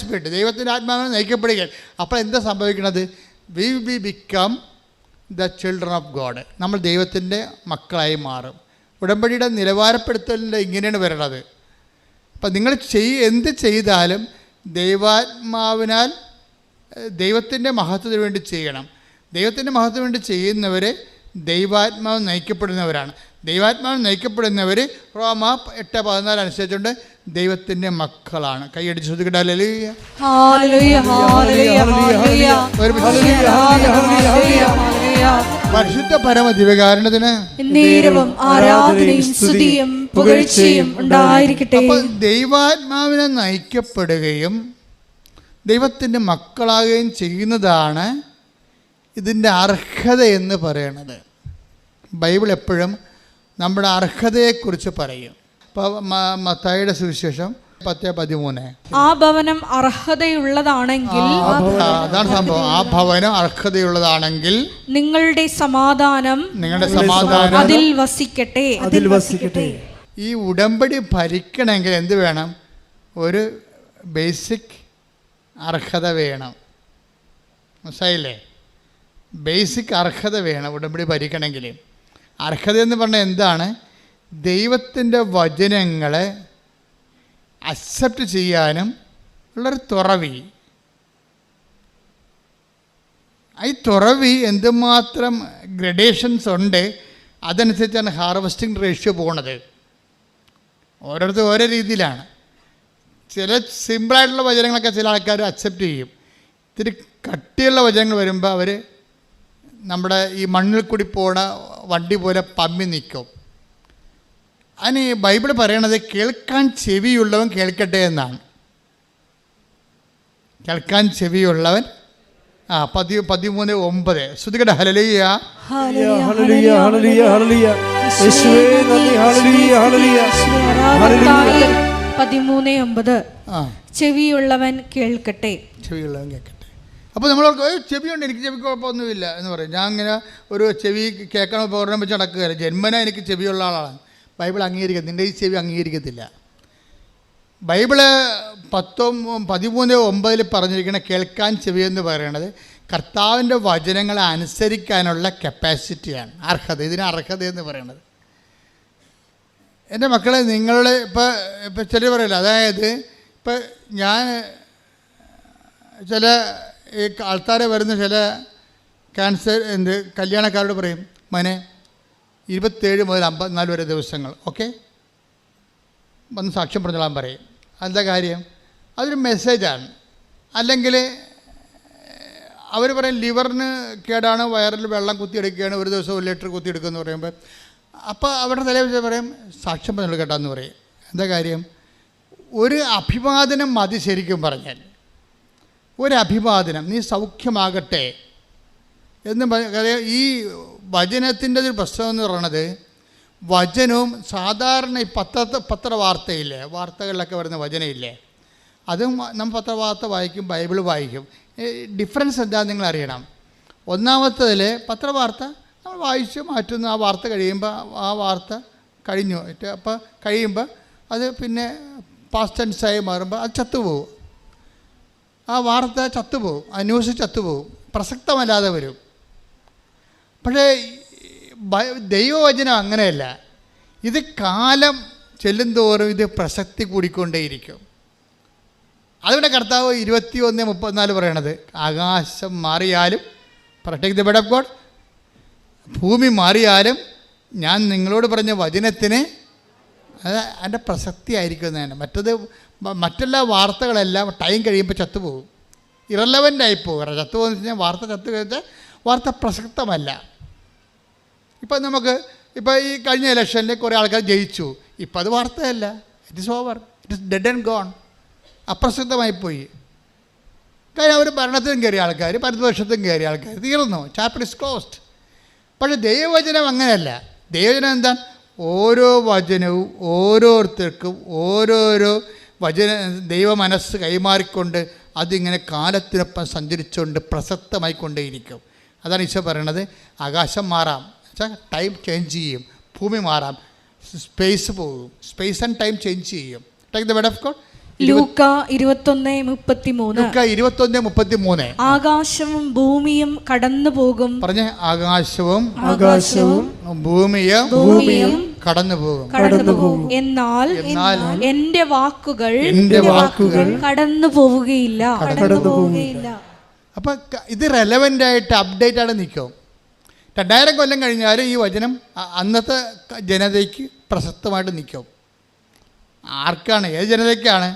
spirit. ദൈവത്തിൻ്റെ ആത്മാവിനെ നയിക്കപ്പെടുകയാണ്. അപ്പോൾ എന്താ സംഭവിക്കുന്നത്? We will become the children of God. നമ്മൾ ദൈവത്തിൻ്റെ മക്കളായി മാറും. ഉടമ്പടിയുടെ നിലവാരപ്പെടുത്തലിൻ്റെ ഇങ്ങനെയാണ് വരണത്. അപ്പം നിങ്ങൾ എന്ത് ചെയ്താലും ദൈവാത്മാവിനാൽ ദൈവത്തിൻ്റെ മഹത്വത്തിന് വേണ്ടി ചെയ്യണം. ദൈവത്തിൻ്റെ മഹത്വത്തിന് വേണ്ടി ചെയ്യുന്നവർ ദൈവാത്മാവ് നയിക്കപ്പെടുന്നവരാണ്. ദൈവാത്മാവ് നയിക്കപ്പെടുന്നവർ റോമ 8:14 അനുസരിച്ചുകൊണ്ട് ദൈവത്തിൻ്റെ മക്കളാണ്. കൈയടിച്ച് ശ്രദ്ധിക്കട്ടെ. ഹല്ലേലൂയ. പരിശുദ്ധ പരമ ദിവ്യകാരുണ്യത്തിന് അപ്പോൾ ദൈവാത്മാവിനെ നയിക്കപ്പെടുകയും ദൈവത്തിൻ്റെ മക്കളാകുകയും ചെയ്യുന്നതാണ് ഇതിൻ്റെ അർഹത എന്ന് പറയണത്. ബൈബിൾ എപ്പോഴും നമ്മുടെ അർഹതയെക്കുറിച്ച് പറയും. ഇപ്പോൾ മത്തായിയുടെ സുവിശേഷം 10:13. ആ ഭവനം അർഹതയുള്ളതാണെങ്കിൽ, അതാണ് സംഭവം, ആ ഭവനം അർഹതയുള്ളതാണെങ്കിൽ നിങ്ങളുടെ സമാധാനം അതിൽ വസിക്കട്ടെ. ഈ ഉടമ്പടി ഭരിക്കണമെങ്കിൽ എന്ത് വേണം? ഒരു ബേസിക് അർഹത വേണം. മനസ്സിലായില്ലേ? ബേസിക് അർഹത വേണം ഉടമ്പടി ഭരിക്കണമെങ്കിൽ. അർഹത എന്ന് പറഞ്ഞാൽ എന്താണ്? ദൈവത്തിൻ്റെ വചനങ്ങളെ അക്സെപ്റ്റ് ചെയ്യാനും ഉള്ളൊരു തുറവി. ഈ തുറവി എന്തുമാത്രം ഗ്രഡേഷൻസ് ഉണ്ട്, അതനുസരിച്ചാണ് ഹാർവസ്റ്റിംഗ് റേഷ്യോ പോകുന്നത്. ഓരോരുത്തർ ഓരോ രീതിയിലാണ്. ചില സിമ്പിളായിട്ടുള്ള വചനങ്ങളൊക്കെ ചില ആൾക്കാർ അക്സെപ്റ്റ് ചെയ്യും. ഇത്തിരി കട്ടിയുള്ള വചനങ്ങൾ വരുമ്പോൾ അവർ നമ്മുടെ ഈ മണ്ണിൽ കൂടി പോണ വണ്ടി പോലെ പമ്മി നിൽക്കും. അതിന് ബൈബിൾ പറയണത് കേൾക്കാൻ ചെവിയുള്ളവൻ കേൾക്കട്ടെ എന്നാണ്. കേൾക്കാൻ ചെവിയുള്ളവൻ 13:9 ശ്രുതികട. ഹല്ലേലൂയ. 13:9 ആ, ചെവിയുള്ളവൻ കേൾക്കട്ടെ. ചെവിയുള്ളവൻ കേൾക്കട്ടെ. അപ്പോൾ നമ്മൾ ചെവിയുണ്ട്, എനിക്ക് ചെവി കുഴപ്പമൊന്നുമില്ല എന്ന് പറയും. ഞാൻ ഇങ്ങനെ ഒരു ചെവി കേൾക്കണ ഉപകരണം വെച്ച് നടക്കുകയല്ല, ജന്മന എനിക്ക് ചെവിയുള്ള ആളാണ്. ബൈബിൾ അംഗീകരിക്കുന്നത്, നിൻ്റെ ഈ ചെവി അംഗീകരിക്കത്തില്ല. ബൈബിള് 13:9 പറഞ്ഞിരിക്കുന്ന കേൾക്കാൻ ചെവി എന്ന് പറയുന്നത് കർത്താവിൻ്റെ വചനങ്ങളെ അനുസരിക്കാനുള്ള കപ്പാസിറ്റിയാണ്, അർഹത. ഇതിന് അർഹത എന്ന് പറയുന്നത്. എൻ്റെ മക്കളെ, നിങ്ങളുടെ ഇപ്പം ചിലർ പറയില്ല, അതായത് ഇപ്പം ഞാൻ ചില ഈ ആൾക്കാരെ വരുന്ന ചില ക്യാൻസർ കല്യാണക്കാരോട് പറയും, മോനെ 27 മുതൽ 54 വരെ ദിവസങ്ങൾ ഓക്കെ വന്ന് സാക്ഷ്യം പറഞ്ഞോളാൻ പറയും. എന്താ കാര്യം? അതൊരു മെസ്സേജാണ്. അല്ലെങ്കിൽ അവർ പറയും ലിവറിന് കേടാണ്, വയറിൽ വെള്ളം കുത്തിയെടുക്കുകയാണ്, ഒരു ദിവസം 1 ലിറ്റർ കുത്തിയെടുക്കുമെന്ന് പറയുമ്പോൾ, അപ്പോൾ അവരുടെ തലേ വെച്ച് പറയും സാക്ഷ്യം പറഞ്ഞോളൂ കേട്ടാന്ന് പറയും. എന്താ കാര്യം? ഒരു അഭിവാദനം മതി. ശരിക്കും പറഞ്ഞാൽ ഒരു അഭിവാദനം, നീ സൗഖ്യമാകട്ടെ എന്ന് പറയാം. ഈ വചനത്തിൻ്റെ ഒരു പ്രശ്നം എന്ന് പറയുന്നത്, വചനവും സാധാരണ ഈ പത്രവാർത്തയില്ലേ, വാർത്തകളിലൊക്കെ വരുന്ന വചനമില്ലേ, അതും നമ്മൾ പത്രവാർത്ത വായിക്കും, ബൈബിൾ വായിക്കും. ഡിഫറൻസ് എന്താണെന്ന് നിങ്ങൾ അറിയണം. ഒന്നാമത്തതിൽ പത്രവാർത്ത നമ്മൾ വായിച്ച് മാറ്റുന്നു, ആ വാർത്ത കഴിയുമ്പോൾ ആ വാർത്ത കഴിഞ്ഞു. അപ്പോൾ കഴിയുമ്പോൾ അത് പിന്നെ പാസ്റ്റ് ടെൻസായി മാറുമ്പോൾ അത് ചത്തുപോകും. ആ വാർത്ത ചത്തുപോകും, ആ ന്യൂസ് ചത്തുപോകും, പ്രസക്തമല്ലാതെ വരും. പക്ഷേ ദൈവവചനം അങ്ങനെയല്ല. ഇത് കാലം ചെല്ലുന്തോറും ഇത് പ്രസക്തി കൂടിക്കൊണ്ടേയിരിക്കും. അതുകൊണ്ട് കർത്താവ് 21:34 പറയണത്, ആകാശം മാറിയാലും protect the word of God, ഭൂമി മാറിയാലും ഞാൻ നിങ്ങളോട് പറഞ്ഞ വചനത്തിന് അത് അതിൻ്റെ പ്രസക്തി ആയിരിക്കുന്നതാണ്. മറ്റെല്ലാ വാർത്തകളെല്ലാം ടൈം കഴിയുമ്പോൾ ചത്തുപോകും, ഇറലവൻ്റായി പോകുക. ചത്തുപോകുന്ന വെച്ച് കഴിഞ്ഞാൽ വാർത്ത കഴിഞ്ഞാൽ വാർത്ത പ്രസക്തമല്ല. ഇപ്പം നമുക്ക് ഈ കഴിഞ്ഞ ഇലക്ഷനിൽ കുറേ ആൾക്കാർ ജയിച്ചു, ഇപ്പം അത് വാർത്തയല്ല, it is over, it is dead and gone, അപ്രസക്തമായിപ്പോയി. കാര്യം അവർ ഭരണത്തിലും കയറിയ ആൾക്കാർ, പരിവർഷത്തും കയറിയ ആൾക്കാർ, തീർന്നു, ചാപ്റ്റർ ഇസ് ക്ലോസ്ഡ്. പക്ഷേ ദൈവവചനം അങ്ങനെയല്ല. ദൈവവചനം എന്താ? ഓരോ വചനവും ഓരോരുത്തർക്കും ഓരോരോ ദൈവ മനസ്സ് കൈമാറിക്കൊണ്ട് അതിങ്ങനെ കാലത്തിനൊപ്പം സഞ്ചരിച്ചുകൊണ്ട് പ്രസക്തമായിക്കൊണ്ടേയിരിക്കും. അതാണ് ഈശോ പറയണത്. ആകാശം മാറാം, ടൈം ചേഞ്ച് ചെയ്യും, ഭൂമി മാറാം, സ്പേസ് പോകും, സ്പേസ് ആൻഡ് ടൈം ചേഞ്ച് ചെയ്യും. Take the word of God. ലൂക്ക 21:33 ആകാശവും ഭൂമിയും കടന്നു പോകും. പറഞ്ഞേ, ആകാശവും ഭൂമിയും കടന്നു പോകും, എന്നാൽ എന്റെ വാക്കുകൾ കടന്നു പോവുകയില്ല. അപ്പം ഇത് റെലവൻ്റ് ആയിട്ട് അപ്ഡേറ്റ് ആയിട്ട് നിൽക്കും. 2000 കൊല്ലം കഴിഞ്ഞാലും ഈ വചനം അന്നത്തെ ജനതയ്ക്ക് പ്രസക്തമായിട്ട് നിൽക്കും. ആർക്കാണ്? ഏത് ജനതയ്ക്കാണ്?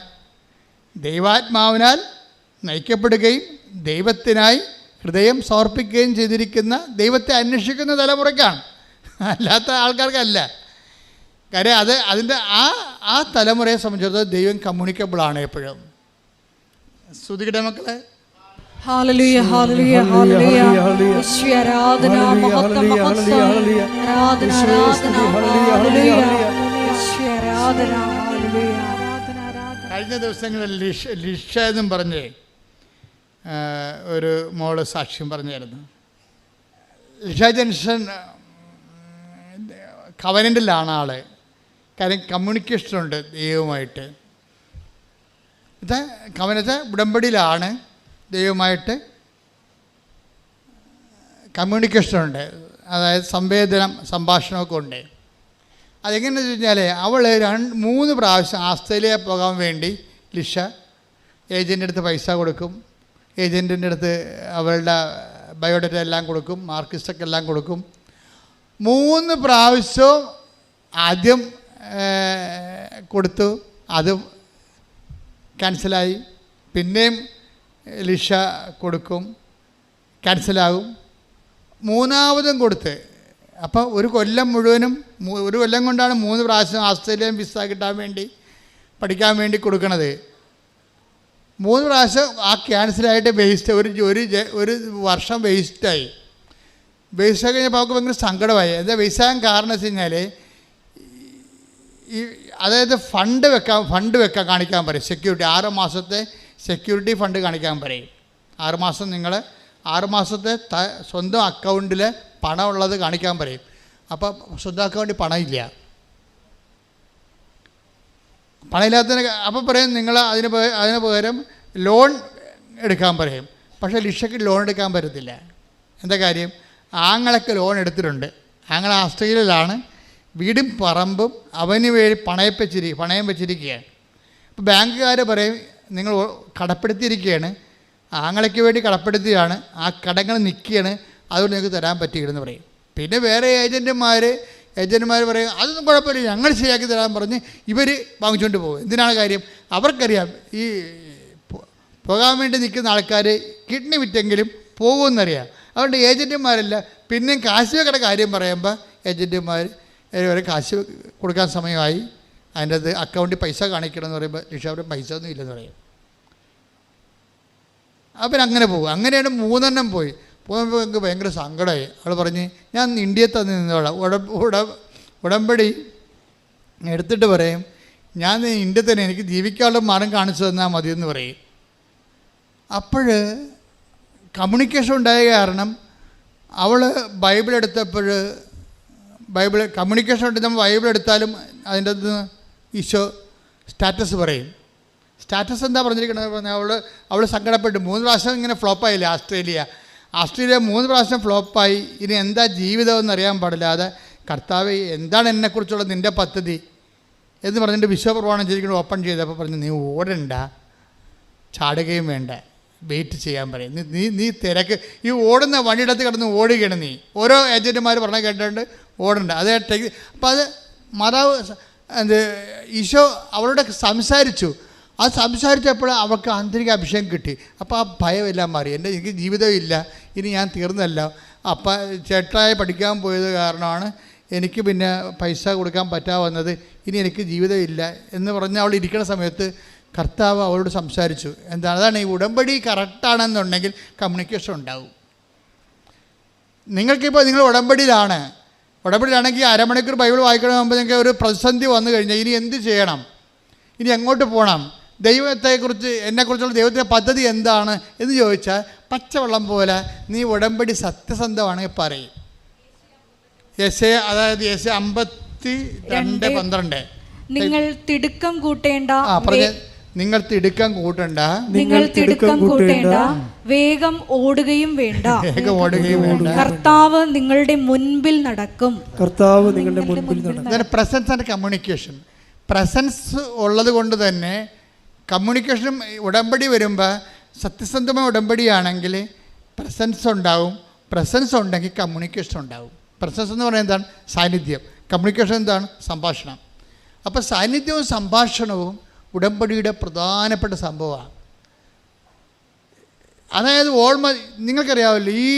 ദൈവാത്മാവിനാൽ നയിക്കപ്പെടുകയും ദൈവത്തിനായി ഹൃദയം സമർപ്പിക്കുകയും ചെയ്തിരിക്കുന്ന, ദൈവത്തെ അന്വേഷിക്കുന്ന തലമുറയ്ക്കാണ്, അല്ലാത്ത ആൾക്കാർക്കല്ല. കാര്യം അതിൻ്റെ ആ തലമുറയെ സംബന്ധിച്ചിടത്തോളം ദൈവം കമ്മ്യൂണിക്കബിളാണ് എപ്പോഴും. സ്തുതിക്കട്ടെ മക്കളെ. ഹല്ലേലൂയ, ഹല്ലേലൂയ, ഹല്ലേലൂയ. യേശുവേ ആരാധന, മഹത്വം, മഹത്വം, ആരാധന, ആരാധന, ഹല്ലേലൂയ. യേശുവേ ആരാധന, ഹല്ലേലൂയ. കഴിഞ്ഞ ദിവസങ്ങളിൽ ലിഷ എന്നും പറഞ്ഞ് ഒരു മോള് സാക്ഷ്യം പറഞ്ഞായിരുന്നു. ലിഷ ജംഗ്ഷൻ കവനൻ്റിലാണ് ആൾ. കാര്യം കമ്മ്യൂണിക്കേഷനുണ്ട് ദൈവവുമായിട്ട്. ഇത് കവനത്തെ ഉടമ്പടിയിലാണ്, ദൈവമായിട്ട് കമ്മ്യൂണിക്കേഷനുണ്ട്, അതായത് സംഭാഷണമൊക്കെ ഉണ്ട്. അതെങ്ങനെയാണെന്ന് വെച്ച് കഴിഞ്ഞാൽ അവൾ 3 പ്രാവശ്യം ഓസ്ട്രേലിയ പോകാൻ വേണ്ടി ലിഷ ഏജൻറ്റിൻ്റെ അടുത്ത് പൈസ കൊടുക്കും, ഏജൻറ്റിൻ്റെ അടുത്ത് അവളുടെ ബയോഡേറ്റ എല്ലാം കൊടുക്കും, മാർക്കിസ്റ്റൊക്കെ എല്ലാം കൊടുക്കും. 3 പ്രാവശ്യവും ആദ്യം കൊടുത്തു, അത് ക്യാൻസലായി. പിന്നെയും ലിഷ കൊടുക്കും, ക്യാൻസലാകും. 3ാമതും കൊടുത്ത്. അപ്പോൾ ഒരു കൊല്ലം കൊണ്ടാണ് 3 പ്രാവശ്യം ഓസ്ട്രേലിയൻ വിസ കിട്ടാൻ വേണ്ടി, പഠിക്കാൻ വേണ്ടി കൊടുക്കണത്. 3 പ്രാവശ്യം ആ ക്യാൻസലായിട്ട് വേസ്റ്റ്, ഒരു വർഷം വേസ്റ്റായി. വേസ്റ്റായി കഴിഞ്ഞപ്പോൾ അവർക്ക് ഭയങ്കര സങ്കടമായി. എന്താ വേസ്റ്റാകാൻ കാരണം വെച്ച് കഴിഞ്ഞാൽ ഈ അതായത് ഫണ്ട് വെക്കാൻ കാണിക്കാൻ പറയും. സെക്യൂരിറ്റി 6 മാസത്തെ സെക്യൂരിറ്റി ഫണ്ട് കാണിക്കാൻ പറയും. 6 മാസം നിങ്ങൾ 6 മാസത്തെ സ്വന്തം അക്കൗണ്ടിൽ പണം ഉള്ളത് കാണിക്കാൻ പറയും. അപ്പോൾ സ്വന്തം അക്കൗണ്ടിൽ പണമില്ല, പണമില്ലാത്തതിന് അപ്പോൾ പറയും നിങ്ങൾ അതിന് പകരം ലോൺ എടുക്കാൻ പറയും. പക്ഷേ ലിഷയ്ക്ക് ലോൺ എടുക്കാൻ പറ്റത്തില്ല. എന്താ കാര്യം? ആങ്ങളൊക്കെ ലോൺ എടുത്തിട്ടുണ്ട്. ആങ്ങള ഓസ്ട്രേലിയയിലാണ്, വീടും പറമ്പും അവന് വേണ്ടി പണയം വെച്ചിരിക്കുകയാണ്. അപ്പോൾ ബാങ്കുകാർ പറയും നിങ്ങൾ കടപ്പെടുത്തിയിരിക്കുകയാണ്, ആങ്ങളയ്ക്ക് വേണ്ടി കടപ്പെടുത്തിയാണ്, ആ കടങ്ങൾ നിൽക്കുകയാണ്, അതുകൊണ്ട് നിങ്ങൾക്ക് തരാൻ പറ്റിയില്ലെന്ന് പറയും. പിന്നെ വേറെ ഏജൻറ്റുമാർ പറയും അതൊന്നും കുഴപ്പമില്ല, ഞങ്ങൾ ശരിയാക്കി തരാൻ പറഞ്ഞ് ഇവർ വാങ്ങിച്ചുകൊണ്ട് പോകും. എന്തിനാണ് കാര്യം? അവർക്കറിയാം ഈ പോകാൻ വേണ്ടി നിൽക്കുന്ന ആൾക്കാർ കിഡ്നി വിറ്റെങ്കിലും പോകുമെന്നറിയാം. അതുകൊണ്ട് ഏജൻറ്റുമാരല്ല പിന്നെയും കാശ് വെക്കയുടെ കാര്യം പറയുമ്പോൾ ഏജൻറ്റുമാർ വരെ കാശ് കൊടുക്കാൻ സമയമായി, അതിൻ്റെ അത് അക്കൗണ്ടിൽ പൈസ കാണിക്കണമെന്ന് പറയുമ്പോൾ ലിഷാവിടെ പൈസ ഒന്നും ഇല്ലെന്ന് പറയും. അപ്പം അങ്ങനെ പോകും. അങ്ങനെയാണ് 3 എണ്ണം പോകുമ്പോൾ എനിക്ക് ഭയങ്കര സങ്കടമായി. അവൾ പറഞ്ഞ് ഞാൻ ഇന്ത്യയിൽ തന്നെ നിന്നോളാം, ഉടമ്പടി എടുത്തിട്ട് പറയും ഞാൻ ഇന്ത്യയിൽ തന്നെ എനിക്ക് ജീവിക്കാനുള്ള മാർഗം കാണിച്ചു തന്നാൽ മതിയെന്ന് പറയും. അപ്പോൾ കമ്മ്യൂണിക്കേഷൻ ഉണ്ടായ കാരണം അവൾ ബൈബിൾ എടുത്തപ്പോൾ കമ്മ്യൂണിക്കേഷൻ ഉണ്ട്. നമ്മൾ ബൈബിൾ എടുത്താലും അതിൻ്റെ അകത്ത് ഈശോ സ്റ്റാറ്റസ് പറയും. സ്റ്റാറ്റസ് എന്താ പറഞ്ഞിരിക്കണത് പറഞ്ഞാൽ അവൾ സങ്കടപ്പെട്ടു. 3 പ്രാവശ്യം ഇങ്ങനെ ഫ്ലോപ്പായില്ലേ ആസ്ട്രേലിയ 3 പ്രാവശ്യം ഫ്ലോപ്പായി. ഇനി എന്താ ജീവിതമെന്ന് അറിയാൻ പാടില്ലാതെ കർത്താവ് എന്താണ് എന്നെക്കുറിച്ചുള്ള നിൻ്റെ പദ്ധതി എന്ന് പറഞ്ഞിട്ട് വിശ്വപ്രമാണം ചെയ്തിരിക്കുന്നത് ഓപ്പൺ ചെയ്തപ്പോൾ പറഞ്ഞു നീ ഓടണ്ട, ചാടുകയും വേണ്ട, വെയിറ്റ് ചെയ്യാൻ പറയും. നീ തിരക്ക് ഈ ഓടുന്ന വണ്ടിയിടത്ത് കിടന്ന് ഓടുകയാണ് നീ. ഓരോ ഏജൻറ്റുമാർ പറഞ്ഞാൽ കേട്ടിട്ടുണ്ട് ഓടണ്ട. അത് അപ്പോൾ അത് മാതാവ് ഈശോ അവളോട് സംസാരിച്ചു. അത് സംസാരിച്ചപ്പോൾ അവൾക്ക് ആന്തരിക അഭിഷേകം കിട്ടി. അപ്പോൾ ആ ഭയമെല്ലാം മാറി. എനിക്ക് ജീവിതമില്ല, ഇനി ഞാൻ തീർന്നല്ല. അപ്പം ചേട്ടായി പഠിക്കാൻ പോയത് കാരണമാണ് എനിക്ക് പിന്നെ പൈസ കൊടുക്കാൻ പറ്റാവുന്നത്, ഇനി എനിക്ക് ജീവിതമില്ല എന്ന് പറഞ്ഞ് അവൾ ഇരിക്കുന്ന സമയത്ത് കർത്താവ് അവളോട് സംസാരിച്ചു. എന്താണ്? അതാണ് ഈ ഉടമ്പടി കറക്റ്റാണെന്നുണ്ടെങ്കിൽ കമ്മ്യൂണിക്കേഷൻ ഉണ്ടാവും. നിങ്ങൾക്കിപ്പോൾ നിങ്ങൾ ഉടമ്പടിയിലാണെങ്കിൽ അരമണിക്കൂർ ബൈബിൾ വായിക്കണമെങ്കിൽ നിങ്ങൾക്ക് ഒരു പ്രതിസന്ധി വന്നു കഴിഞ്ഞാൽ ഇനി എന്ത് ചെയ്യണം, ഇനി എങ്ങോട്ട് പോകണം, ദൈവത്തെക്കുറിച്ച് എന്നെക്കുറിച്ചുള്ള ദൈവത്തിൻ്റെ പദ്ധതി എന്താണ് എന്ന് ചോദിച്ചാൽ പച്ചവെള്ളം പോലെ നീ ഉടമ്പടി സത്യസന്ധമാണെങ്കിൽ പറയും. അതായത് 52:12 നിങ്ങൾ തിടുക്കം കൂട്ടേണ്ട, നിങ്ങൾ തിടുക്കം കൂട്ടണ്ട, വേഗം ഓടുകയും വേണ്ട, കർത്താവ് നിങ്ങളുടെ മുൻപിൽ നടക്കും. Presence and communication. പ്രസൻസ് ഉള്ളത് കൊണ്ട് തന്നെ കമ്മ്യൂണിക്കേഷനും ഉടമ്പടി വരുമ്പോൾ സത്യസന്ധമായ ഉടമ്പടിയാണെങ്കിൽ പ്രസൻസ് ഉണ്ടാവും. പ്രസൻസ് ഉണ്ടെങ്കിൽ കമ്മ്യൂണിക്കേഷൻ ഉണ്ടാവും. പ്രസൻസ് എന്ന് പറയുന്നത് എന്താണ്? സാന്നിധ്യം. കമ്മ്യൂണിക്കേഷൻ എന്താണ്? സംഭാഷണം. അപ്പോൾ സാന്നിധ്യവും സംഭാഷണവും ഉടമ്പടിയുടെ പ്രധാനപ്പെട്ട സംഭവമാണ്. അതായത് നിങ്ങൾക്കറിയാമല്ലോ ഈ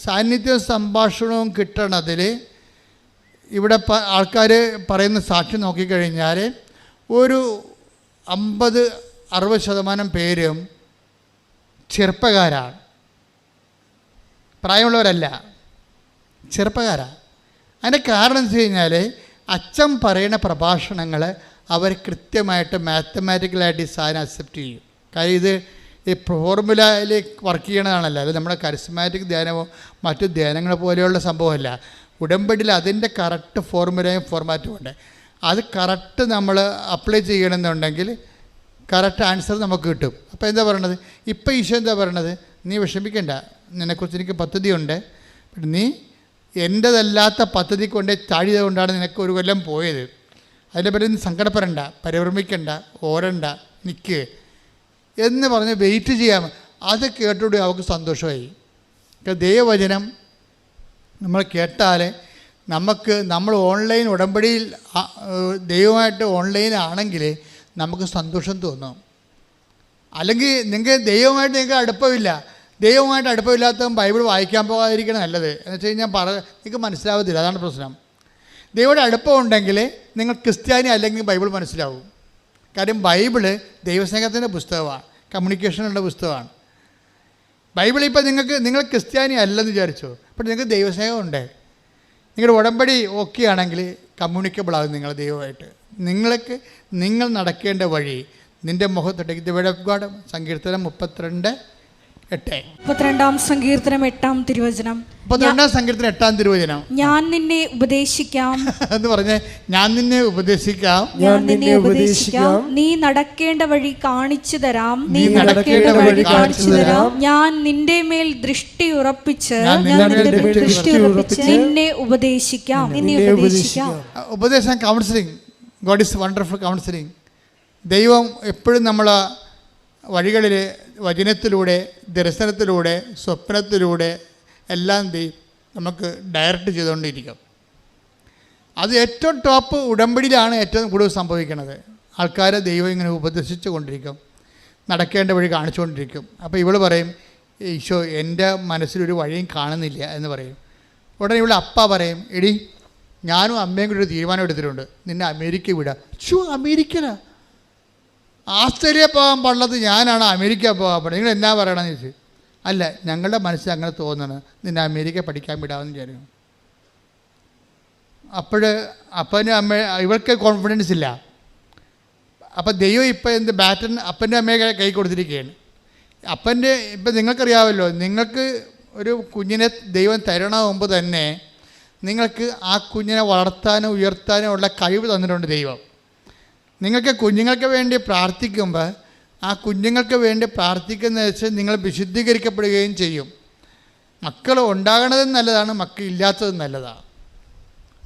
സാന്നിധ്യവും സംഭാഷണവും കിട്ടണതിൽ ഇവിടെ ആൾക്കാർ പറയുന്ന സാക്ഷി നോക്കിക്കഴിഞ്ഞാൽ ഒരു 50-60% പേരും ചെറുപ്പക്കാരാണ്, പ്രായമുള്ളവരല്ല, ചെറുപ്പക്കാരാണ്. അതിൻ്റെ കാരണം എന്ന് വെച്ച് കഴിഞ്ഞാൽ അച്ഛൻ പറയുന്ന പ്രഭാഷണങ്ങൾ അവർ കൃത്യമായിട്ട് മാത്തമാറ്റിക്കലായിട്ട് ഈ സാധനം അക്സെപ്റ്റ് ചെയ്യും. കാര്യം ഇത് ഈ ഫോർമുലയിൽ വർക്ക് ചെയ്യണതാണല്ലോ, അത് നമ്മുടെ കരിസ്മാറ്റിക് ധ്യാനമോ മറ്റു ധ്യാനങ്ങളെ പോലെയുള്ള സംഭവമല്ല. ഉടമ്പടിയിൽ അതിൻ്റെ കറക്റ്റ് ഫോർമുലയും ഫോർമാറ്റും ഉണ്ട്. അത് കറക്റ്റ് നമ്മൾ അപ്ലൈ ചെയ്യണമെന്നുണ്ടെങ്കിൽ കറക്റ്റ് ആൻസർ നമുക്ക് കിട്ടും. അപ്പോൾ എന്താ പറയണത്? ഇപ്പോൾ ഈശോ എന്താ പറയണത്? നീ വിഷമിക്കണ്ട, നിന്നെക്കുറിച്ച് എനിക്ക് പദ്ധതിയുണ്ട്. നീ എൻ്റെതല്ലാത്ത പദ്ധതി കൊണ്ട് താഴിയത് കൊണ്ടാണ് നിനക്ക് 1 കൊല്ലം പോയത്. അതിൻ്റെ പേര് നീ സങ്കടപ്പെടണ്ട, പരിഭ്രമിക്കണ്ട, ഓരണ്ട, നിൽക്ക് എന്ന് പറഞ്ഞ് വെയിറ്റ് ചെയ്യാം. അത് കേട്ടോടെ അവർക്ക് സന്തോഷമായി. ദൈവവചനം നമ്മൾ കേട്ടാൽ നമ്മൾ ഓൺലൈൻ ഉടമ്പടിയിൽ ദൈവമായിട്ട് ഓൺലൈനാണെങ്കിൽ നമുക്ക് സന്തോഷം തോന്നും. അല്ലെങ്കിൽ ദൈവമായിട്ട് നിങ്ങൾക്ക് അടുപ്പമില്ലാത്ത ബൈബിൾ വായിക്കാൻ പോകാതിരിക്കണം നല്ലത്. എന്ന് വെച്ച് കഴിഞ്ഞാൽ നിങ്ങൾക്ക് മനസ്സിലാവത്തില്ല, അതാണ് പ്രശ്നം. ദൈവയുടെ അടുപ്പമുണ്ടെങ്കിൽ നിങ്ങൾ ക്രിസ്ത്യാനി അല്ലെങ്കിൽ ബൈബിൾ മനസ്സിലാവും. കാര്യം ബൈബിള് ദൈവസ്നേഹത്തിൻ്റെ പുസ്തകമാണ്, കമ്മ്യൂണിക്കേഷനുള്ള പുസ്തകമാണ്. ബൈബിൾ ഇപ്പോൾ നിങ്ങൾ ക്രിസ്ത്യാനി അല്ലെന്ന് വിചാരിച്ചോ, അപ്പോൾ നിങ്ങൾക്ക് ദൈവസ്നേഹമുണ്ട്. നിങ്ങളുടെ ഉടമ്പടി ഓക്കെ ആണെങ്കിൽ കമ്മ്യൂണിക്കബിൾ ആകും നിങ്ങൾ ദൈവമായിട്ട്. നിങ്ങൾ നടക്കേണ്ട വഴി നിൻ്റെ മുഖത്തിട്ട് ദ വേർഡ് ഓഫ് ഗോഡ്. സങ്കീർത്തനം 32:8. 32-ാം സങ്കീർത്തനം 8-ാം തിരുവചനം. 32-ാം സങ്കീർത്തനം 8-ാം തിരുവചനം. ഞാൻ നിന്നെ ഉപദേശിക്കാം എന്ന് പറഞ്ഞേ, ഞാൻ നിന്നെ ഉപദേശിക്കാം, ഞാൻ നിന്നെ ഉപദേശിക്കാം, നീ നടക്കേണ്ട വഴി കാണിച്ചു തരാം, നീ നടക്കേണ്ട വഴി കാണിച്ചു തരാം, ഞാൻ നിന്റെ മേൽ ദൃഷ്ടി ഉറപ്പിച്ച് നിന്നെ ഉപദേശിക്കാം. ഉപദേശം counselling. God is wonderful counselling. ദൈവം എപ്പോഴും നമ്മളെ വഴികളിൽ വചനത്തിലൂടെ, ദർശനത്തിലൂടെ, സ്വപ്നത്തിലൂടെ എല്ലാം നമുക്ക് ഡയറക്റ്റ് ചെയ്തുകൊണ്ടിരിക്കും. അത് ഏറ്റവും ടോപ്പ് ഉടമ്പടിയിലാണ് ഏറ്റവും കൂടുതൽ സംഭവിക്കുന്നത്. ആൾക്കാരെ ദൈവം ഇങ്ങനെ ഉപദേശിച്ചു കൊണ്ടിരിക്കും, നടക്കേണ്ട വഴി കാണിച്ചുകൊണ്ടിരിക്കും. അപ്പോൾ ഇവൾ പറയും, ഈശോ എൻ്റെ മനസ്സിലൊരു വഴിയും കാണുന്നില്ല എന്ന് പറയും. ഉടനെ ഇവിടെ അപ്പ പറയും, എടി ഞാനും അമ്മയും കൂടി ഒരു തീരുമാനം എടുത്തിട്ടുണ്ട്, നിന്നെ അമേരിക്ക വിടാം. അമേരിക്കനാ? ആസ്ട്രേലിയ പോകാൻ പാടുള്ളത് ഞാനാണ്, അമേരിക്ക പോകാൻ പാടുള്ളത്, നിങ്ങൾ എന്നാ പറയണമെന്ന് ചോദിച്ചു. അല്ല, ഞങ്ങളുടെ മനസ്സിൽ അങ്ങനെ തോന്നുന്നത്, നിന്നെ അമേരിക്ക പഠിക്കാൻ വിടാമെന്ന് വിചാരിക്കും. അപ്പനും അമ്മ ഇവർക്ക് കോൺഫിഡൻസ് ഇല്ല. അപ്പം ദൈവം ഇപ്പം എന്ത് ബാറ്റൺ അപ്പൻ്റെ അമ്മയെ കൈ കൊടുത്തിരിക്കുകയാണ്. ഇപ്പം നിങ്ങൾക്കറിയാമല്ലോ, നിങ്ങൾക്ക് ഒരു കുഞ്ഞിനെ ദൈവം തരണ മുമ്പ് തന്നെ നിങ്ങൾക്ക് ആ കുഞ്ഞിനെ വളർത്താനും ഉയർത്താനും ഉള്ള കഴിവ് തന്നിട്ടുണ്ട് ദൈവം. നിങ്ങൾക്ക് കുഞ്ഞുങ്ങൾക്ക് വേണ്ടി പ്രാർത്ഥിക്കുമ്പോൾ ആ കുഞ്ഞുങ്ങൾക്ക് വേണ്ടി പ്രാർത്ഥിക്കുന്ന വെച്ചാൽ നിങ്ങൾ വിശുദ്ധീകരിക്കപ്പെടുകയും ചെയ്യും. മക്കൾ ഉണ്ടാകണതും നല്ലതാണ്, മക്കളില്ലാത്തതും നല്ലതാണ്.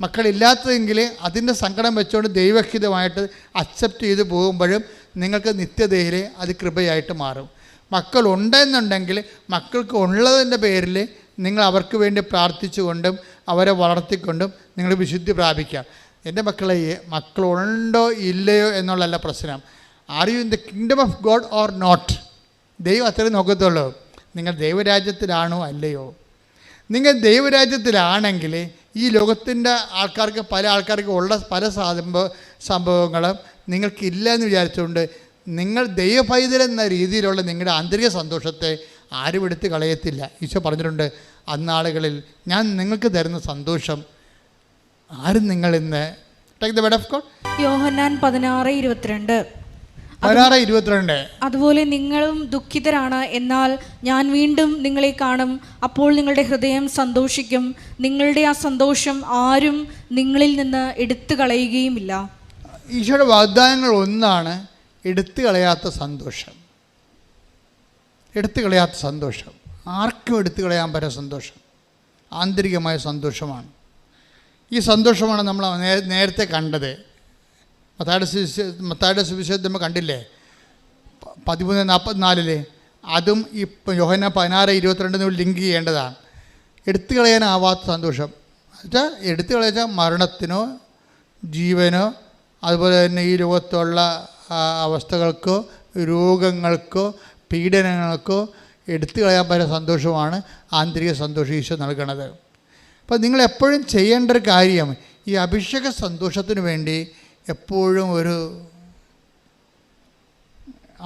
മക്കളില്ലാത്തതെങ്കിൽ അതിൻ്റെ സങ്കടം വെച്ചുകൊണ്ട് ദൈവഹിതമായിട്ട് അക്സെപ്റ്റ് ചെയ്ത് പോകുമ്പോഴും നിങ്ങൾക്ക് നിത്യതയിൽ അത് കൃപയായിട്ട് മാറും. മക്കളുണ്ടെന്നുണ്ടെങ്കിൽ മക്കൾക്ക് ഉള്ളതിൻ്റെ പേരിൽ നിങ്ങൾ അവർക്ക് വേണ്ടി പ്രാർത്ഥിച്ചുകൊണ്ടും അവരെ വളർത്തിക്കൊണ്ടും നിങ്ങൾ വിശുദ്ധി പ്രാപിക്കുക. എൻ്റെ മക്കളുണ്ടോ ഇല്ലയോ എന്നുള്ളതല്ല പ്രശ്നം. Are you in the kingdom of God or not? ദൈവം അത്രയും നോക്കത്തുള്ളൂ. നിങ്ങൾ ദൈവരാജ്യത്തിലാണോ അല്ലയോ? നിങ്ങൾ ദൈവരാജ്യത്തിലാണെങ്കിൽ ഈ ലോകത്തിൻ്റെ പല ആൾക്കാർക്ക് ഉള്ള പല സംഭവങ്ങളും നിങ്ങൾക്കില്ല എന്ന് വിചാരിച്ചുകൊണ്ട് നിങ്ങൾ ദൈവപൈതലെന്ന രീതിയിലുള്ള നിങ്ങളുടെ ആന്തരിക സന്തോഷത്തെ ആരും എടുത്ത് കളയത്തില്ല. ഈശോ പറഞ്ഞിട്ടുണ്ട്, അന്നാളുകളിൽ ഞാൻ നിങ്ങൾക്ക് തരുന്ന സന്തോഷം ആരും നിങ്ങൾ ഇന്ന്. Take the word of God. യോഹന്നാൻ 16:22. അതുപോലെ നിങ്ങളും ദുഃഖിതരാണ്, എന്നാൽ ഞാൻ വീണ്ടും നിങ്ങളെ കാണും, അപ്പോൾ നിങ്ങളുടെ ഹൃദയം സന്തോഷിക്കും, നിങ്ങളുടെ ആ സന്തോഷം ആരും നിങ്ങളിൽ നിന്ന് എടുത്തു കളയുകയുമില്ല. ഈശോയുടെ വാഗ്ദാനങ്ങൾ ഒന്നാണ് എടുത്തു കളയാത്ത സന്തോഷം. എടുത്തു കളയാത്ത സന്തോഷം ആർക്കും എടുത്തു കളയാൻ പറ്റുന്ന സന്തോഷം ആന്തരികമായ സന്തോഷമാണ്. ഈ സന്തോഷമാണ് നമ്മൾ നേരത്തെ കണ്ടത്. മത്തായിയുടെ സുവിശേഷം നമ്മൾ കണ്ടില്ലേ, 13:44. അതും ഇപ്പം യോഹന്നാൻ 16:22 ലിങ്ക് ചെയ്യേണ്ടതാണ്. എടുത്തു കളയാനാവാത്ത സന്തോഷം എന്നുവെച്ചാൽ എടുത്തു കളയാൽ മരണത്തിനോ ജീവനോ അതുപോലെ തന്നെ ഈ ലോകത്തുള്ള അവസ്ഥകൾക്കോ രോഗങ്ങൾക്കോ പീഡനങ്ങൾക്കോ എടുത്തു കളയാൻ പറ്റുന്ന സന്തോഷമാണ് ആന്തരിക സന്തോഷം ഈശോ നൽകണത്. അപ്പോൾ നിങ്ങളെപ്പോഴും ചെയ്യേണ്ട ഒരു കാര്യം ഈ അഭിഷേക സന്തോഷത്തിന് വേണ്ടി എപ്പോഴും ഒരു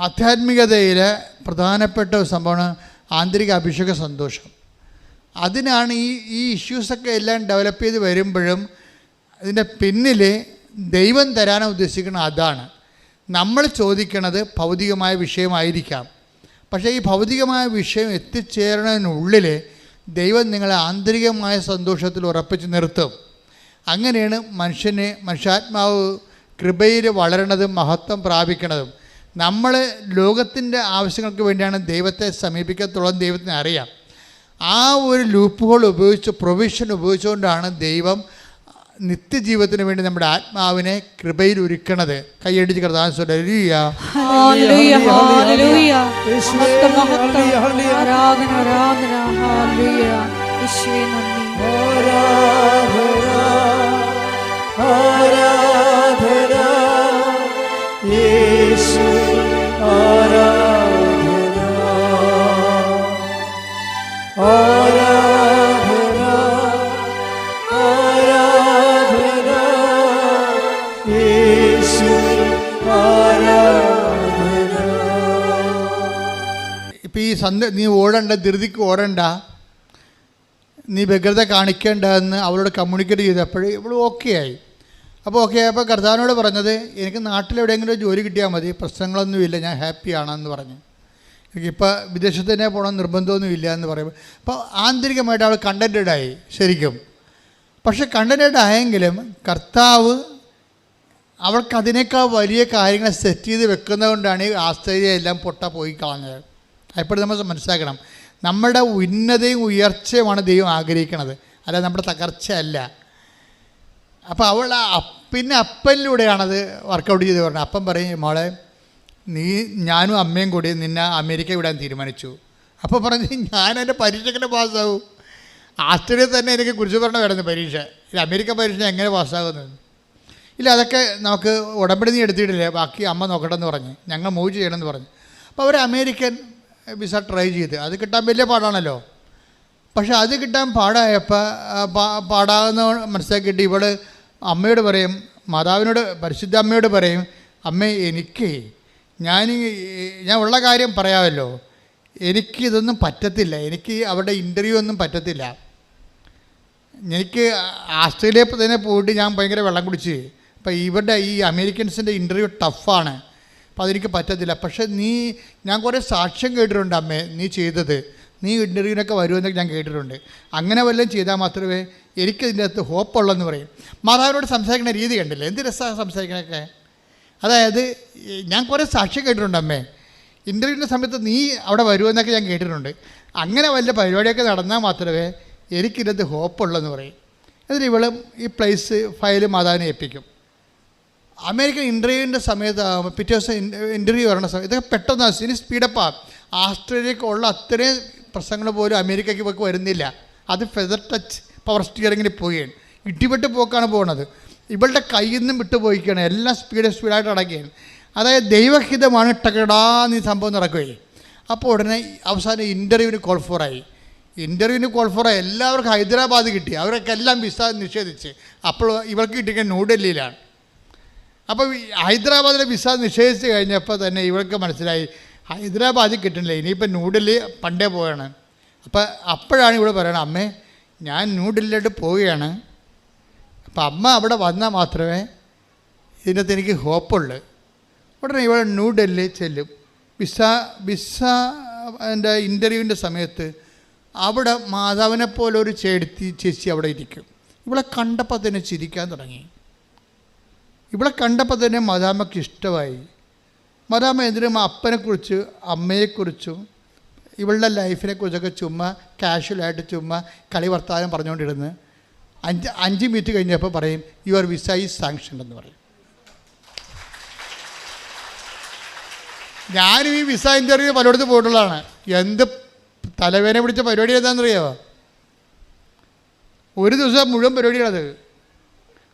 ആധ്യാത്മികതയിലെ പ്രധാനപ്പെട്ട ഒരു സംഭവമാണ് ആന്തരിക അഭിഷേക സന്തോഷം. അതിനാണ് ഈ ഇഷ്യൂസൊക്കെ എല്ലാം ഡെവലപ്പ് ചെയ്ത് വരുമ്പോഴും ഇതിൻ്റെ പിന്നിൽ ദൈവം തരാൻ ഉദ്ദേശിക്കുന്നത് അതാണ്. നമ്മൾ ചോദിക്കണത് ഭൗതികമായ വിഷയമായിരിക്കാം, പക്ഷേ ഈ ഭൗതികമായ വിഷയം എത്തിച്ചേരണതിനുള്ളിൽ ദൈവം നിങ്ങളെ ആന്തരികമായ സന്തോഷത്തിൽ ഉറപ്പിച്ച് നിർത്തും. അങ്ങനെയാണ് മനുഷ്യാത്മാവ് കൃപയിൽ വളരണതും മഹത്വം പ്രാപിക്കണതും. നമ്മൾ ലോകത്തിൻ്റെ ആവശ്യങ്ങൾക്ക് വേണ്ടിയാണ് ദൈവത്തെ സമീപിക്കത്തുള്ളൂ, ദൈവത്തിന് അറിയാം. ആ ഒരു ലൂപ്പുകൾ ഉപയോഗിച്ച് പ്രൊവിഷൻ ഉപയോഗിച്ചുകൊണ്ടാണ് ദൈവം നിത്യജീവിതത്തിന് വേണ്ടി നമ്മുടെ ആത്മാവിനെ കൃപയിൽ ഒരുക്കണത്. കൈയടിച്ച് കർത്താവിനെ നീ ഓടണ്ട, ധൃതിക്ക് ഓടണ്ട, നീ വ്യഗ്രത കാണിക്കേണ്ട എന്ന് അവളോട് കമ്മ്യൂണിക്കേറ്റ് ചെയ്തപ്പോഴേ ഇവൾ ഓക്കെ ആയി. അപ്പോൾ ഓക്കെ, അപ്പോൾ കർത്താവിനോട് പറഞ്ഞത് എനിക്ക് നാട്ടിലെവിടെയെങ്കിലും ഒരു ജോലി കിട്ടിയാൽ മതി, പ്രശ്നങ്ങളൊന്നുമില്ല, ഞാൻ ഹാപ്പിയാണെന്ന് പറഞ്ഞു. എനിക്കിപ്പോൾ വിദേശത്ത് തന്നെ പോകണം നിർബന്ധമൊന്നുമില്ല എന്ന് പറയുമ്പോൾ അപ്പോൾ ആന്തരികമായിട്ട് അവൾ കണ്ടൻറ്റഡായി ശരിക്കും. പക്ഷെ കണ്ടൻറ്റഡ് ആയെങ്കിലും കർത്താവ് അവൾക്ക് അതിനേക്കാൾ വലിയ കാര്യങ്ങൾ സെറ്റ് ചെയ്ത് വെക്കുന്നതുകൊണ്ടാണ് ഈ ആശ്ചര്യം എല്ലാം പോയി കളഞ്ഞത്. അപ്പോൾ നമ്മൾ മനസ്സിലാക്കണം, നമ്മുടെ ഉന്നതയും ഉയർച്ചയുമാണ് ദൈവം ആഗ്രഹിക്കുന്നത്, അല്ല നമ്മുടെ തകർച്ചയല്ല. അപ്പോൾ അവൾ പിന്നെ അപ്പനിലൂടെയാണത് വർക്കൗട്ട് ചെയ്ത് പറഞ്ഞത്. അപ്പം പറയും, മോളെ ഞാനും അമ്മയും കൂടി നിന്നെ അമേരിക്ക വിടാൻ തീരുമാനിച്ചു. അപ്പോൾ പറഞ്ഞ് ഞാൻ എൻ്റെ പരീക്ഷയ്ക്ക് പാസ്സാവും. ആസ്ട്രേലിയ തന്നെ എനിക്ക് കുറിച്ച് പറഞ്ഞ വരുന്നത് പരീക്ഷ, ഇത് അമേരിക്ക പരീക്ഷ എങ്ങനെ പാസ്സാകുന്നത്? ഇല്ല, അതൊക്കെ നമുക്ക് ഉടമ്പടി നീ എടുത്തിട്ടില്ലേ, ബാക്കി അമ്മ നോക്കട്ടെ എന്ന് പറഞ്ഞ് ഞങ്ങൾ മൂവ് ചെയ്യണമെന്ന് പറഞ്ഞു. അപ്പോൾ അവർ അമേരിക്കൻ വിസ ട്രൈ ചെയ്ത്, അത് കിട്ടാൻ വലിയ പാടാണല്ലോ. പക്ഷെ അത് കിട്ടാൻ പാടായപ്പോൾ പാടാകുന്ന മനസ്സിലാക്കിയിട്ട് ഇവള് അമ്മയോട് പറയും, മാതാവിനോട്, പരിശുദ്ധ അമ്മയോട് പറയും, അമ്മേ എനിക്ക് ഞാൻ ഉള്ള കാര്യം പറയാമല്ലോ, എനിക്കിതൊന്നും പറ്റത്തില്ല, എനിക്ക് അവരുടെ ഇൻ്റർവ്യൂ ഒന്നും പറ്റത്തില്ല. എനിക്ക് ആസ്ട്രേലിയയിൽ തന്നെ പോയിട്ട് ഞാൻ ഭയങ്കര വെള്ളം കുടിച്ച്, അപ്പോൾ ഇവരുടെ ഈ അമേരിക്കൻസിൻ്റെ ഇൻ്റർവ്യൂ ടഫാണ്, അപ്പോൾ അതെനിക്ക് പറ്റത്തില്ല. പക്ഷേ ഞാൻ കുറേ സാക്ഷ്യം കേട്ടിട്ടുണ്ട് അമ്മേ നീ ചെയ്തത്, നീ ഇൻ്റർവ്യൂവിനൊക്കെ വരുമെന്നൊക്കെ ഞാൻ കേട്ടിട്ടുണ്ട്. അങ്ങനെ വല്ലതും ചെയ്താൽ മാത്രമേ എനിക്കതിൻ്റെ അകത്ത് ഹോപ്പുള്ളെന്ന് പറയും. മാതാവിനോട് സംസാരിക്കുന്ന രീതി കണ്ടില്ലേ, എന്ത് രസമാണ് സംസാരിക്കണൊക്കെ. അതായത് ഞാൻ കുറേ സാക്ഷ്യം കേട്ടിട്ടുണ്ട് അമ്മേ, ഇൻ്റർവ്യൂവിൻ്റെ സമയത്ത് നീ അവിടെ വരുമെന്നൊക്കെ ഞാൻ കേട്ടിട്ടുണ്ട്. അങ്ങനെ വല്ല പരിപാടിയൊക്കെ നടന്നാൽ മാത്രമേ എനിക്കിതിനകത്ത് ഹോപ്പുള്ളെന്ന് പറയും. എന്നിട്ട് ഇവളും ഈ പ്ലേസ് ഫയൽ മാതാവിനെ ഏൽപ്പിക്കും. അമേരിക്കൻ ഇൻ്റർവ്യൂവിൻ്റെ സമയത്ത് പിറ്റേ ദിവസം ഇൻ്റർവ്യൂ വരണ സമയത്ത് ഇതൊക്കെ പെട്ടെന്ന് ഇനി സ്പീഡപ്പാണ്. ആസ്ട്രേലിയക്കുള്ള അത്രയും പ്രശ്നങ്ങൾ പോലും അമേരിക്കയ്ക്ക് ഇവർക്ക് വരുന്നില്ല. അത് ഫെദർ ടച്ച് പവർ സ്റ്റിയറിങ്ങിൽ പോവുകയാണ്, ഇടിപെട്ട് പോക്കാണ് പോകുന്നത്. ഇവളുടെ കയ്യിൽ നിന്നും വിട്ടു പോയിക്കുകയാണ്, എല്ലാം സ്പീഡായിട്ട് അടക്കുകയാണ്. അതായത് ദൈവഹിതമാണ് ടകടാന്ന് ഈ സംഭവം നടക്കുകയും. അപ്പോൾ ഉടനെ അവസാനം ഇൻ്റർവ്യൂവിന് കോൾ ഫോറായി. എല്ലാവർക്കും ഹൈദരാബാദ് കിട്ടി, അവരൊക്കെ എല്ലാം വിസ നിഷേധിച്ച്. അപ്പോൾ ഇവർക്ക് കിട്ടിയത് ന്യൂഡൽഹിയിലാണ്. അപ്പോൾ ഹൈദരാബാദിലെ വിസ നിഷേധിച്ച് കഴിഞ്ഞപ്പോൾ തന്നെ ഇവർക്ക് മനസ്സിലായി ഹൈദരാബാദിൽ കിട്ടുന്നില്ല, ഇനിയിപ്പോൾ ന്യൂഡൽഹി പണ്ടേ പോവുകയാണ്. അപ്പോഴാണ് ഇവിടെ പറയണത്, അമ്മേ ഞാൻ ന്യൂഡൽഹിയിലോട്ട് പോവുകയാണ്, അപ്പം അമ്മ അവിടെ വന്നാൽ മാത്രമേ ഇതിനകത്ത് എനിക്ക് ഹോപ്പുള്ളൂ. ഉടനെ ഇവിടെ ന്യൂഡൽഹി ചെല്ലും. വിസ എൻ്റെ ഇൻ്റർവ്യൂവിൻ്റെ സമയത്ത് അവിടെ മാതാവിനെ പോലെ ഒരു ചേച്ചി അവിടെ ഇരിക്കും. ഇവളെ കണ്ടപ്പോൾ തന്നെ ചിരിക്കാൻ തുടങ്ങി. ഇവളെ കണ്ടപ്പോൾ തന്നെ മദാമ്മയ്ക്ക് ഇഷ്ടമായി. മദാമ്മ എന്തിനും അപ്പനെക്കുറിച്ച് അമ്മയെക്കുറിച്ചും ഇവളുടെ ലൈഫിനെക്കുറിച്ചൊക്കെ ചുമ്മാ കാഷ്വലായിട്ട് ചുമ്മാ കളി വർത്താനം പറഞ്ഞുകൊണ്ടിരുന്ന് 5 മിനിറ്റ് കഴിഞ്ഞപ്പോൾ പറയും യുവർ വിസ ഈസ് സാങ്ഷൻഡ് എന്ന് പറയും. ഞാനും ഈ വിസ ഇൻ്റർവ്യൂ പലയിടത്ത് പോയിട്ടുള്ളതാണ്. എന്ത് തലവേദന പിടിച്ച പരിപാടി ഏതാണെന്നറിയാമോ? ഒരു ദിവസം മുഴുവൻ പരിപാടിയാണത്.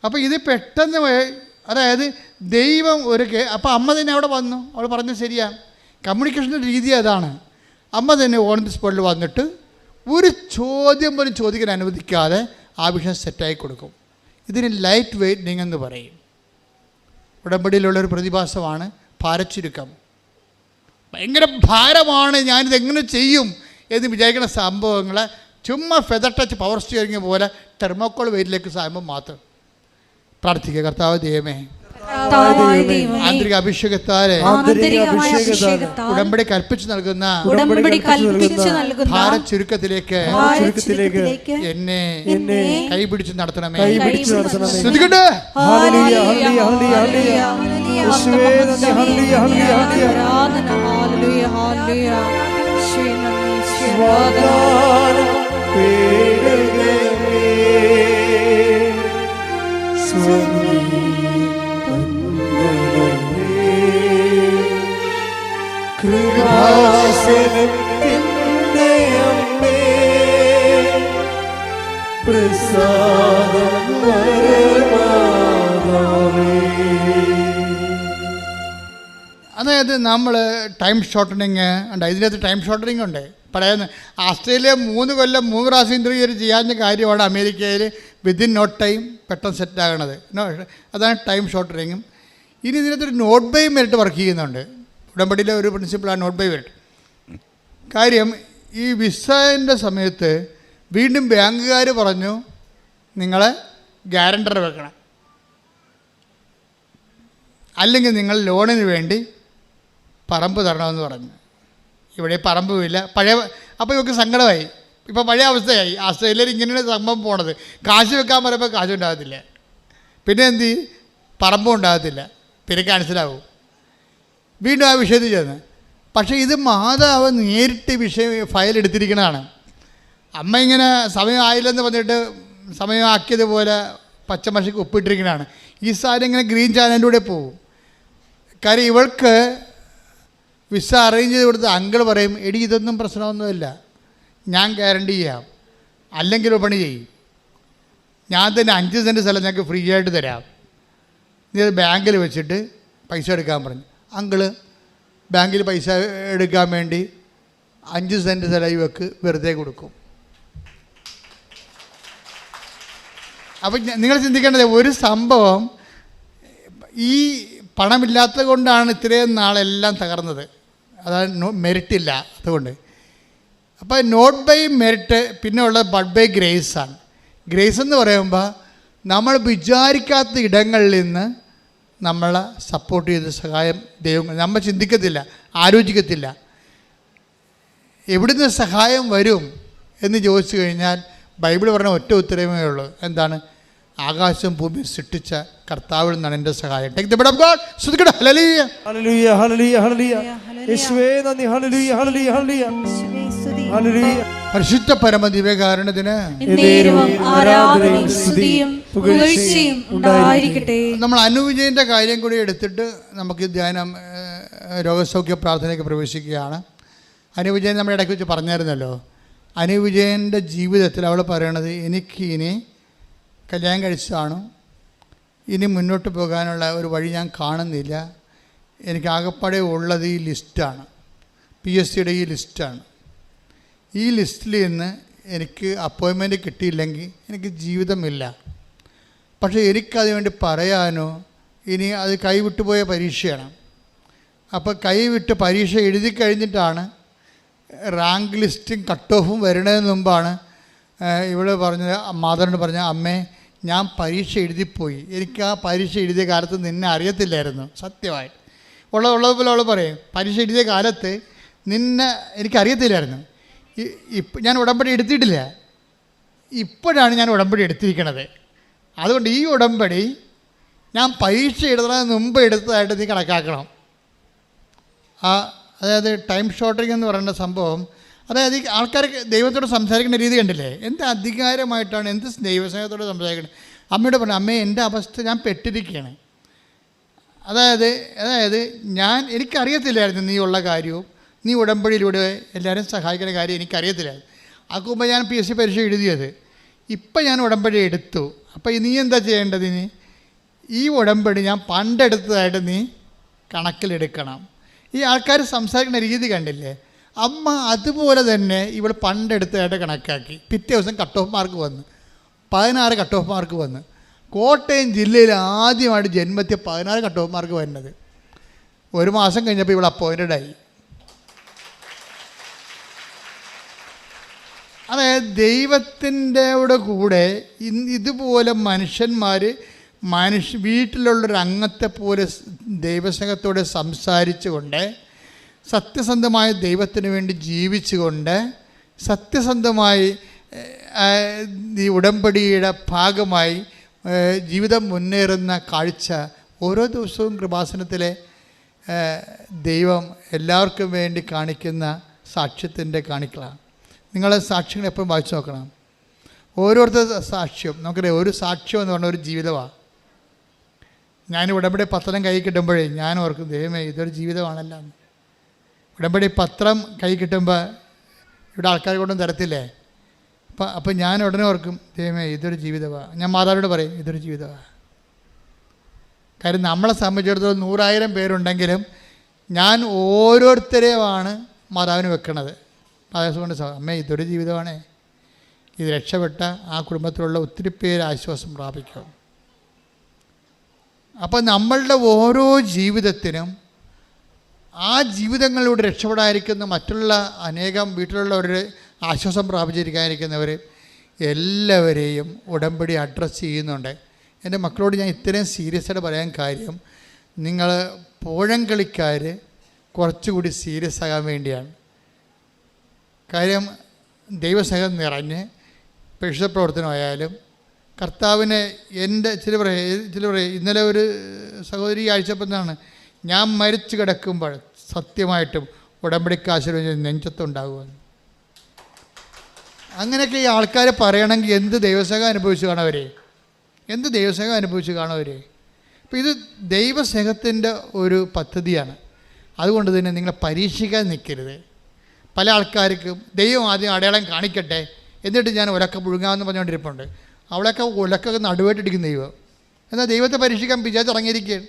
അപ്പോൾ ഇത് പെട്ടെന്ന്, അതായത് ദൈവം അപ്പോൾ അമ്മ തന്നെ അവിടെ വന്നു. അവൾ പറഞ്ഞത് ശരിയാണ്, കമ്മ്യൂണിക്കേഷൻ്റെ രീതി അതാണ്. അമ്മ തന്നെ ഓൺ ദി സ്പോട്ടിൽ വന്നിട്ട് ഒരു ചോദ്യം പോലും ചോദിക്കാൻ അനുവദിക്കാതെ ആ വിഷയം സെറ്റായി കൊടുക്കും. ഇതിന് ലൈറ്റ് വെയ്റ്റിംഗ് എന്ന് പറയും. ഉടമ്പടിയിലുള്ളൊരു പ്രതിഭാസമാണ് ഭാരച്ചുരുക്കം. ഭയങ്കര ഭാരമാണ്, ഞാനിതെങ്ങനെ ചെയ്യും എന്ന് വിചാരിക്കുന്ന സംഭവങ്ങളെ ചുമ്മാ ഫെദർ ടച്ച് പവർ സ്റ്റിയറിംഗ് പോലെ തെർമോക്കോൾ വെയിറ്റിലേക്ക് സാകുമ്പോൾ മാത്രം പ്രാർത്ഥിക്കുക. കർത്താവ് ദൈവമേ, ആന്തരിക അഭിഷേകത്താലെ ഉടമ്പടി കൽപ്പിച്ചു നൽകുന്ന ഭാരച്ചുരുക്കത്തിലേക്ക് എന്നെ കൈപിടിച്ച് നടത്തണമേ. ശ്രദ്ധിക്കട്ടെ, കൃപാസനത്തിൻ്റെ അമ്മേ പ്രസാദം അതായത് നമ്മൾ ടൈം ഷോർട്ടനിങ് ഉണ്ട്. ഇതിനകത്ത് ടൈം ഷോർട്ടനിങ് ഉണ്ട്. പറയുന്നത് ആസ്ട്രേലിയ 3 കൊല്ലം 3 പ്രാവശ്യം ഇൻ്റർവ്യൂ ചെയ്യാവുന്ന കാര്യമാണ് അമേരിക്കയിൽ വിത്തിൻ നോ ടൈം പെട്ടെന്ന് സെറ്റാകണത്. അതാണ് ടൈം ഷോർട്ടനിങ്ങും. ഇനി ഇതിനകത്തൊരു നോട്ട് ബൈ മെറിറ്റ് വർക്ക് ചെയ്യുന്നുണ്ട്. ഉടമ്പടിയിലെ ഒരു പ്രിൻസിപ്പിളാണ് നോട്ട് ബൈ മെറിറ്റ്. കാര്യം ഈ വിസേൻ്റെ സമയത്ത് വീണ്ടും ബാങ്കുകാർ പറഞ്ഞു നിങ്ങളെ ഗ്യാരണ്ടർ വെക്കണം. അല്ലെങ്കിൽ നിങ്ങൾ ലോണിന് വേണ്ടി പറമ്പ് തരണമെന്ന് പറഞ്ഞു. ഇവിടെ പറമ്പുമില്ല. പഴയ അപ്പോൾ ഇവർക്ക് സങ്കടമായി. ഇപ്പോൾ പഴയ അവസ്ഥയായി. ഓസ്ട്രേലിയയിൽ ഇങ്ങനെയാണ് സംഭവം പോണത്. കാശ് വെക്കാൻ പറയുമ്പോൾ കാശ് ഉണ്ടാകത്തില്ല. പിന്നെ എന്ത് ചെയ്യും? പറമ്പും ഉണ്ടാകത്തില്ല. പിന്നെ ക്യാൻസലാവും. വീണ്ടും ആ വിഷയത്തിൽ ചെന്ന്. പക്ഷേ ഇത് മാതാവ് നേരിട്ട് ഫയൽ എടുത്തിരിക്കുന്നതാണ്. അമ്മ ഇങ്ങനെ സമയമായില്ലെന്ന് പറഞ്ഞിട്ട് സമയമാക്കിയതുപോലെ പച്ചമഷിക്ക് ഒപ്പിട്ടിരിക്കുന്നതാണ്. ഈ സാധനം ഇങ്ങനെ ഗ്രീൻ ചാനലിൻ്റെ കൂടെ പോകും. കാര്യം ഇവൾക്ക് വിസ അറേഞ്ച് ചെയ്ത് കൊടുത്ത് അങ്കിൾ പറയും, എടി ഇതൊന്നും പ്രശ്നമൊന്നുമില്ല, ഞാൻ ഗ്യാരണ്ടി ചെയ്യാം, അല്ലെങ്കിൽ പണി ചെയ്യും, ഞാൻ തന്നെ 5 സെൻറ്റ് സ്ഥലം ഞങ്ങൾക്ക് ഫ്രീ ആയിട്ട് തരാം, നീ അത് ബാങ്കിൽ വെച്ചിട്ട് പൈസ എടുക്കാൻ പറഞ്ഞു. അങ്കിള് ബാങ്കിൽ പൈസ എടുക്കാൻ വേണ്ടി 5 സെൻറ്റ് സ്ഥലം ഇവക്ക് വെറുതെ കൊടുക്കും. അപ്പം നിങ്ങൾ ചിന്തിക്കേണ്ടത്, ഒരു സംഭവം ഈ പണമില്ലാത്തത് കൊണ്ടാണ് ഇത്രയും നാളെല്ലാം തകർന്നത്. അതാണ് മെറിറ്റില്ല അതുകൊണ്ട്. അപ്പോൾ നോട്ട് ബൈ മെറിറ്റ്, പിന്നെ ഉള്ളത് ബട്ട് ബൈ ഗ്രേസ് ആണ്. ഗ്രേസ് എന്ന് പറയുമ്പോൾ നമ്മൾ വിചാരിക്കാത്ത ഇടങ്ങളിൽ നിന്ന് നമ്മളെ സപ്പോർട്ട് ചെയ്ത് സഹായം ദൈവം, നമ്മൾ ചിന്തിക്കത്തില്ല, ആലോചിക്കത്തില്ല. എവിടുന്ന് സഹായം വരും എന്ന് ചോദിച്ചു കഴിഞ്ഞാൽ ബൈബിൾ പറഞ്ഞ ഒറ്റ ഉത്തരവേ ഉള്ളൂ. എന്താണ്? ആകാശം ഭൂമി സൃഷ്ടിച്ച കർത്താവിൽ നിന്നാണ് എൻ്റെ സഹായം. Take the word of God. സ്തുതിക്കട്ടെ. ഹല്ലേലൂയ ഹല്ലേലൂയ ഹല്ലേലൂയ ഹല്ലേലൂയ. യേശുവേ നന്ദി. ഹല്ലേലൂയ ഹല്ലേലൂയ ഹല്ലേലൂയ ഹല്ലേലൂയ. പരിശുദ്ധ പരമദിവ്യകാരുണ്യത്തിന് ആരാധനയും സ്തുതിയും പുകഴ്ചയും ഉണ്ടായിരിക്കട്ടെ. നമ്മൾ അനുവിജയൻ്റെ കാര്യം കൂടി എടുത്തിട്ട് നമുക്ക് ധ്യാനം രോഗസൗഖ്യ പ്രാർത്ഥനയ്ക്ക് പ്രവേശിക്കുകയാണ്. അനുവിജയൻ നമ്മുടെ ഇടയ്ക്ക് വെച്ച് പറഞ്ഞായിരുന്നല്ലോ. അനുവിജയൻ്റെ ജീവിതത്തിൽ അവൾ പറയണത്, എനിക്ക് ഇനി കല്യാണം കഴിച്ചതാണ്, ഇനി മുന്നോട്ട് പോകാനുള്ള ഒരു വഴി ഞാൻ കാണുന്നില്ല, എനിക്ക് ആകപ്പാടെ ഉള്ളത് ഈ ലിസ്റ്റാണ്, PSCയുടെ ഈ ലിസ്റ്റാണ്. ഈ ലിസ്റ്റിൽ നിന്ന് എനിക്ക് അപ്പോയിൻമെൻറ്റ് കിട്ടിയില്ലെങ്കിൽ എനിക്ക് ജീവിതമില്ല. പക്ഷേ എനിക്കത് വേണ്ടി പറയാനോ, ഇനി അത് കൈവിട്ടുപോയ പരീക്ഷയാണ്. അപ്പോൾ കൈവിട്ട് പരീക്ഷ എഴുതി കഴിഞ്ഞിട്ടാണ് റാങ്ക് ലിസ്റ്റും കട്ട് ഓഫും വരുന്നതിന് മുമ്പാണ് ഇവിടെ പറഞ്ഞത്, മാതാവിനോട് പറഞ്ഞ, അമ്മേ ഞാൻ പരീക്ഷ എഴുതിപ്പോയി, എനിക്ക് ആ പരീക്ഷ എഴുതിയ കാലത്ത് നിന്നെ അറിയത്തില്ലായിരുന്നു. സത്യമായി ഉള്ളതുപോലെ അവൾ പറയും, പരീക്ഷ എഴുതിയ കാലത്ത് നിന്നെ എനിക്കറിയത്തില്ലായിരുന്നു. ഞാൻ ഉടമ്പടി എടുത്തിട്ടില്ല, ഇപ്പോഴാണ് ഞാൻ ഉടമ്പടി എടുത്തിരിക്കണത്. അതുകൊണ്ട് ഈ ഉടമ്പടി ഞാൻ പരീക്ഷ എഴുതുന്നതിന് മുമ്പ് എടുത്തതായിട്ട് നീ കണക്കാക്കണം. അതായത് ടൈം ഷോർട്ടിങ് എന്ന് പറയുന്ന സംഭവം, അതായത് ആൾക്കാർക്ക് ദൈവത്തോട് സംസാരിക്കുന്ന രീതി കണ്ടില്ലേ, എന്ത് അധികാരമായിട്ടാണ്, എന്ത് ദൈവസ്നേഹത്തോട് സംസാരിക്കുന്നത്. അമ്മയോട് പറഞ്ഞു, അമ്മേ എൻ്റെ അവസ്ഥ ഞാൻ പെട്ടിരിക്കുകയാണ്. അതായത് എനിക്കറിയത്തില്ലായിരുന്നു നീ ഉള്ള കാര്യവും നീ ഉടമ്പടിയിലൂടെ എല്ലാവരും സഹായിക്കുന്ന കാര്യം എനിക്കറിയത്തില്ലായിരുന്നു. ആക്കുമ്പോൾ ഞാൻ PSC പരീക്ഷ എഴുതിയത്. ഇപ്പം ഞാൻ ഉടമ്പടി എടുത്തു. അപ്പോൾ നീ എന്താ ചെയ്യേണ്ടത്? ഇനി ഈ ഉടമ്പടി ഞാൻ പണ്ടെടുത്തതായിട്ട് നീ കണക്കിലെടുക്കണം. ഈ ആൾക്കാർ സംസാരിക്കുന്ന രീതി കണ്ടില്ലേ. അമ്മ അതുപോലെ തന്നെ ഇവൾ പണ്ടെടുത്തതായിട്ട് കണക്കാക്കി. പിറ്റേ ദിവസം കട്ട് ഓഫ് മാർക്ക് വന്നു, 16 കട്ട് ഓഫ് മാർക്ക് വന്നു. കോട്ടയം ജില്ലയിൽ ആദ്യമായിട്ട് ജന്മത്തിൽ 16 കട്ട് ഓഫ് മാർക്ക് വരുന്നത്. ഒരു മാസം കഴിഞ്ഞപ്പോൾ ഇവൾ അപ്പോയിൻറ്റഡ് ആയി. അതായത് ദൈവത്തിൻ്റെ കൂടെ ഇതുപോലെ മനുഷ്യന്മാർ വീട്ടിലുള്ളൊരു അംഗത്തെ പോലെ ദൈവസ്നേഹത്തോടെ സംസാരിച്ചുകൊണ്ട്, സത്യസന്ധമായ ദൈവത്തിന് വേണ്ടി ജീവിച്ചുകൊണ്ട്, സത്യസന്ധമായി ഈ ഉടമ്പടിയുടെ ഭാഗമായി ജീവിതം മുന്നേറുന്ന കാഴ്ച ഓരോ ദിവസവും കൃപാസനത്തിലെ ദൈവം എല്ലാവർക്കും വേണ്ടി കാണിക്കുന്ന സാക്ഷ്യത്തിൻ്റെ കാണിക്കലാണ്. നിങ്ങളെ സാക്ഷ്യങ്ങൾ എപ്പോഴും വായിച്ചു നോക്കണം. ഓരോരുത്തർ സാക്ഷ്യം നമുക്കറിയാം. ഒരു സാക്ഷ്യം എന്ന് പറഞ്ഞ ഒരു ജീവിതമാണ്. ഞാൻ ഉടമ്പടി പത്രം കൈ കിട്ടുമ്പോഴേ ഞാൻ ഓർക്കും, ദൈവമേ ഇതൊരു ജീവിതമാണല്ലോ. ഉടമ്പടി പത്രം കൈ കിട്ടുമ്പോൾ ഇവിടെ ആൾക്കാർ കൊണ്ടും തരത്തില്ലേ. അപ്പം ഞാൻ ഉടനെ ഓർക്കും, ദൈവമേ ഇതൊരു ജീവിതമാണ്. ഞാൻ മാതാവിനോട് പറയും, ഇതൊരു ജീവിതമാണ്. കാര്യം നമ്മളെ സംബന്ധിച്ചിടത്തോളം 100,000 പേരുണ്ടെങ്കിലും ഞാൻ ഓരോരുത്തരെയുമാണ് മാതാവിന് വെക്കണത്. കൊണ്ട് അമ്മേ ഇതൊരു ജീവിതമാണേ, ഇത് രക്ഷപ്പെട്ട ആ കുടുംബത്തിലുള്ള ഒത്തിരി പേര് ആശ്വാസം പ്രാപിക്കും. അപ്പം നമ്മളുടെ ഓരോ ജീവിതത്തിനും ആ ജീവിതങ്ങളിലൂടെ രക്ഷപ്പെടാതിരിക്കുന്ന മറ്റുള്ള അനേകം വീട്ടിലുള്ളവർ ആശ്വാസം പ്രാപിച്ചിരിക്കാതിരിക്കുന്നവർ എല്ലാവരെയും ഉടമ്പടി അഡ്രസ്സ് ചെയ്യുന്നുണ്ട്. എൻ്റെ മക്കളോട് ഞാൻ ഇത്രയും സീരിയസ് ആയിട്ട് പറയാൻ കാര്യം, നിങ്ങൾ പോഴംകളിക്കാർ കുറച്ചുകൂടി സീരിയസ് ആകാൻ വേണ്ടിയാണ്. കാര്യം ദൈവസ്നേഹം നിറഞ്ഞ് പരിശുദ്ധ പ്രവർത്തനമായാലും കർത്താവിനെ എൻ്റെ ചില പറയും ഇന്നലെ ഒരു സഹോദരി ആഴ്ചപ്പെന്നാണ് ഞാൻ മരിച്ചു കിടക്കുമ്പോൾ സത്യമായിട്ടും ഉടമ്പടിക്ക് ആശീർവദിച്ച് നെഞ്ചത്തുണ്ടാകുമെന്ന്. അങ്ങനെയൊക്കെ ഈ ആൾക്കാർ പറയണമെങ്കിൽ എന്ത് ദൈവസ്നേഹം അനുഭവിച്ച് കാണവരെ, എന്ത് ദൈവസ്നേഹം അനുഭവിച്ച് കാണവരെ. അപ്പോൾ ഇത് ദൈവസ്നേഹത്തിൻ്റെ ഒരു പദ്ധതിയാണ്. അതുകൊണ്ട് തന്നെ നിങ്ങളെ പരീക്ഷിക്കാൻ നിൽക്കരുത്. പല ആൾക്കാർക്കും ദൈവം ആദ്യം അടയാളം കാണിക്കട്ടെ എന്നിട്ട് ഞാൻ ഉലക്ക പുഴുങ്ങാമെന്ന് പറഞ്ഞുകൊണ്ടിരിപ്പുണ്ട്. അവളൊക്കെ ഉലക്കൊക്കെ നടുവായിട്ടിരിക്കുന്ന ദൈവം. എന്നാൽ ദൈവത്തെ പരീക്ഷിക്കാൻ വിചാരിച്ചിറങ്ങിയിരിക്കുകയാണ്.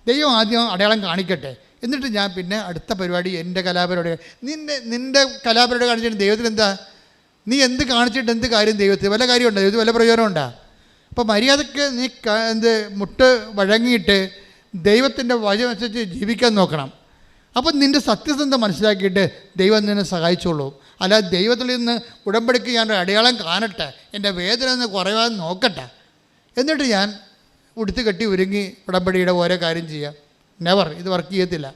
ദൈവം ആദ്യം അടയാളം കാണിക്കട്ടെ എന്നിട്ട് ഞാൻ പിന്നെ അടുത്ത പരിപാടി എൻ്റെ കലാപരിപാടി. നിൻ്റെ കലാപരിപാടി കാണിച്ചിട്ട് ദൈവത്തിന് എന്താ? നീ എന്ത് കാണിച്ചിട്ട് എന്ത് കാര്യം ദൈവത്തിന്? വല്ല കാര്യമുണ്ടോ? ദൈവത്തിന് വല്ല പ്രയോജനമുണ്ടോ? അപ്പോൾ മര്യാദയ്ക്ക് നീ മുട്ട് വഴങ്ങിയിട്ട് ദൈവത്തിൻ്റെ വചനമനുസരിച്ച് ജീവിക്കാൻ നോക്കണം. അപ്പം നിൻ്റെ സത്യസന്ധത മനസ്സിലാക്കിയിട്ട് ദൈവം നിന്നെ സഹായിച്ചോളൂ. അല്ലാതെ ദൈവത്തിൽ നിന്ന് ഉടമ്പടിക്ക് ഞാൻ അടയാളം കാണട്ടെ, എൻ്റെ വേദന ഒന്ന് കുറയാൻ നോക്കട്ടെ, എന്നിട്ട് ഞാൻ ഉടുത്ത് കെട്ടി ഒരുങ്ങി ഉടമ്പടിയുടെ ഓരോ കാര്യം ചെയ്യാം. നെവർ, ഇത് വർക്ക് ചെയ്യത്തില്ല.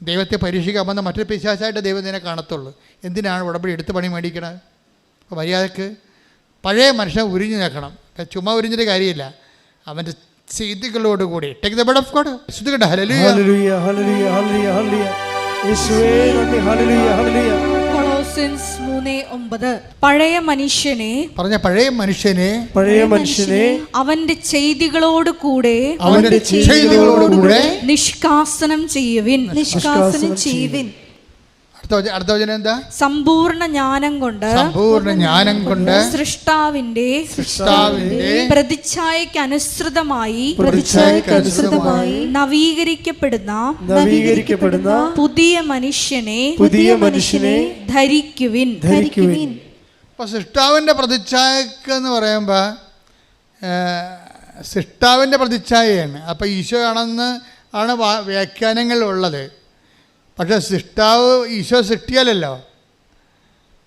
ദൈവത്തെ പരീക്ഷിക്കാൻ വന്ന മറ്റൊരു പിശാചായിട്ട് ദൈവം നിന്നെ കാണത്തുള്ളൂ. എന്തിനാണ് ഉടമ്പടി എടുത്ത് പണി മേടിക്കണത്? അപ്പോൾ മര്യാദക്ക് പഴയ മനുഷ്യൻ ഉരിഞ്ഞു നിൽക്കണം. ചുമ്മാ ഉരിഞ്ഞിട്ട് കാര്യമില്ല, അവൻ്റെ ചെയ്തികളോടുകൂടി. Take the blood of God. ശ്രദ്ധിക്കട്ടെ. ഹല്ലേലൂയ ഹല്ലേലൂയ ഹല്ലേലൂയ ഹല്ലേലൂയ ഹല്ലേലൂയ. യേശുവേ നന്ദി. ഹല്ലേലൂയ ഹല്ലേലൂയ. കൊളോസ്യൻസ് 3:9 പഴയ മനുഷ്യനെ അവന്റെ ചെയ്തികളോട് കൂടെ നിഷ്കാസനം ചെയ്യുവിൻ. അടുത്ത വചനം എന്താ? സമ്പൂർണ്ണ ജ്ഞാനം കൊണ്ട് സൃഷ്ടാവിന്റെ പ്രതിച്ഛായയ്ക്ക് അനുസൃതമായി നവീകരിക്കപ്പെടുന്ന പുതിയ മനുഷ്യനെ ധരിക്കുവിൻ. അപ്പോൾ സൃഷ്ടാവിൻ്റെ പ്രതിച്ഛായക്ക് എന്ന് പറയുമ്പോൾ സൃഷ്ടാവിൻ്റെ പ്രതിച്ഛായയാണ്. അപ്പോൾ ഈശോ ആണെന്ന് ആണ് വ്യാഖ്യാനങ്ങളുള്ളത്. പക്ഷേ സൃഷ്ടാവ് ഈശോ സൃഷ്ടിയല്ലല്ലോ.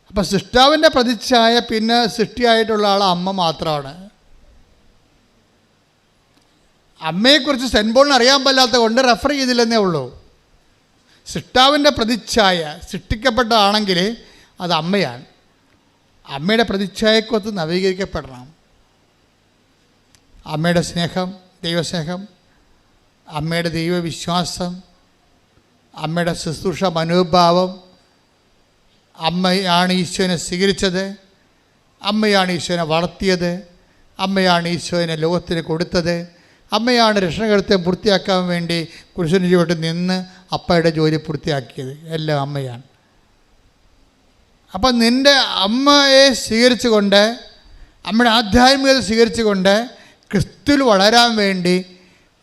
അപ്പോൾ സൃഷ്ടാവിൻ്റെ പ്രതിച്ഛായ പിന്നെ സൃഷ്ടിയായിട്ടുള്ള ആൾ അമ്മ മാത്രമാണ്. അമ്മയെക്കുറിച്ച് സെൻറ്റ് പോളിന് അറിയാൻ പാടില്ലാത്ത കൊണ്ട് റെഫർ ചെയ്തില്ലെന്നേ ഉള്ളൂ. സൃഷ്ടാവിൻ്റെ പ്രതിച്ഛായ സൃഷ്ടിക്കപ്പെട്ടതാണെങ്കിൽ അത് അമ്മയാണ്. അമ്മയുടെ പ്രതിച്ഛായക്കൊത്ത് നവീകരിക്കപ്പെടണം. അമ്മയുടെ സ്നേഹം, ദൈവസ്നേഹം, അമ്മയുടെ ദൈവവിശ്വാസം, അമ്മയുടെ ശുശ്രൂഷ മനോഭാവം, അമ്മയാണ് ഈശോനെ സ്വീകരിച്ചത്, അമ്മയാണ് ഈശോനെ വളർത്തിയത്, അമ്മയാണ് ഈശോനെ ലോകത്തിന് കൊടുത്തത്, അമ്മയാണ് രക്ഷകർത്തം പൂർത്തിയാക്കാൻ വേണ്ടി കുരിശിന് ചുവട്ടിൽ നിന്ന് അപ്പയുടെ ജോലി പൂർത്തിയാക്കിയത്. എല്ലാം അമ്മയാണ്. അപ്പം നിൻ്റെ അമ്മയെ സ്വീകരിച്ചുകൊണ്ട്, അമ്മയുടെ ആധ്യാത്മികത സ്വീകരിച്ചുകൊണ്ട് ക്രിസ്തുവിൽ വളരാൻ വേണ്ടി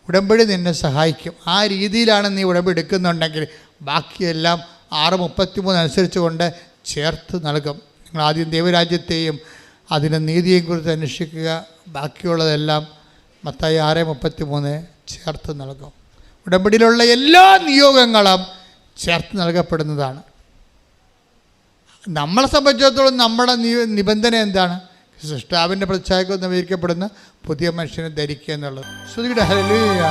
ഉടമ്പടി നിന്നെ സഹായിക്കും. ആ രീതിയിലാണ് നീ ഉടമ്പടി എടുക്കുന്നുണ്ടെങ്കിൽ ബാക്കിയെല്ലാം 6:33 അനുസരിച്ച് കൊണ്ട് ചേർത്ത് നൽകും. നിങ്ങൾ ആദ്യം ദൈവരാജ്യത്തെയും അതിൻ്റെ നീതിയെയും കുറിച്ച് അന്വേഷിക്കുക. ബാക്കിയുള്ളതെല്ലാം മത്തായി 6:33 ചേർത്ത് നൽകും. ഉടമ്പടിയിലുള്ള എല്ലാ നിയോഗങ്ങളും ചേർത്ത് നൽകപ്പെടുന്നതാണ്. നമ്മളെ സംബന്ധിച്ചിടത്തോളം നമ്മുടെ നിബന്ധന എന്താണ്? സൃഷ്ടാവിൻ്റെ പ്രതിച്ഛായക്ക് നവീകരിക്കപ്പെടുന്ന പുതിയ മനുഷ്യനെ ധരിക്കുക എന്നുള്ളത്. ശ്രുതിയുടെ ഹല്ലേലൂയ.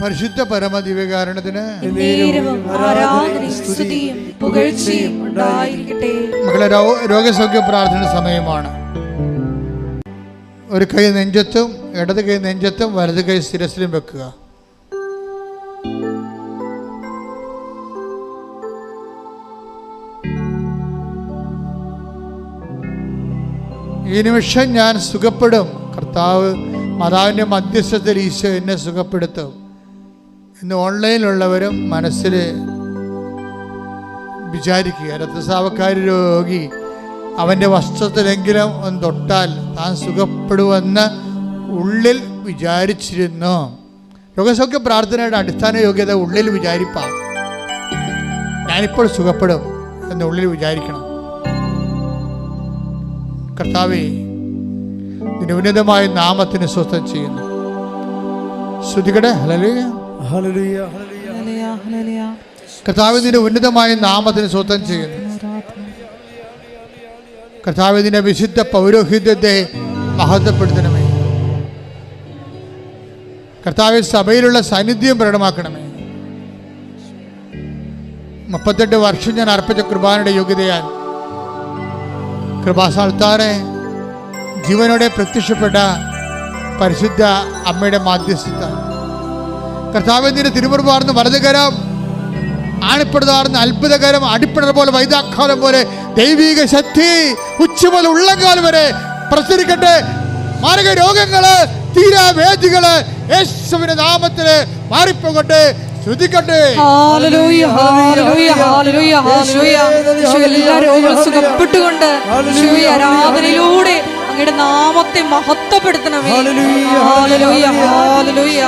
പരിശുദ്ധ പരമദിവ്യകാരുണ്യത്തിന് മക്കളെ രോഗസൗഖ്യ പ്രാർത്ഥന സമയമാണ്. ഒരു കൈ നെഞ്ചത്തും ഇടത് കൈ നെഞ്ചത്തും വലത് കൈ ശിരസിലും വെക്കുക. ഈ നിമിഷം ഞാൻ സുഖപ്പെടും. കർത്താവ് മാതാവിൻ്റെ മധ്യസ്ഥത്തിൽ ഈശോ എന്നെ സുഖപ്പെടുത്തും. ഇന്ന് ഓൺലൈനിലുള്ളവരും മനസ്സിൽ വിചാരിക്കുക, രക്തസ്രാവക്കാരി രോഗി അവൻ്റെ വസ്ത്രത്തിലെങ്കിലും ഒന്ന് തൊട്ടാൽ താൻ സുഖപ്പെടുമെന്ന് ഉള്ളിൽ വിചാരിച്ചിരുന്നു. രോഗസൗഖ്യ പ്രാർത്ഥനയുടെ അടിസ്ഥാന യോഗ്യത ഉള്ളിൽ വിചാരിപ്പാൻ. ഞാനിപ്പോൾ സുഖപ്പെടും എന്ന് ഉള്ളിൽ വിചാരിക്കണം. കർത്താവേ, നിന്റെ ഉന്നതമായ നാമത്തിന് സ്വസ്ഥം ചെയ്യുന്നു. ശ്രുതികടെ ഹല്ലേലൂയ. ഹല്ലേലൂയ. കർത്താവേ, നിന്റെ ഉന്നതമായ നാമത്തിന് സ്വസ്ഥം ചെയ്യുന്നു. കർത്താവേ, നിന്റെ വിശുദ്ധ പൗരോഹിത്യത്തെ മഹത്വപ്പെടുത്തണമേ. കർത്താവേ, സഭയിലുള്ള സാന്നിധ്യം പ്രകടമാക്കണമേ. 38 വർഷം ഞാൻ അർപ്പിച്ച കൃപാനയുടെ യോഗ്യതയാൽ കൃപാസ്ഥാനത്താറെ ജീവനോടെ പ്രത്യക്ഷപ്പെട്ട പരിശുദ്ധ അമ്മയുടെ മാധ്യസ്ഥത, കർത്താവേ, നിന്റെ തിരുമുറുപാർന്ന് വലതുകരം ആണിപ്പെടുതാർന്ന് അത്ഭുതകരം അടിപ്പിടർ പോലെ വൈദാക്കാലം പോലെ ദൈവിക ശക്തി ഉച്ചമുതൽ ഉള്ളകാലം വരെ പ്രസരിക്കട്ടെ. മാരക രോഗങ്ങള് തീരാവേദികള് യേശുവിന്റെ നാമത്തില് മാറിപ്പോകട്ടെ. ശ്രുതിക്കട്ടെ. ഹല്ലേലൂയ, ഹല്ലേലൂയ, ഹല്ലേലൂയ, ഹല്ലേലൂയ. എല്ലാ രോഗങ്ങളും സുഖപ്പെട്ടുകൊണ്ട് യേശുവേ ആരാധനയിലൂടെ അങ്ങയുടെ നാമത്തെ മഹത്വപ്പെടുത്തണമേ. Hallelujah, hallelujah.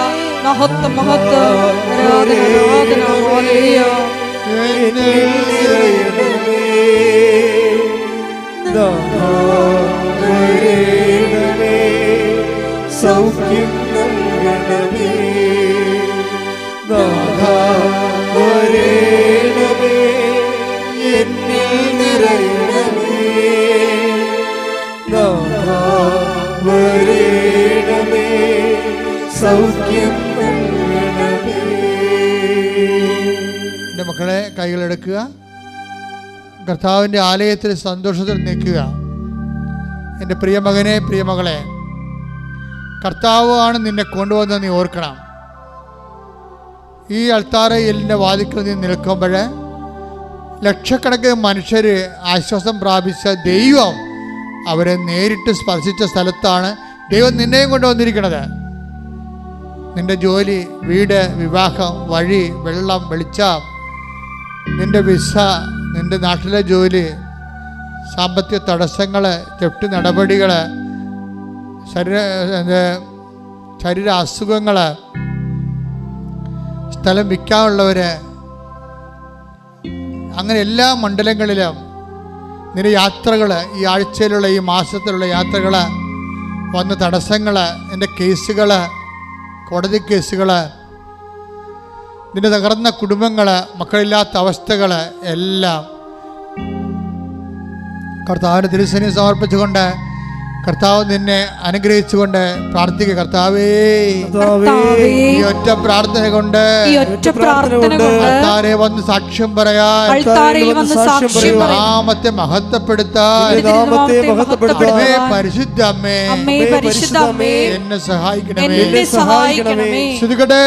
മഹത്വം, മഹത്വം, ആരാധന, ആരാധന. ഹല്ലേലൂയ. സൗഖ്യം നൽകണമേ. വരേണമേ, എന്നിൽ നിറയണമേ. വരേണമേ, സൗഖ്യം നൽകണമേ. എൻ്റെ മക്കളെ, കൈകളെടുക്കുക. കർത്താവിൻ്റെ ആലയത്തിൽ സന്തോഷത്തിൽ നിൽക്കുക. എൻ്റെ പ്രിയമകനെ, പ്രിയമകളെ, കർത്താവാണ് നിന്നെ കൊണ്ടുവന്ന് നീ ഓർക്കണം. ഈ അൾത്താരയിലിൻ്റെ വാതിക്കൽ നീ നിൽക്കുമ്പോൾ ലക്ഷക്കണക്കിന് മനുഷ്യർ ആശ്വാസം പ്രാപിച്ച ദൈവം അവരെ നേരിട്ട് സ്പർശിച്ച സ്ഥലത്താണ് ദൈവം നിന്നെയും കൊണ്ടുവന്നിരിക്കുന്നത്. നിൻ്റെ ജോലി, വീട്, വിവാഹം, വഴി, വെള്ളം, വെളിച്ചം, നിൻ്റെ വിസ, നിൻ്റെ നാട്ടിലെ ജോലി, സാമ്പത്തിക തടസ്സങ്ങൾ, തെറ്റ് നടപടികൾ, ശരീര അസുഖങ്ങൾ, സ്ഥലം വിൽക്കാനുള്ളവർ, അങ്ങനെ എല്ലാ മണ്ഡലങ്ങളിലും നിന്റെ യാത്രകൾ, ഈ ആഴ്ചയിലുള്ള ഈ മാസത്തിലുള്ള യാത്രകൾ, വന്ന തടസ്സങ്ങൾ, നിൻ്റെ കേസുകൾ, കോടതി കേസുകൾ, നിന്റെ തകർന്ന കുടുംബങ്ങൾ, മക്കളില്ലാത്ത അവസ്ഥകൾ എല്ലാം കർത്താവിൻ്റെ തിരുസന്നിധിയിൽ സമർപ്പിച്ചുകൊണ്ട് കർത്താവ് നിന്നെ അനുഗ്രഹിച്ചുകൊണ്ട് പ്രാർത്ഥിക്കുക. കർത്താവേ, ഈ ഒറ്റ പ്രാർത്ഥന കൊണ്ട് അൾത്താരെ വന്ന് സാക്ഷ്യം പറയാൻ, നാമത്തെ മഹത്വപ്പെടുത്താൻ പരിശുദ്ധ അമ്മേ എന്നെ സഹായിക്കണമേ. ശ്രുതികട്ടെ,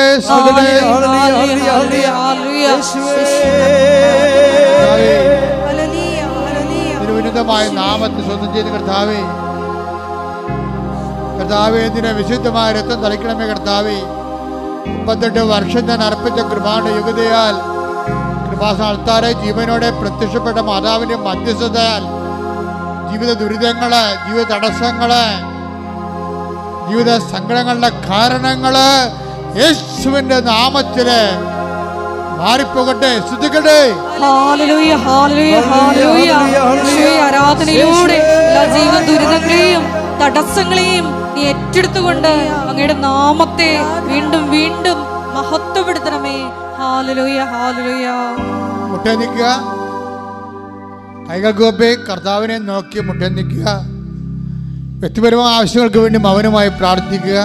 ഉന്നതമായ നാമത്തെ സ്വന്തം ചെയ്ത് കർത്താവേ, കർത്താവേ, നിന്റെ വിശുദ്ധമായ രക്തം തളിക്കണമേ. കർത്താവേ, 38 വർഷം ഞാൻ അർപ്പിച്ച കൃപാന്റെ യോഗ്യതയാൽ കൃപാസ്ഥാനത്താറെ ജീവനോടെ പ്രത്യക്ഷപ്പെട്ട മാതാവിന്റെ മധ്യസ്ഥതയാൽ ജീവിത ദുരിതങ്ങള്, ജീവിത തടസ്സങ്ങള്, ജീവിത സങ്കടങ്ങളുടെ കാരണങ്ങള് യേശുവിന്റെ നാമത്തില് മാറിപ്പോകട്ടെ. ശ്രദ്ധിക്കട്ടെ. ഹല്ലേലൂയ, ഹല്ലേലൂയ, ഹല്ലേലൂയ. ആരാധനയിലൂടെ എല്ലാ ജീവിത ദുരിതങ്ങളെയും തടസ്സങ്ങളെയും നീ ഏറ്റെടുത്തുകൊണ്ട് അങ്ങയുടെ നാമത്തെ വീണ്ടും വീണ്ടും മഹത്വപ്പെടുത്തണമേ. Hallelujah, hallelujah. മുട്ടേ നിൽക്കുക. കൈകൾ കൂപ്പി കർത്താവിനെ നോക്കി മുട്ടേ നിൽക്കുക. വ്യക്തിപരമായ ആവശ്യങ്ങൾക്ക് വേണ്ടി മൗനമായി പ്രാർത്ഥിക്കുക.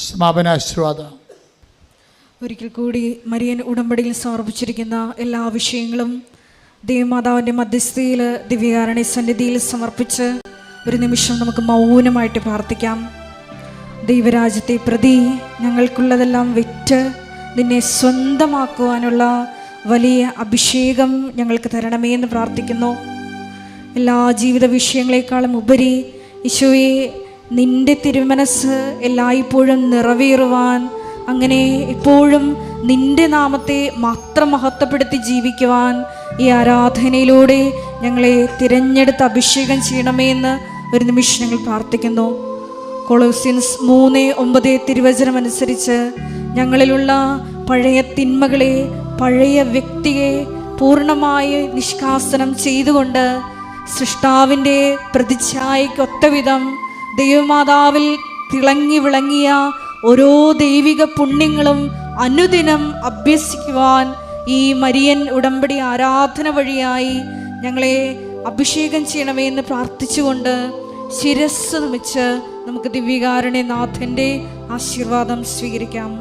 സമാപനാശീർവാദം. ഒരിക്കൽ കൂടി മരിയൻ ഉടമ്പടിയിൽ സമർപ്പിച്ചിരിക്കുന്ന എല്ലാ വിഷയങ്ങളും ദേവമാതാവിൻ്റെ മധ്യസ്ഥയിൽ ദിവ്യകാരുണ്യ സന്നിധിയിൽ സമർപ്പിച്ച് ഒരു നിമിഷം നമുക്ക് മൗനമായിട്ട് പ്രാർത്ഥിക്കാം. ദൈവരാജ്യത്തെ പ്രതി ഞങ്ങൾക്കുള്ളതെല്ലാം വിറ്റ് നിന്നെ സ്വന്തമാക്കുവാനുള്ള വലിയ അഭിഷേകം ഞങ്ങൾക്ക് തരണമേ എന്ന് പ്രാർത്ഥിക്കുന്നു. എല്ലാ ജീവിത വിഷയങ്ങളെക്കാളും ഉപരി ഈശോയെ, നിൻ്റെ തിരുമനസ് എല്ലായ്പ്പോഴും നിറവേറുവാൻ, അങ്ങനെ എപ്പോഴും നിൻ്റെ നാമത്തെ മാത്രം മഹത്വപ്പെടുത്തി ജീവിക്കുവാൻ ഈ ആരാധനയിലൂടെ ഞങ്ങളെ തിരഞ്ഞെടുത്ത് അഭിഷേകം ചെയ്യണമേ എന്ന് ഒരു നിമിഷം ഞങ്ങൾ പ്രാർത്ഥിക്കുന്നു. കൊളോസ്യൻസ് 3:9 തിരുവചനം അനുസരിച്ച് ഞങ്ങളിലുള്ള പഴയ തിന്മകളെ, പഴയ വ്യക്തിയെ പൂർണ്ണമായി നിഷ്കാസനം ചെയ്തുകൊണ്ട് സൃഷ്ടാവിൻ്റെ പ്രതിച്ഛായയ്ക്കൊത്തവിധം ദൈവമാതാവിൽ തിളങ്ങി വിളങ്ങിയ ഓരോ ദൈവിക പുണ്യങ്ങളും അനുദിനം അഭ്യസിക്കുവാൻ ഈ മരിയൻ ഉടമ്പടി ആരാധന വഴിയായി ഞങ്ങളെ അഭിഷേകം ചെയ്യണമേ എന്ന് പ്രാർത്ഥിച്ചുകൊണ്ട് ശിരസ്സ് നമിച്ച് നമുക്ക് ദിവ്യകാരുണ്യനാഥൻ്റെ ആശീർവാദം സ്വീകരിക്കാം.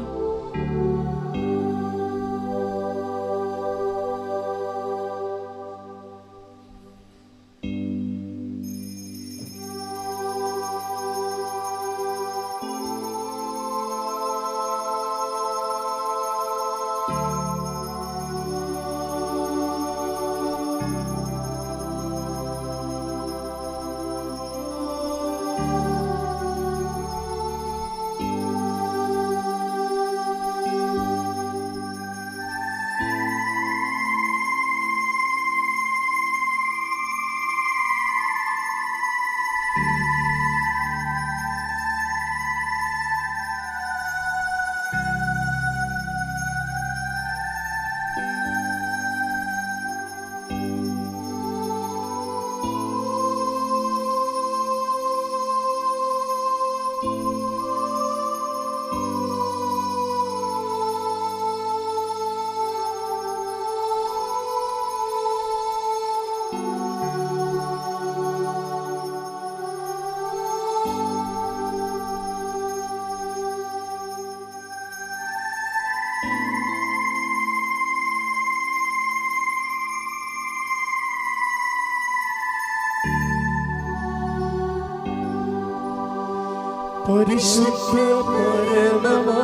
പരിശുദ്ധ പരമമാ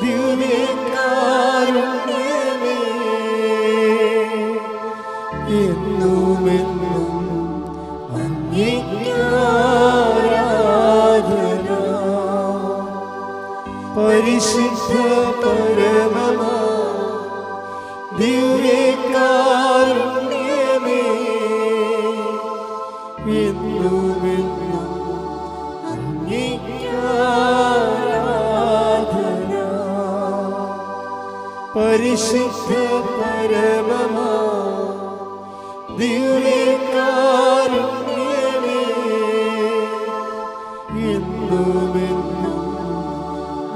ദിവ്യകാരുണ്യമേ, എന്നുമെന്നും അങ്ങേക്ക് ആരാധന. പരിശുദ്ധ പരമമാ ദിവ്യകാരുണ്യമേ, എന്നുമെന്നും പരിശുദ്ധ പരമമാ ദിവ്യകാരുണ്യമേ, എന്നുമെന്നും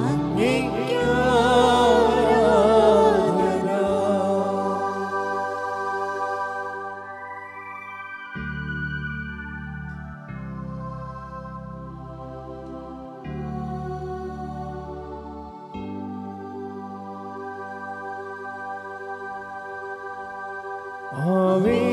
അങ്ങേക്ക് ആരാധന. Ave